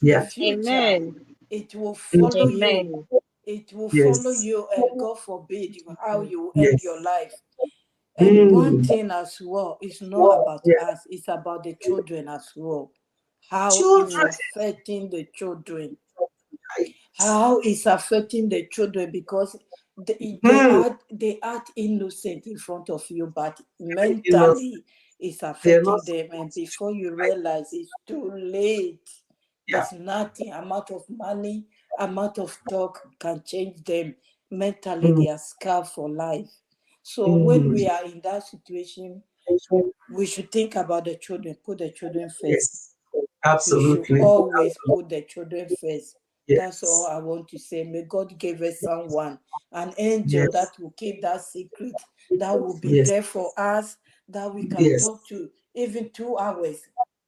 in future, it will follow you. It will follow you, and God forbid how you end your life. And one thing as well, it's not about us, it's about the children as well. How it's affecting the children. How it's affecting the children, because they act innocent in front of you, but mentally it's affecting them. And before you realize, it's too late. There's nothing, amount of money, amount of talk can change them. Mentally, they are scarred for life. So when we are in that situation, we should think about the children, put the children first. Yes, absolutely. We should always put the children first. That's all I want to say. May God give us someone, an angel that will keep that secret, that will be there for us, that we can talk to even 2 hours,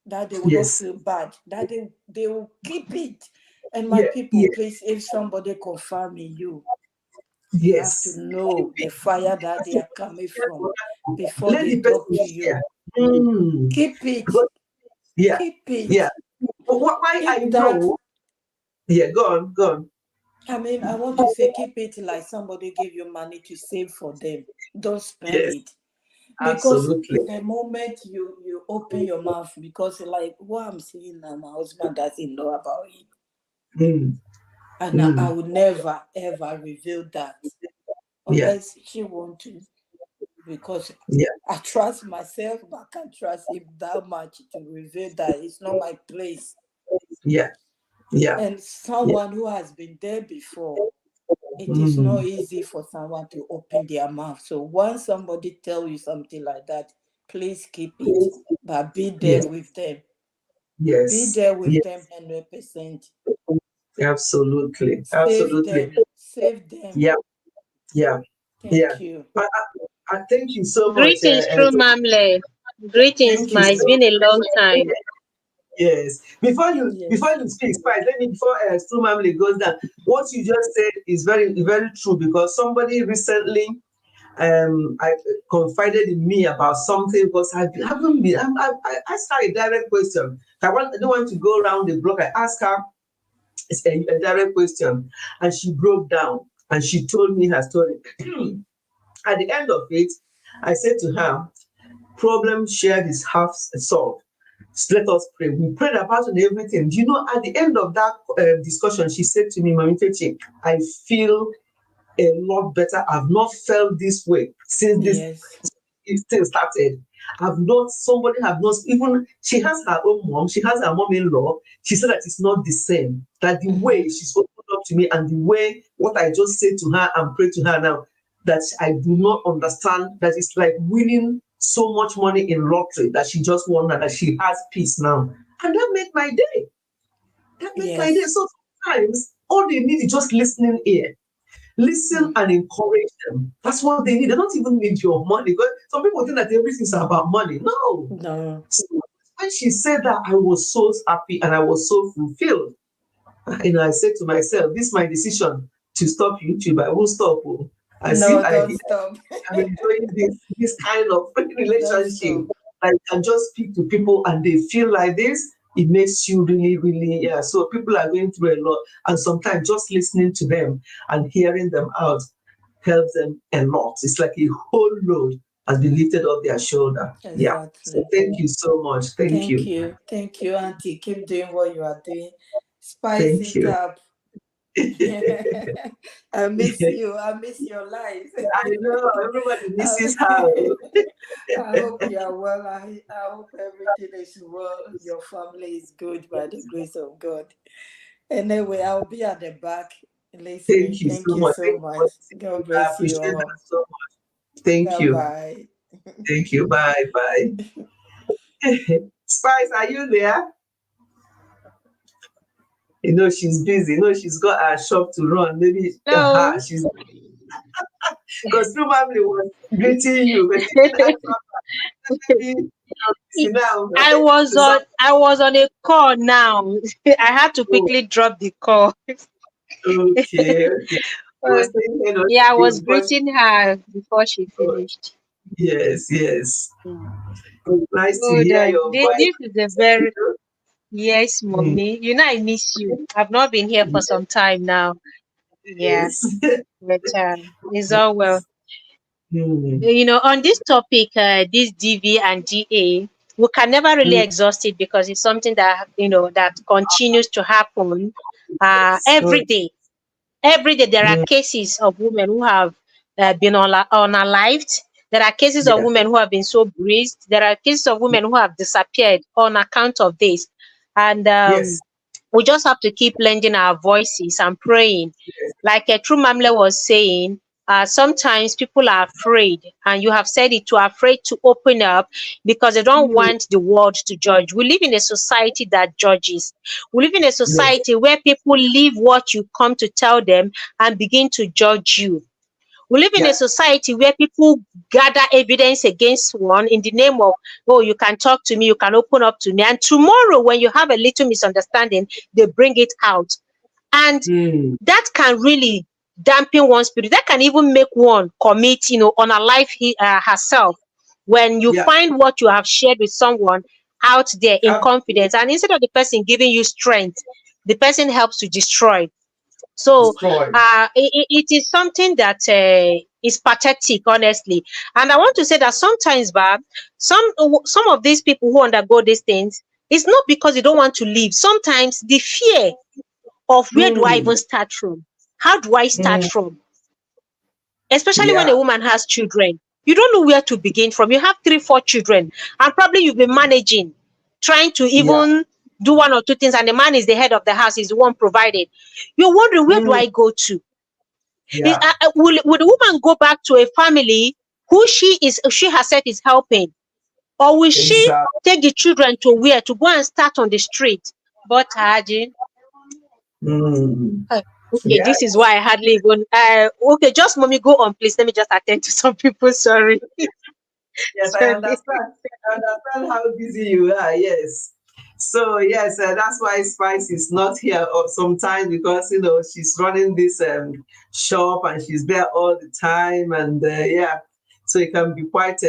that they will not feel bad, that they will keep it. And my people, please, if somebody confirm in you, you have to know the fire that they are coming from before they talk to you. Keep it. Keep it. Yeah. But why I know? Yeah, go on. I mean, I want to say, keep it like somebody give you money to save for them. Don't spend it. Because Absolutely. the moment you open your mouth, because like what I'm saying now, my husband doesn't know about it. Mm. And I would never ever reveal that unless she want to, because I trust myself, but I can't trust him that much to reveal that. It's not my place. Yeah. And someone who has been there before, it is not easy for someone to open their mouth. So once somebody tell you something like that, please keep it, but be there with them. Yes. Be there with them 100%. Absolutely. Save them. Save them. Yeah. Thank you. I thank you so much. Greetings, True Mamle. Greetings, ma. It's been a long time. Yes. Before you speak, Spice, let me before True Mamle goes down. What you just said is very, very true, because somebody recently I confided in me about something, because I haven't been. I asked her a direct question. I don't want to go around the block. I asked her a direct question, and she broke down and she told me her story. At the end of it, I said to her, "Problem shared is half solved. So let us pray." We prayed about it and everything. Do you know, at the end of that discussion, she said to me, "Mami Fechi, I feel a lot better. I've not felt this way since this thing started. I've not, somebody have not, even she has her own mom, she has her mom-in-law. She said that it's not the same. That the way she's opened up to me and the way what I just said to her and prayed to her now, that I do not understand, that it's like winning so much money in lottery, that she just won and that she has peace now." And that made my day. That made my day. So sometimes all they need is just listening ear. Listen and encourage them. That's what they need. They don't even need your money. Because some people think that everything's about money. No. So when she said that, I was so happy and I was so fulfilled. And I said to myself, this is my decision to stop YouTube. I won't stop. Don't stop. I'm enjoying this kind of relationship. I can just speak to people and they feel like this. It makes you really, really, So people are going through a lot, and sometimes just listening to them and hearing them out helps them a lot. It's like a whole load has been lifted off their shoulder. Exactly. Yeah. So thank you so much. Thank you. Thank you, Auntie. Keep doing what you are doing. Spice it up. I miss you. I miss your life. I know everybody misses her. I hope you are well. I hope everything is well. Your family is good by the grace of God. Anyway, I'll be at the back listening. Thank you so much. God bless I appreciate you all. that so much. Thank you. Bye. Thank you. Bye. Spice, are you there? She's busy. She's got her shop to run. Maybe she's because True Family was greeting you. I was on a call now. I had to quickly drop the call. Okay. I was greeting her before she finished. Yes. Nice to hear your voice. This is a very mommy. I miss you. I've not been here for some time now. Yes, but it's all well. On this topic, this DV and DA, we can never really exhaust it, because it's something that that continues to happen every day. Every day there are cases of women who have been unalived. There are cases of women who have been so bruised. There are cases of women who have disappeared on account of this. And we just have to keep lending our voices and praying. Like True Mamle was saying, sometimes people are afraid, and you have said it, too afraid to open up because they don't want the world to judge. We live in a society that judges. We live in a society where people leave what you come to tell them and begin to judge you. We live in a society where people gather evidence against one in the name of, oh, you can talk to me, you can open up to me. And tomorrow, when you have a little misunderstanding, they bring it out. And that can really dampen one's spirit. That can even make one commit, unalive herself. When you find what you have shared with someone out there in confidence, and instead of the person giving you strength, the person helps to destroy. So it is something that is pathetic, honestly. And I want to say that sometimes, some of these people who undergo these things, it's not because they don't want to leave. Sometimes the fear of where do I even start from? How do I start from? Especially when a woman has children. You don't know where to begin from. You have 3-4 children, and probably you've been managing, trying to even do 1 or 2 things, and the man is the head of the house, is the one provided. You're wondering, where do I go to? Will the woman go back to a family who she herself is helping? Or will she take the children to where? To go and start on the street? But Haji, okay, this is why I hardly even. Okay, just mommy, go on, please. Let me just attend to some people. Sorry. Yes, I understand. I understand how busy you are. Yes. So yes, that's why Spice is not here sometimes, because she's running this shop and she's there all the time, and so it can be quite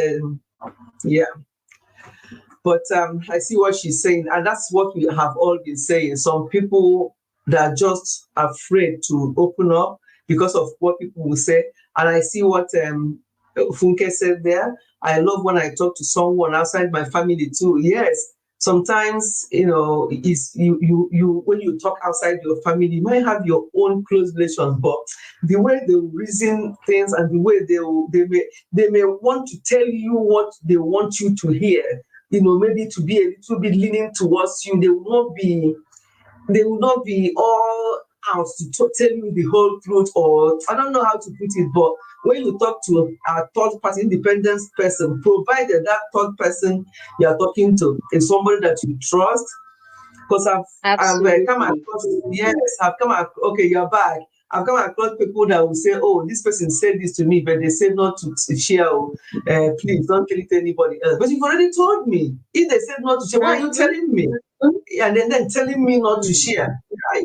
But I see what she's saying, and that's what we have all been saying. Some people that are just afraid to open up because of what people will say. And I see what Funke said there. I love when I talk to someone outside my family too. Yes, sometimes is you when you talk outside your family, you might have your own close relations, but the way they reason things and the way they may want to tell you what they want you to hear. Maybe to be a little bit leaning towards you. They will not be all out to tell you the whole truth, or I don't know how to put it, but when you talk to a third party independent person, provided that third person you are talking to is somebody that you trust, because I've come across, okay, you're back. I've come across people that will say, oh, this person said this to me, but they said not to share. Please don't tell it to anybody else. But you've already told me. If they said not to share, why are you telling me? And then telling me not to share. I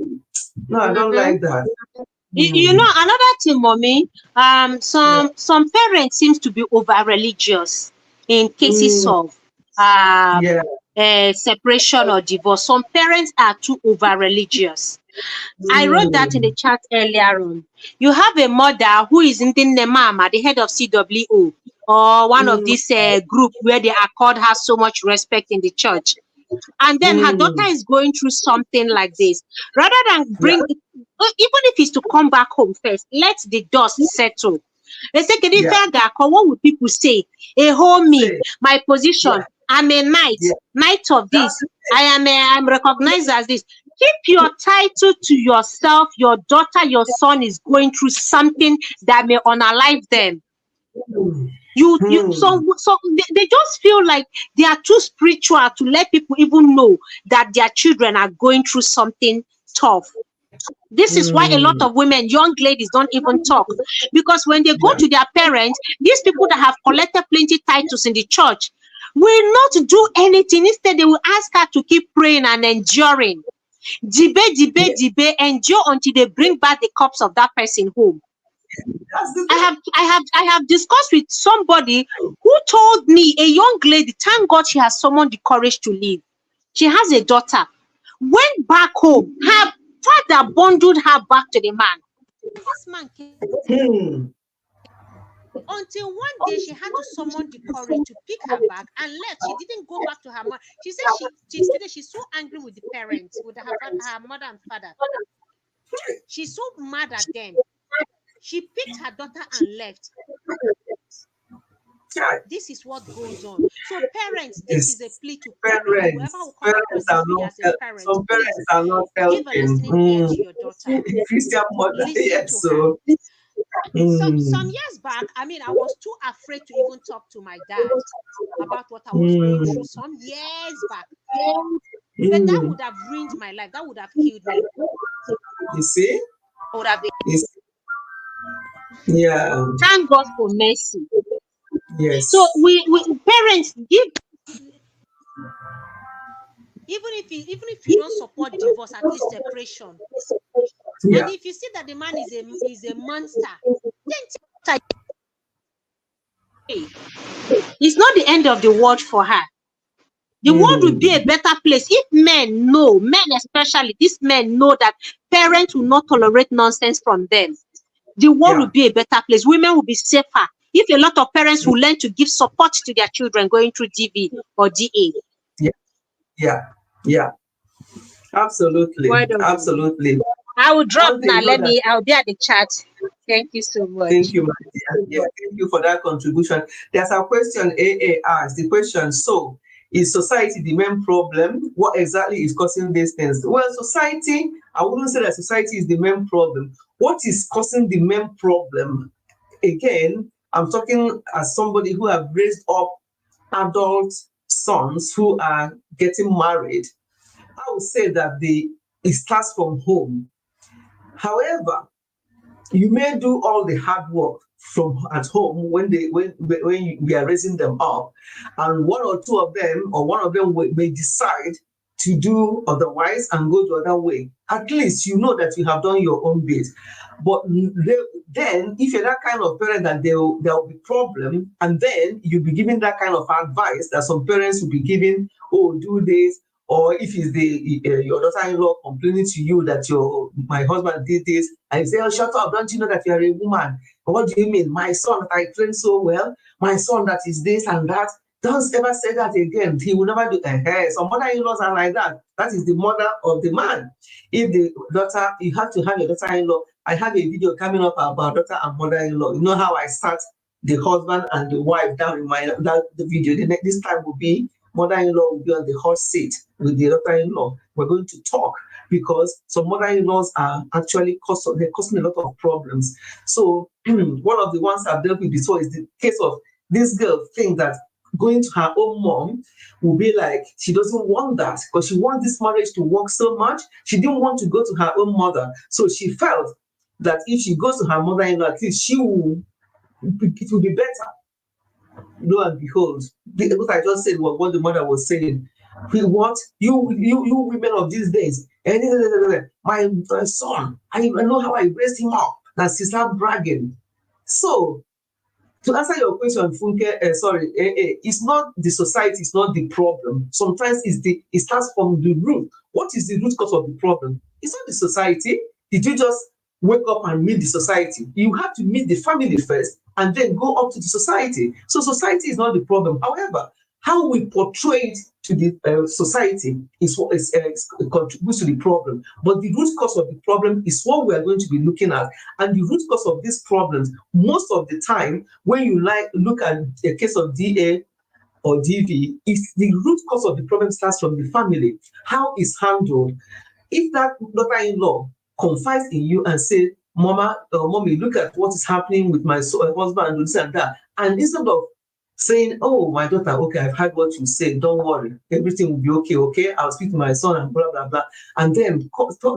don't like that. Another thing, mommy, some parents seems to be over religious in cases of separation or divorce. Some parents are too over religious. I wrote that in the chat earlier on. You have a mother who is in the mama, the head of CWO, or one of these group where they accord her so much respect in the church. And then her daughter is going through something like this. Rather than even if it's to come back home first, let the dust settle. They say, what would people say? My position, I'm a knight of this. I'm recognized as this. Keep your title to yourself. Your daughter, your son is going through something that may unalive them. So they just feel like they are too spiritual to let people even know that their children are going through something tough. This is why a lot of women, young ladies, don't even talk, because when they go to their parents, these people that have collected plenty titles in the church will not do anything. Instead, they will ask her to keep praying and enduring. Debate, endure until they bring back the corpse of that person home. I have discussed with somebody who told me, a young lady, thank God she has summoned the courage to leave. She has a daughter. Went back home. Her father bundled her back to the man. This man came. Until one day she had to summon the courage to pick her bag and left. She didn't go back to her mother. She said she's so angry with the parents, with her mother and father. She's so mad at them. She picked her daughter and left. This is what goes on. So parents, this is a plea to parents. Some parents are not helping. Give a listening ear to your daughter. Christian mother, yes, so. Some years back, I was too afraid to even talk to my dad about what I was going through some years back. But that would have ruined my life. That would have killed me. You see? Would have been. Yeah. Thank God for mercy. Yes. So we parents give. Even if you don't support divorce, at least separation. And if you see that the man is a monster, then it's not the end of the world for her. The world will be a better place if men especially these men know that parents will not tolerate nonsense from them. the world will be a better place. Women will be safer if a lot of parents will learn to give support to their children going through DV or DA. Yeah. Absolutely. Absolutely. I will drop now. I'll be at the chat. Thank you so much. Thank you, my dear. Yeah, thank you for that contribution. There's a question AA asked. The question, so is society the main problem? What exactly is causing these things? Well, society, I wouldn't say that society is the main problem. What is causing the main problem? Again, I'm talking as somebody who have raised up adult sons who are getting married. I would say that it starts from home. However, you may do all the hard work from at home when we are raising them up, and one or them may decide to do otherwise and go the other way. At least you know that you have done your own bit. But then, if you're that kind of parent, that there will be problem, and then you'll be giving that kind of advice that some parents will be giving, oh, do this. Or if it's your daughter-in-law complaining to you that my husband did this, and you say, oh, shut up, don't you know that you're a woman? What do you mean? My son that I trained so well, my son that is this and that. Don't ever say that again. He will never do. Some mother-in-laws are like that. That is the mother of the man. If the daughter, you have to have your daughter-in-law. I have a video coming up about daughter and mother-in-law. You know how I sat the husband and the wife down in the video. This time will be mother-in-law will be on the hot seat with the daughter-in-law. We're going to talk because some mother-in-laws are actually causing a lot of problems. So one of the ones I've dealt with before is the case of this girl think that going to her own mom will be like, she doesn't want that because she wants this marriage to work so much. She didn't want to go to her own mother. So she felt that if she goes to her mother-in-law, at least it will be better. Lo and behold, what I just said was what the mother was saying. What you women of these days, my son, I know how I raised him up. Now she started bragging. So to answer your question, Funke, it's not the society, it's not the problem. Sometimes it starts from the root. What is the root cause of the problem? It's not the society. Did you just wake up and meet the society? You have to meet the family first and then go up to the society. So society is not the problem. However, how we portray it to the society is what contributes to the problem. But the root cause of the problem is what we are going to be looking at. And the root cause of these problems, most of the time, when you look at a case of DA or DV, is the root cause of the problem starts from the family. How it's handled. If that daughter-in-law confides in you and say, Mommy, look at what is happening with my husband and this and that. And instead of saying, oh, my daughter, okay, I've heard what you said, don't worry, everything will be okay, I'll speak to my son and blah, blah, blah. And then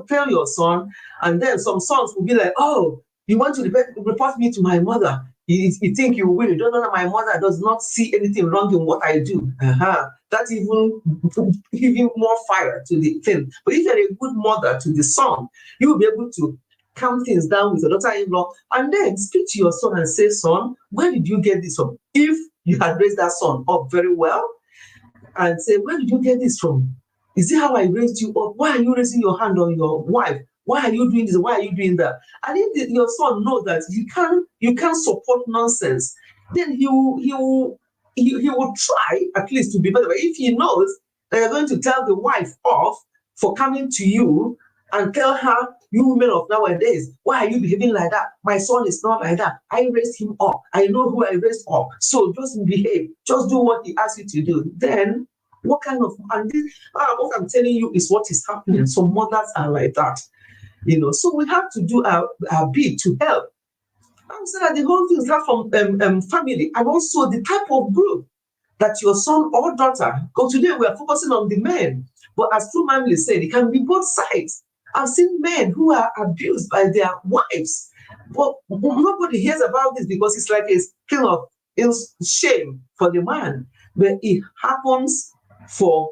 tell your son, and then some sons will be like, oh, you want to report me to my mother. You think you will. You don't know that my mother does not see anything wrong in what I do. That's even more fire to the thing. But if you're a good mother to the son, you will be able to calm things down with your daughter-in-law and then speak to your son and say, son, where did you get this from? If you had raised that son up very well and say, where did you get this from? Is it how I raised you up? Why are you raising your hand on your wife? Why are you doing this? Why are you doing that? And if your son knows that you can't support nonsense, then he will try at least to be better. But if he knows that you're going to tell the wife off for coming to you and tell her, you women of nowadays, why are you behaving like that? My son is not like that. I raised him up. I know who I raised up. So just behave. Just do what he asks you to do. Then what kind of, and this, what I'm telling you is what is happening. Some mothers are like that. So we have to do our bit to help. I would say that the whole thing starts from family and also the type of group that your son or daughter. Because today we are focusing on the men, but as two Mamily said, it can be both sides. I've seen men who are abused by their wives, but nobody hears about this because it's like a kind of shame for the man. But it happens for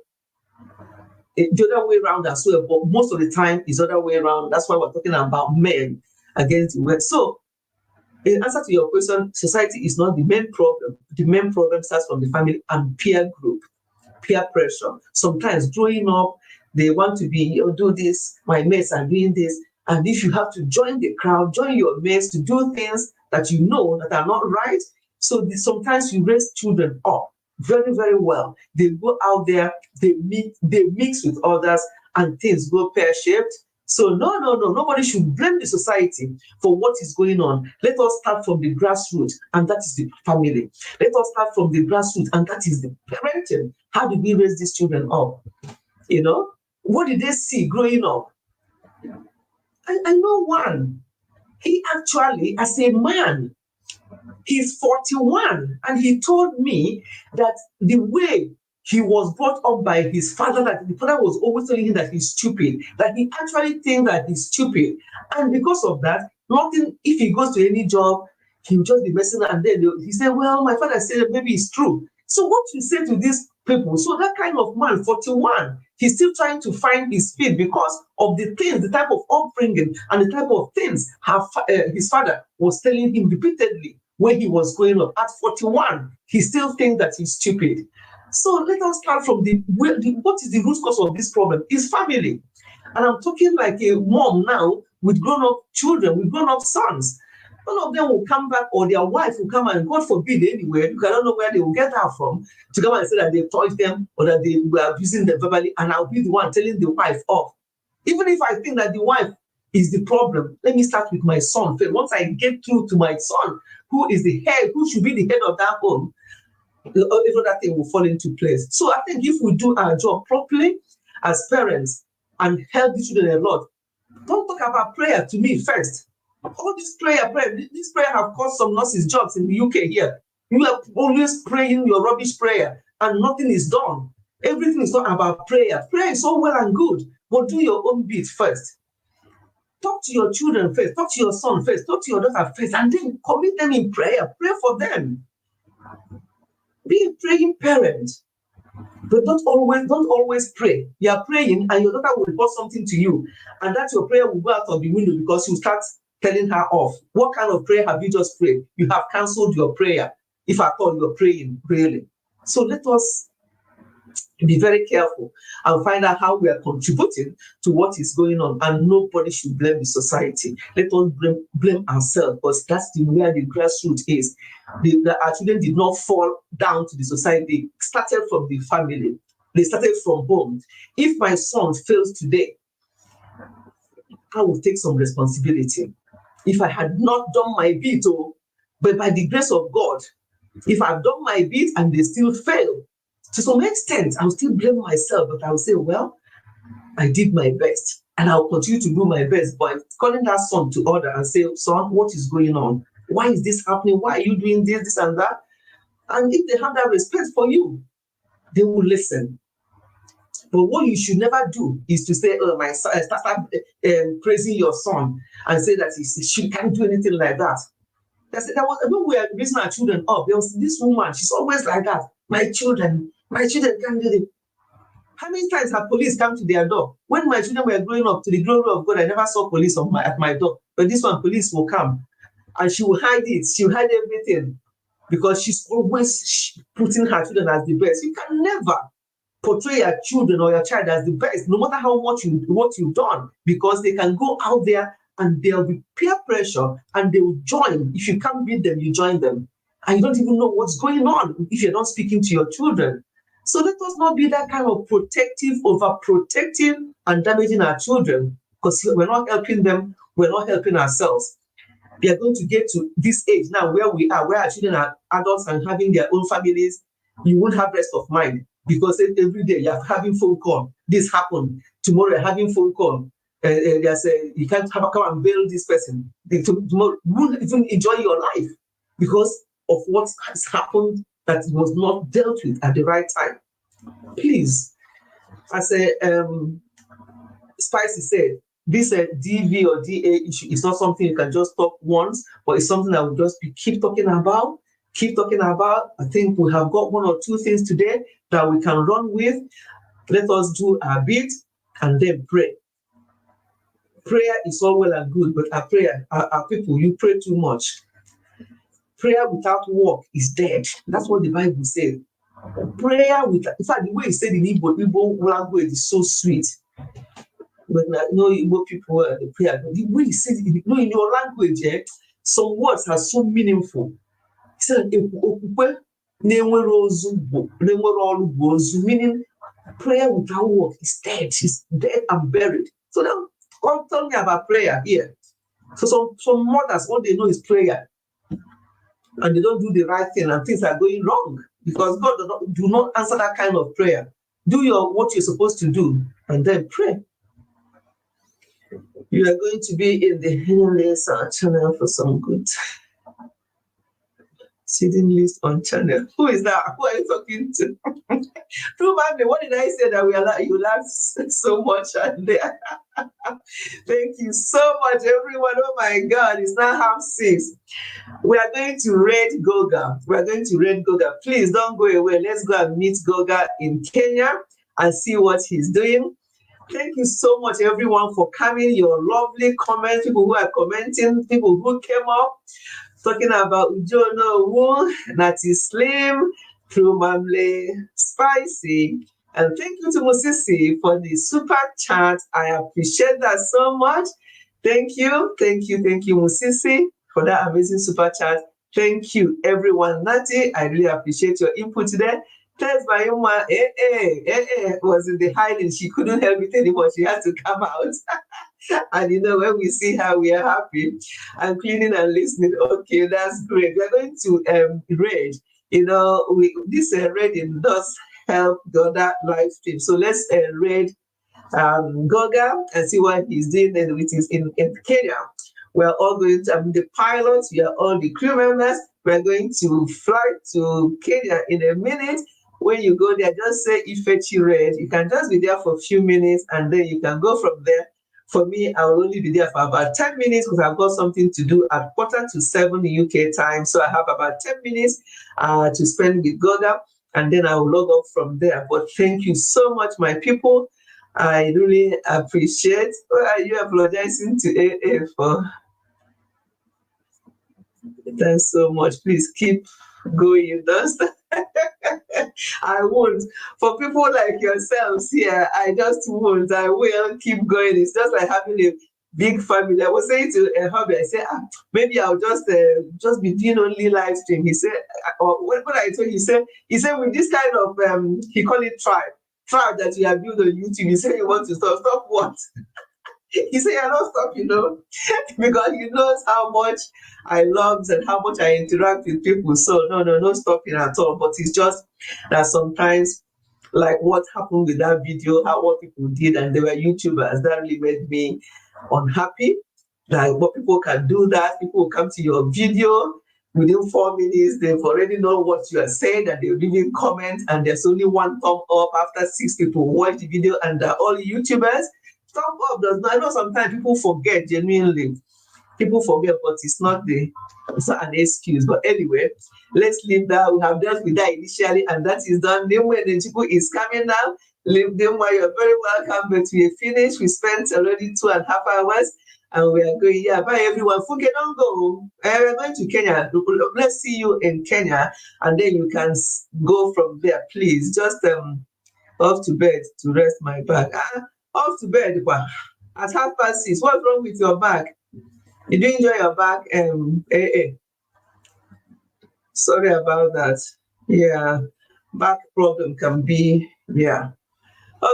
the other way around as well, but most of the time it's the other way around. That's why we're talking about men against women. So in answer to your question, society is not the main problem. The main problem starts from the family and peer group, peer pressure. Sometimes growing up, they want to be, do this, my mates are doing this, And if you have to join the crowd, join your mates to do things that you know that are not right, so sometimes you raise children up very, very well. They go out there, they mix with others, and things go pear-shaped. So no, nobody should blame the society for what is going on. Let us start from the grassroots, and that is the family. Let us start from the grassroots, and that is the parenting. How did we raise these children up? You know, what did they see growing up? I know one. He actually, as a man, he's 41, and he told me that the way he was brought up by his father, that the father was always telling him that he's stupid, that he actually thinks that he's stupid. And because of that, nothing, if he goes to any job, he'll just be messing up. And then he said, well, my father said maybe it's true. So what you say to these people? So that kind of man, 41, he's still trying to find his feet because of the things, the type of upbringing and the type of things his father was telling him repeatedly when he was growing up. At 41, he still thinks that he's stupid. So let us start from what is the root cause of this problem? Is family. And I'm talking like a mom now with grown-up children, with grown-up sons. One of them will come back, or their wife will come, and God forbid anywhere, you cannot know where they will get her from, to come and say that they touched them or that they were abusing them verbally, and I'll be the one telling the wife off. Even if I think that the wife is the problem, let me start with my son first. Once I get through to my son, who is the head, who should be the head of that home, every other thing will fall into place. So I think if we do our job properly as parents and help the children a lot, don't talk about prayer to me first. All this prayer have cost some nurses jobs in the UK here. You are always praying your rubbish prayer and nothing is done. Everything is not about prayer. Prayer is all well and good, but do your own bit first. Talk to your children first, talk to your son first, talk to your daughter first, and then commit them in prayer. Pray for them. Be a praying parent. But don't always pray. You are praying and your daughter will report something to you, and that your prayer will go out of the window because you start telling her off. What kind of prayer have you just prayed? You have cancelled your prayer, if at all you're praying, really. So let us be very careful and find out how we are contributing to what is going on, and nobody should blame the society. Let us blame ourselves, because that's where the grassroots is. Our children did not fall down to the society. They started from the family. They started from home. If my son fails today, I will take some responsibility. If I had not done my bit, but by the grace of God, if I've done my bit and they still fail, to some extent, I'll still blame myself, but I'll say, well, I did my best, and I'll continue to do my best by calling that son to order and say, son, what is going on? Why is this happening? Why are you doing this and that? And if they have that respect for you, they will listen. But what you should never do is to say, oh, my son, start praising your son and say that she can't do anything like that. When we are raising our children up, there was this woman, she's always like that. My children can't do it. How many times have police come to their door? When my children were growing up, to the glory of God, I never saw police at my door. But this one, police will come and she will hide it. She will hide everything because she's always putting her children as the best. You can never portray your children or your child as the best, no matter how much what you've done, because they can go out there and there'll be peer pressure and they will join. If you can't beat them, you join them. And you don't even know what's going on if you're not speaking to your children. So let us not be that kind of protective, overprotective, and damaging our children, because we're not helping them, we're not helping ourselves. We are going to get to this age now where we are, where our children are adults and having their own families. You won't have rest of mind, because every day you're having phone call. This happened. Tomorrow you're having phone call. You can't come and bail this person. Tomorrow you won't even enjoy your life because of what has happened that was not dealt with at the right time. Please, as Spicy said, this DV or DA issue is not something you can just talk once, but it's something that we'll just keep talking about. I think we have got one or two things today that we can run with. Let us do our bit and then pray. Prayer is all well and good, but our people, you pray too much. Prayer without work is dead. That's what the Bible says. Prayer in fact, the way it's said in Igbo language is so sweet. when I know Igbo people the prayer, the way you say it, in your language, some words are so meaningful. He said, meaning prayer without work is dead. It's dead and buried. So now, come tell me about prayer here. So some mothers, all they know is prayer, and they don't do the right thing, and things are going wrong because God do not answer that kind of prayer. Do what you're supposed to do, and then pray. You are going to be in the hidden list channel for some good. Hidden list on channel. Who is that? Who are you talking to? What did I say that you laughed so much at there? Thank you so much, everyone. Oh my God, it's now 6:30. We are going to raid Goga. Please don't go away. Let's go and meet Goga in Kenya and see what he's doing. Thank you so much, everyone, for coming. Your lovely comments, people who are commenting, people who came up talking about Ujono Wu, Nati Slim, True Mamle, Spicy, and thank you to Musisi for the super chat. I appreciate that so much. Thank you, Musisi, for that amazing super chat. Thank you, everyone. Nati, I really appreciate your input today. Tess Bayuma, was in the hiding. She couldn't help it anymore. She had to come out. And when we see her, we are happy. And cleaning and listening. Okay, that's great. We're going to raid. This raiding does help the other live stream. So let's raid Goga and see what he's doing in Kenya. We're all going to, the pilots, we are all the crew members. We're going to fly to Kenya in a minute. When you go there, just say Ifechi Red. You can just be there for a few minutes and then you can go from there. For me, I will only be there for about 10 minutes because I've got something to do at 6:45 UK time. So I have about 10 minutes to spend with Goga, and then I will log off from there. But thank you so much, my people. I really appreciate. Are you apologizing to AA for? Thanks so much. Please keep going. I won't. For people like yourselves here, I just won't. I will keep going. It's just like having a big family. I was saying to a hubby, I said, maybe I'll just be doing only live stream. He said, when I told him, he said with this kind of he called it tribe that you have built on YouTube. He said you want to stop what? He said, "I don't stop, because he knows how much I love and how much I interact with people. So no stopping at all. But it's just that sometimes, like what happened with that video, what people did, and they were YouTubers, that really made me unhappy. Like what people can do that. People will come to your video within 4 minutes. They've already know what you are saying, and they'll even comment. And there's only one thumb up after 6 people watch the video, and they're all YouTubers. Thumb up does not. I know sometimes people forget, genuinely. People forget, but it's not an excuse. But anyway, let's leave that. We have dealt with that initially, and that is done. Then when the people is coming now, leave them while you're very welcome. But we finished. We spent already 2.5 hours, and we are going. Yeah, bye everyone. Fuke, don't go. We're going to Kenya. Let's see you in Kenya, and then you can go from there. Please, just off to bed to rest my back. Off to bed at 6:30. What's wrong with your back? You do enjoy your back? Sorry about that. Yeah, back problem can be, yeah.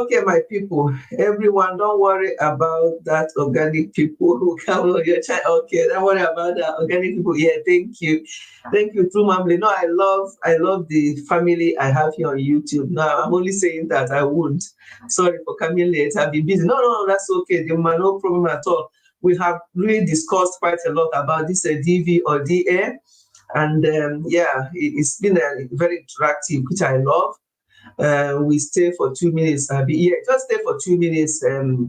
Okay, my people, everyone, don't worry about that organic people who come on your channel. Okay, don't worry about that organic people. Yeah, thank you. Thank you, True Mamle. No, I love the family I have here on YouTube. Now, I'm only saying that I won't. Sorry for coming late. I've been busy. No, that's okay. No problem at all. We have really discussed quite a lot about this DV or DA. And it's been very interactive, which I love. We stay for 2 minutes. Just stay for 2 minutes in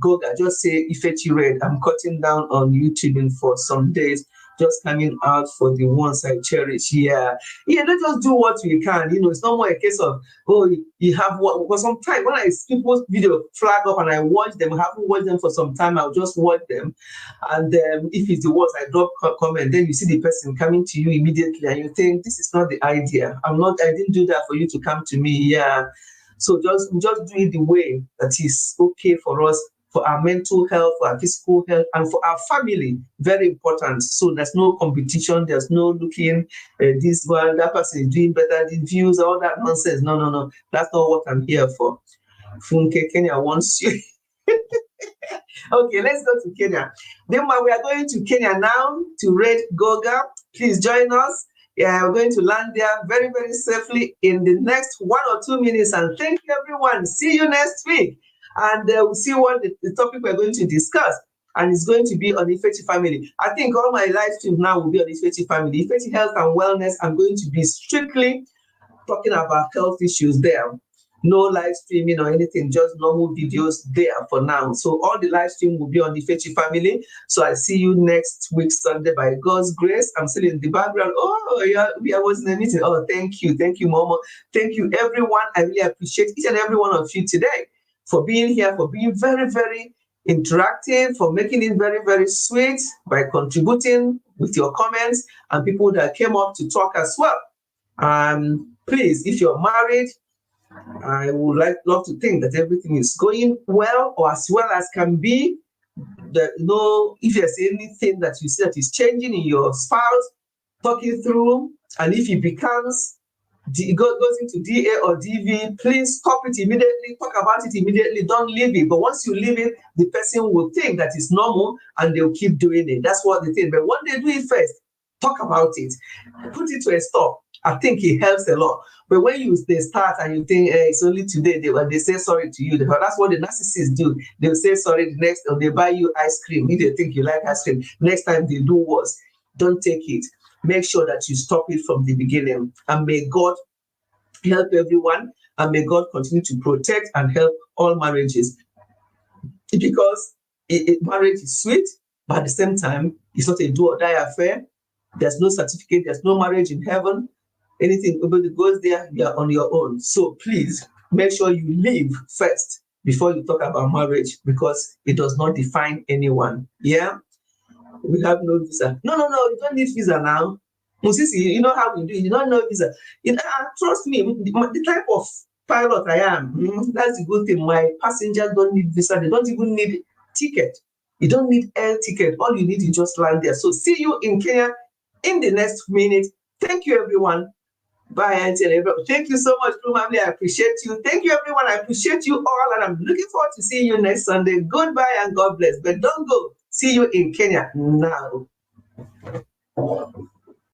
Goga. Just say Ifechi Red. I'm cutting down on YouTube for some days. Just coming out for the ones I cherish. Yeah, let's just do what we can. It's not more a case of, you have what. Because sometimes when I see people's video flag up and I watch them, I haven't watched them for some time, I'll just watch them. And if it's the ones I drop comment, then you see the person coming to you immediately and you think, this is not the idea. I didn't do that for you to come to me. Yeah. So just do it the way that is okay for us, for our mental health, for our physical health, and for our family. Very important. So there's no competition, there's no looking this one, that person is doing better, the views, all that nonsense. No. That's not what I'm here for. Funke Kenya wants you. Okay, let's go to Kenya. Then we are going to Kenya now to raid Goga. Please join us. Yeah, we're going to land there very, very safely in the next 1 or 2 minutes. And thank you, everyone. See you next week. And we'll see what the topic we're going to discuss. And it's going to be on Ifechi family. I think all my live streams now will be on Ifechi family. Ifechi health and wellness, I'm going to be strictly talking about health issues there. No live streaming or anything, just normal videos there for now. So all the live stream will be on the Ifechi family. So I see you next week, Sunday, by God's grace. I'm still in the background. Oh, yeah, I was in a meeting. Oh, thank you, Momo. Thank you, everyone. I really appreciate each and every one of you today for being here, for being very, very interactive, for making it very, very sweet by contributing with your comments and people that came up to talk as well. Please, if you're married, I would love to think that everything is going well or as well as can be. If there's anything that you see that is changing in your spouse, talk it through. And if it becomes, goes into DA or DV, please stop it immediately, talk about it immediately, don't leave it. But once you leave it, the person will think that it's normal and they'll keep doing it. That's what they think. But when they do it first, talk about it, put it to a stop. I think it helps a lot. But when they start and you think it's only today, they say sorry to you. That's what the narcissists do. They'll say sorry the next, or they buy you ice cream. If they think you like ice cream, next time they do worse. Don't take it. Make sure that you stop it from the beginning. And may God help everyone, and may God continue to protect and help all marriages. Because marriage is sweet, but at the same time, it's not a do or die affair. There's no certificate, there's no marriage in heaven. Anything that goes there, you're on your own. So please make sure you live first before you talk about marriage, because it does not define anyone. Yeah, we have no visa. No, you don't need visa now. Musisi, you know how we do it. You don't know visa. Trust me, the type of pilot I am, that's the good thing. My passengers don't need visa. They don't even need ticket. You don't need air ticket. All you need is just land there. So see you in Kenya in the next minute. Thank you, everyone. Bye, Auntie. Thank you so much, Blue Family. I appreciate you. Thank you, everyone. I appreciate you all, and I'm looking forward to seeing you next Sunday. Goodbye and God bless. But don't go. See you in Kenya now.